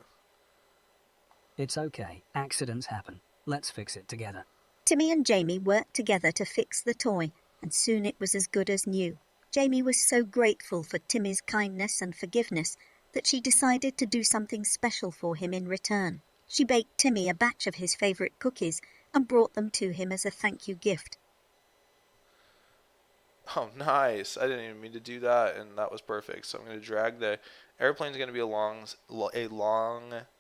Speaker 6: It's okay. Accidents happen. Let's fix it together.
Speaker 3: Timmy and Jamie worked together to fix the toy, and soon it was as good as new. Jamie was so grateful for Timmy's kindness and forgiveness that she decided to do something special for him in return. She baked Timmy a batch of his favourite cookies and brought them to him as a thank you gift.
Speaker 2: Oh, nice. I didn't even mean to do that, and that was perfect. So I'm going to drag the airplane's going to be a long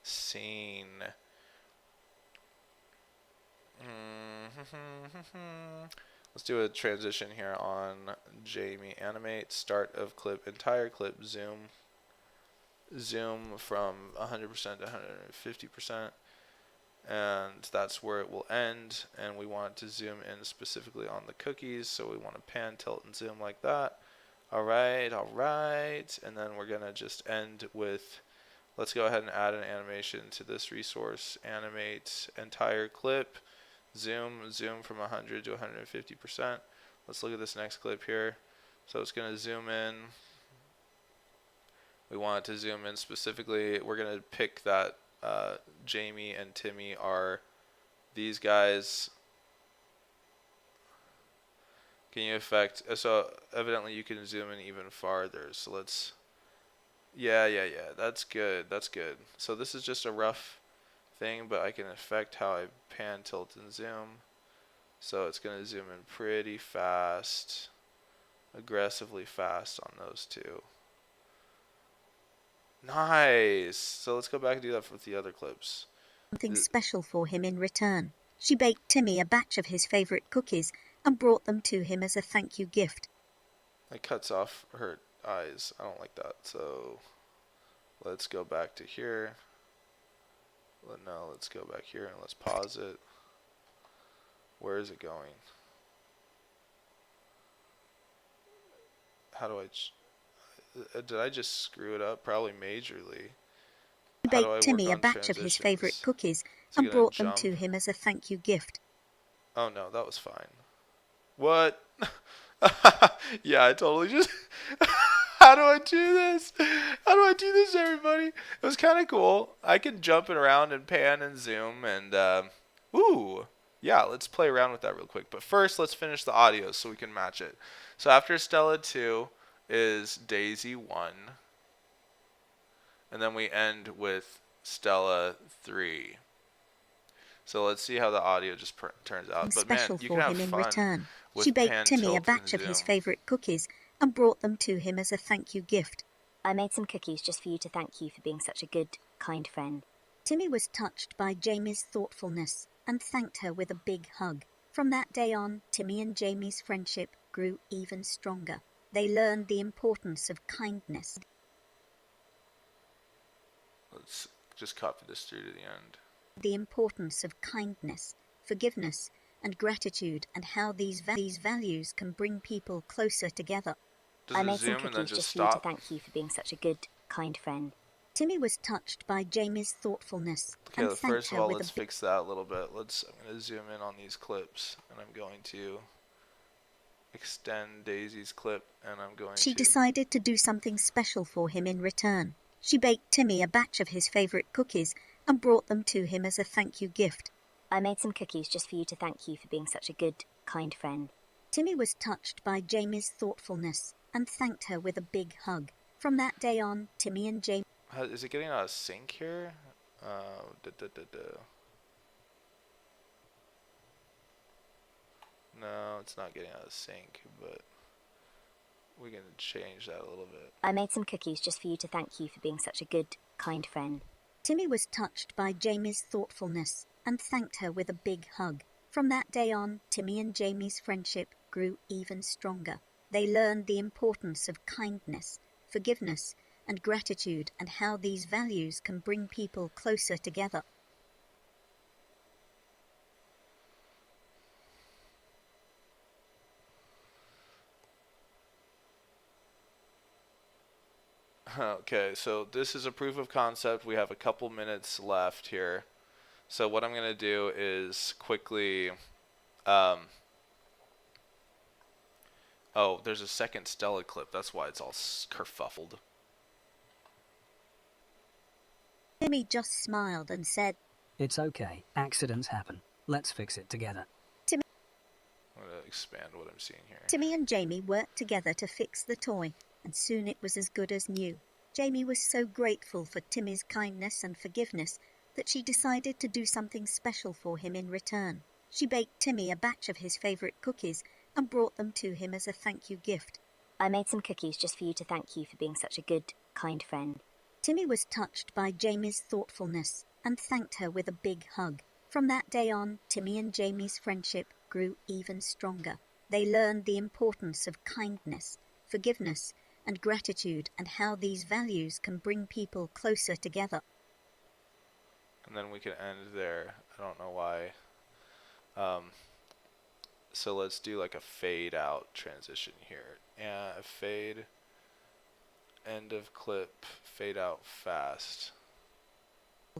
Speaker 2: scene. Let's do a transition here on Jamie. Animate, start of clip, entire clip, zoom. Zoom from 100% to 150%. And that's where it will end, and we want to zoom in specifically on the cookies, so we want to pan, tilt, and zoom like that. Alright, and then we're going to just end with, let's go ahead and add an animation to this resource. Animate entire clip, zoom from 100 to 150%. Let's look at this next clip here. So it's going to zoom in. We want it to zoom in specifically. We're going to pick that Jamie and Timmy are these guys. Can you affect? So evidently you can zoom in even farther. So let's. Yeah. That's good. So this is just a rough thing, but I can affect how I pan, tilt, and zoom. So it's going to zoom in pretty fast, aggressively fast on those two. Nice. So let's go back and do that with the other clips.
Speaker 3: Something special for him in return. She baked Timmy a batch of his favourite cookies and brought them to him as a thank you gift.
Speaker 2: It cuts off her eyes. I don't like that. So let's go back to here. No, let's go back here and let's pause it. Where is it going? How do I... did I just screw it up? Probably majorly.
Speaker 3: He baked Timmy a batch of his favourite cookies and brought them to him as a thank you gift.
Speaker 2: Oh no, that was fine. What? Yeah, I totally just... How do I do this? How do I do this, everybody? It was kind of cool. I can jump it around and pan and zoom and... ooh! Yeah, let's play around with that real quick. But first, let's finish the audio so we can match it. So after Stella 2... is Daisy 1, and then we end with Stella 3. So let's see how the audio just turns out. But
Speaker 3: Special
Speaker 2: man, you
Speaker 3: for
Speaker 2: can have
Speaker 3: him in
Speaker 2: fun
Speaker 3: return.
Speaker 2: with
Speaker 3: She baked
Speaker 2: pan,
Speaker 3: Timmy a
Speaker 2: tilt,
Speaker 3: batch
Speaker 2: and
Speaker 3: of his
Speaker 2: zoom.
Speaker 3: favourite cookies and brought them to him as a thank you gift.
Speaker 7: I made some cookies just for you to thank you for being such a good, kind friend.
Speaker 3: Timmy was touched by Jamie's thoughtfulness and thanked her with a big hug. From that day on, Timmy and Jamie's friendship grew even stronger. They learned the importance of kindness.
Speaker 2: Let's just copy this through to the end.
Speaker 3: The importance of kindness, forgiveness, and gratitude, and how these values can bring people closer together.
Speaker 2: Does
Speaker 7: I
Speaker 2: it
Speaker 7: made some
Speaker 2: zoom and then
Speaker 7: cookies
Speaker 2: just
Speaker 7: just for you to
Speaker 2: stop?
Speaker 7: thank you for being such a good, kind friend.
Speaker 3: Timmy was touched by Jamie's thoughtfulness
Speaker 2: Okay,
Speaker 3: and
Speaker 2: well,
Speaker 3: thanked
Speaker 2: first of
Speaker 3: her
Speaker 2: all,
Speaker 3: with
Speaker 2: let's fix that a little bit. I'm going to zoom in on these clips, and I'm going to extend Daisy's clip, and I'm going
Speaker 3: She
Speaker 2: to...
Speaker 3: decided to do something special for him in return. She baked Timmy a batch of his favourite cookies and brought them to him as a thank you gift.
Speaker 7: I made some cookies just for you to thank you for being such a good, kind friend.
Speaker 3: Timmy was touched by Jamie's thoughtfulness and thanked her with a big hug. From that day on, Timmy and Jamie...
Speaker 2: Is it getting out of sync here? No, it's not getting out of sync, but we can change that a little bit.
Speaker 7: I made some cookies just for you to thank you for being such a good, kind friend.
Speaker 3: Timmy was touched by Jamie's thoughtfulness and thanked her with a big hug. From that day on, Timmy and Jamie's friendship grew even stronger. They learned the importance of kindness, forgiveness, and gratitude, and how these values can bring people closer together.
Speaker 2: Okay, so this is a proof of concept. We have a couple minutes left here. So what I'm going to do is quickly Oh, there's a second Stella clip. That's why it's all kerfuffled.
Speaker 3: Timmy just smiled and said,
Speaker 6: It's okay. Accidents happen. Let's fix it together.
Speaker 2: I'm going to expand what I'm seeing here.
Speaker 3: Timmy and Jamie worked together to fix the toy, and soon it was as good as new. Jamie was so grateful for Timmy's kindness and forgiveness that she decided to do something special for him in return. She baked Timmy a batch of his favourite cookies and brought them to him as a thank you gift.
Speaker 7: I made some cookies just for you to thank you for being such a good, kind friend.
Speaker 3: Timmy was touched by Jamie's thoughtfulness and thanked her with a big hug. From that day on, Timmy and Jamie's friendship grew even stronger. They learned the importance of kindness, forgiveness, and gratitude, and how these values can bring people closer together.
Speaker 2: And then we can end there. I don't know why. So let's do like a fade out transition here. Yeah, fade. End of clip. Fade out fast.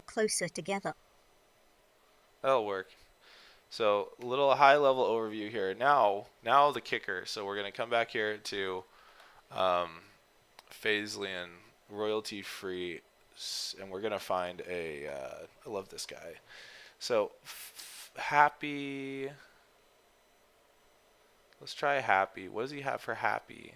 Speaker 3: Closer together.
Speaker 2: That'll work. So a little high level overview here. Now the kicker. So we're gonna come back here to Faislian royalty free, and we're gonna find a. I love this guy. So happy. Let's try happy. What does he have for happy?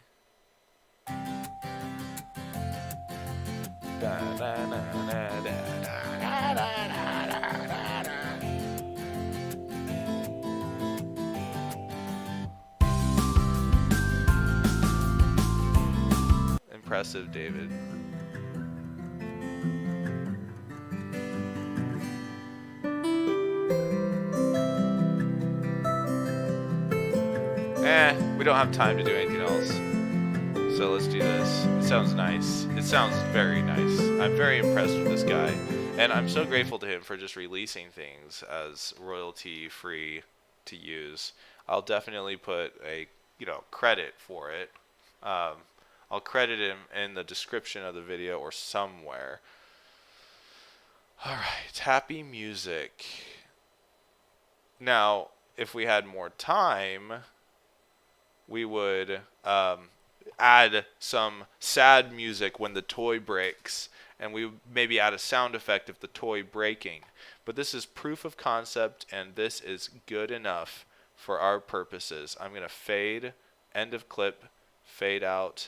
Speaker 2: Impressive, David. We don't have time to do anything else. So let's do this. It sounds nice. It sounds very nice. I'm very impressed with this guy. And I'm so grateful to him for just releasing things as royalty free to use. I'll definitely put a, credit for it. I'll credit him in the description of the video or somewhere. Alright, happy music. Now, if we had more time, we would add some sad music when the toy breaks, and we maybe add a sound effect of the toy breaking. But this is proof of concept, and this is good enough for our purposes. I'm going to fade, end of clip, fade out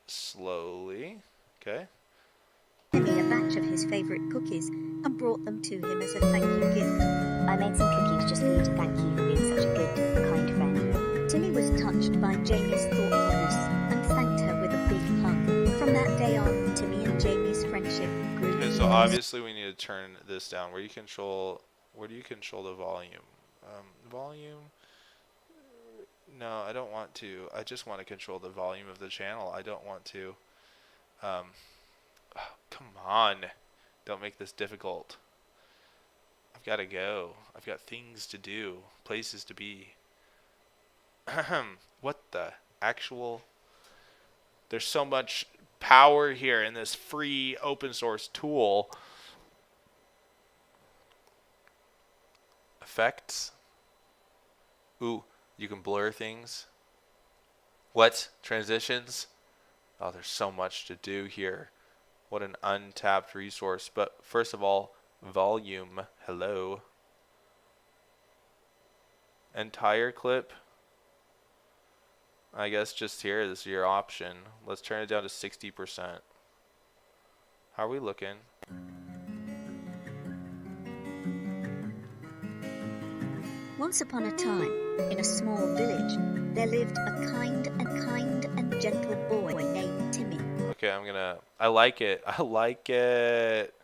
Speaker 2: slowly. Okay.
Speaker 3: Timmy a batch of his favourite cookies and brought them to him as a thank you gift.
Speaker 7: I made some cookies just for you to thank you for being such a good, kind friend.
Speaker 3: Timmy was touched by Jamie's thoughtfulness and thanked her with a big hug. From that day on, Timmy and Jamie's friendship grew.
Speaker 2: Okay, so obviously we need to turn this down. Where do you control the volume? Volume? No, I don't want to. I just want to control the volume of the channel. I don't want to. Oh, come on. Don't make this difficult. I've got to go. I've got things to do. Places to be. What the actual... There's so much power here in this free open source tool. Effects. Ooh, you can blur things. What? Transitions? Oh, there's so much to do here. What an untapped resource. But first of all, volume. Hello. Entire clip. I guess just here, this is your option. Let's turn it down to 60%. How are we looking?
Speaker 3: Once upon a time, in a small village, there lived a kind and gentle boy named Timmy.
Speaker 2: Okay, I like it. I like it.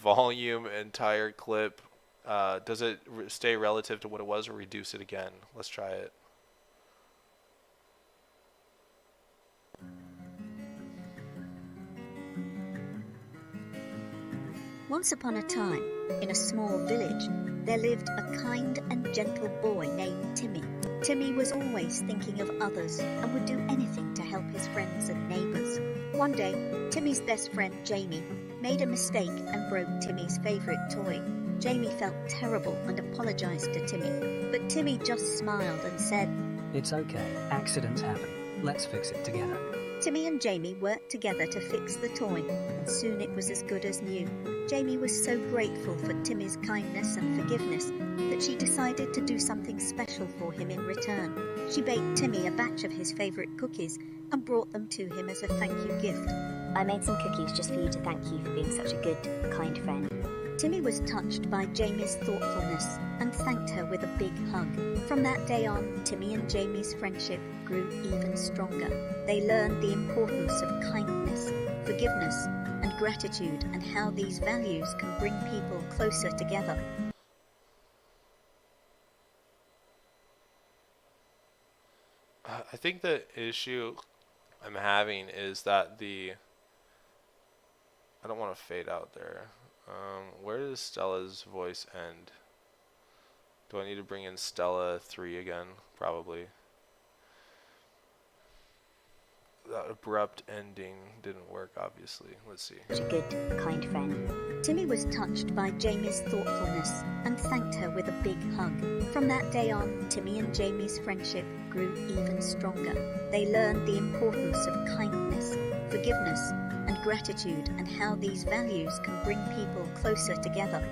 Speaker 2: Volume, entire clip. Does it stay relative to what it was or reduce it again? Let's try it.
Speaker 3: Once upon a time, in a small village, there lived a kind and gentle boy named Timmy. Timmy was always thinking of others and would do anything to help his friends and neighbours. One day, Timmy's best friend Jamie made a mistake and broke Timmy's favourite toy. Jamie felt terrible and apologized to Timmy, but Timmy just smiled and said,
Speaker 6: It's okay. Accidents happen. Let's fix it together.
Speaker 3: Timmy and Jamie worked together to fix the toy, and soon it was as good as new. Jamie was so grateful for Timmy's kindness and forgiveness that she decided to do something special for him in return. She baked Timmy a batch of his favorite cookies and brought them to him as a thank you gift.
Speaker 7: I made some cookies just for you to thank you for being such a good, kind friend.
Speaker 3: Timmy was touched by Jamie's thoughtfulness and thanked her with a big hug. From that day on, Timmy and Jamie's friendship grew even stronger. They learned the importance of kindness, forgiveness, and gratitude, and how these values can bring people closer together.
Speaker 2: I think the issue I'm having is that I don't want to fade out there. Where does Stella's voice end? Do I need to bring in Stella 3 again? Probably. That abrupt ending didn't work, obviously. Let's see.
Speaker 7: Such a good, kind friend.
Speaker 3: Timmy was touched by Jamie's thoughtfulness and thanked her with a big hug. From that day on, Timmy and Jamie's friendship grew even stronger. They learned the importance of kindness, forgiveness, and gratitude, and how these values can bring people closer together.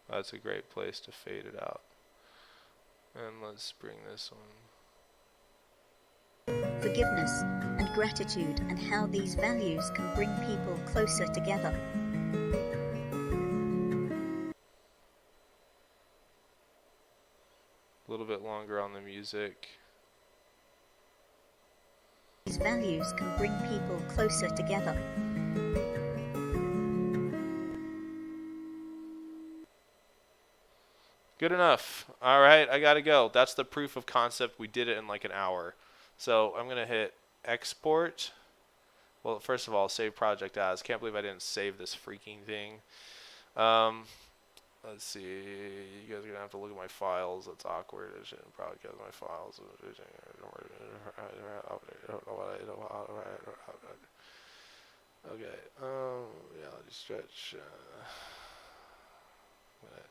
Speaker 2: That's a great place to fade it out. And let's bring this one.
Speaker 3: Forgiveness and gratitude, and how these values can bring people closer together.
Speaker 2: A little bit longer on the music.
Speaker 3: These values can bring people closer together.
Speaker 2: Good enough. All right, I gotta go. That's the proof of concept. We did it in like an hour. So I'm gonna hit export. Well, first of all, save project as. Can't believe I didn't save this freaking thing. Let's see. You guys are gonna have to look at my files. That's awkward. I shouldn't broadcast my files. Okay. Reality stretch. I'm gonna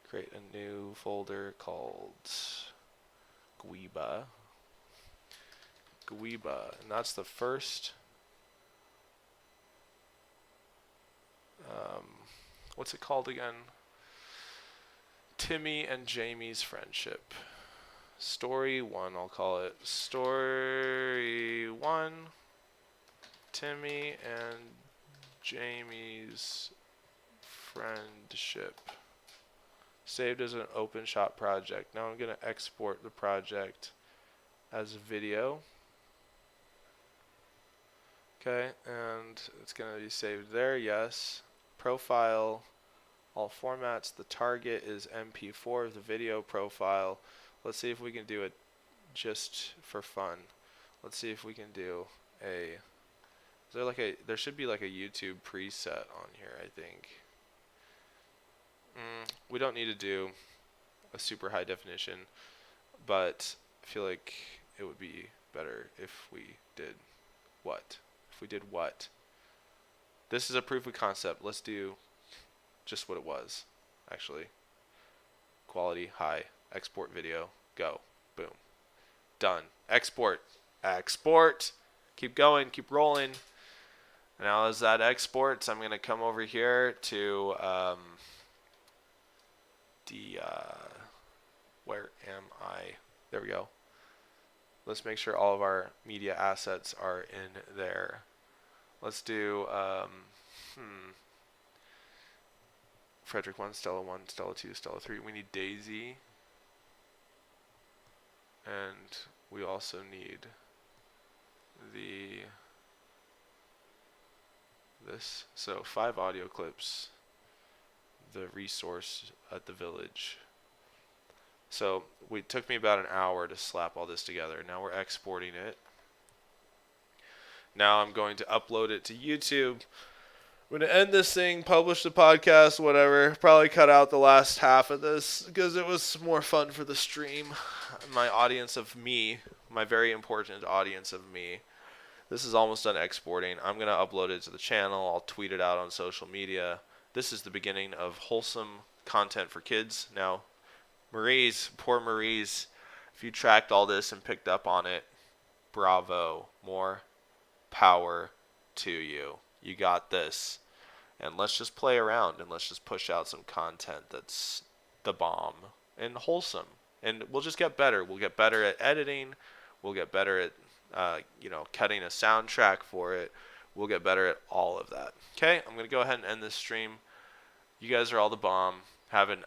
Speaker 2: create a new folder called GWIBA. GWIBA, and that's the first. What's it called again? Timmy and Jamie's friendship. Story 1, I'll call it. Story 1. Timmy and Jamie's friendship. Saved as an open shot project. Now I'm going to export the project as a video. Okay, and it's going to be saved there, yes. Profile, all formats. The target is MP4 of the video profile. Let's see if we can do it just for fun. Let's see if we can do there should be like a YouTube preset on here, I think. We don't need to do a super high definition, but I feel like it would be better if we did what? If we did what? This is a proof of concept. Let's do just what it was, actually. Quality, high. Export video. Go. Boom. Done. Export. Export. Keep going. Keep rolling. Now as that exports, I'm going to come over here to where am I? There we go. Let's make sure all of our media assets are in there. Let's do Frederick 1, Stella 1, Stella 2, Stella 3. We need Daisy. And we also need this. So 5 audio clips. The resource at the village. So it took me about an hour to slap all this together. Now we're exporting it. Now I'm going to upload it to YouTube. I'm going to end this thing, publish the podcast, whatever. Probably cut out the last half of this because it was more fun for the stream. My audience of me, my very important audience of me. This is almost done exporting. I'm going to upload it to the channel. I'll tweet it out on social media. This is the beginning of wholesome content for kids. Now, Maurice, poor Maurice, if you tracked all this and picked up on it, bravo. More power to you. You got this. And let's just play around and let's just push out some content that's the bomb and wholesome. And we'll just get better. We'll get better at editing. We'll get better at, cutting a soundtrack for it. We'll get better at all of that. Okay, I'm going to go ahead and end this stream. You guys are all the bomb. Have a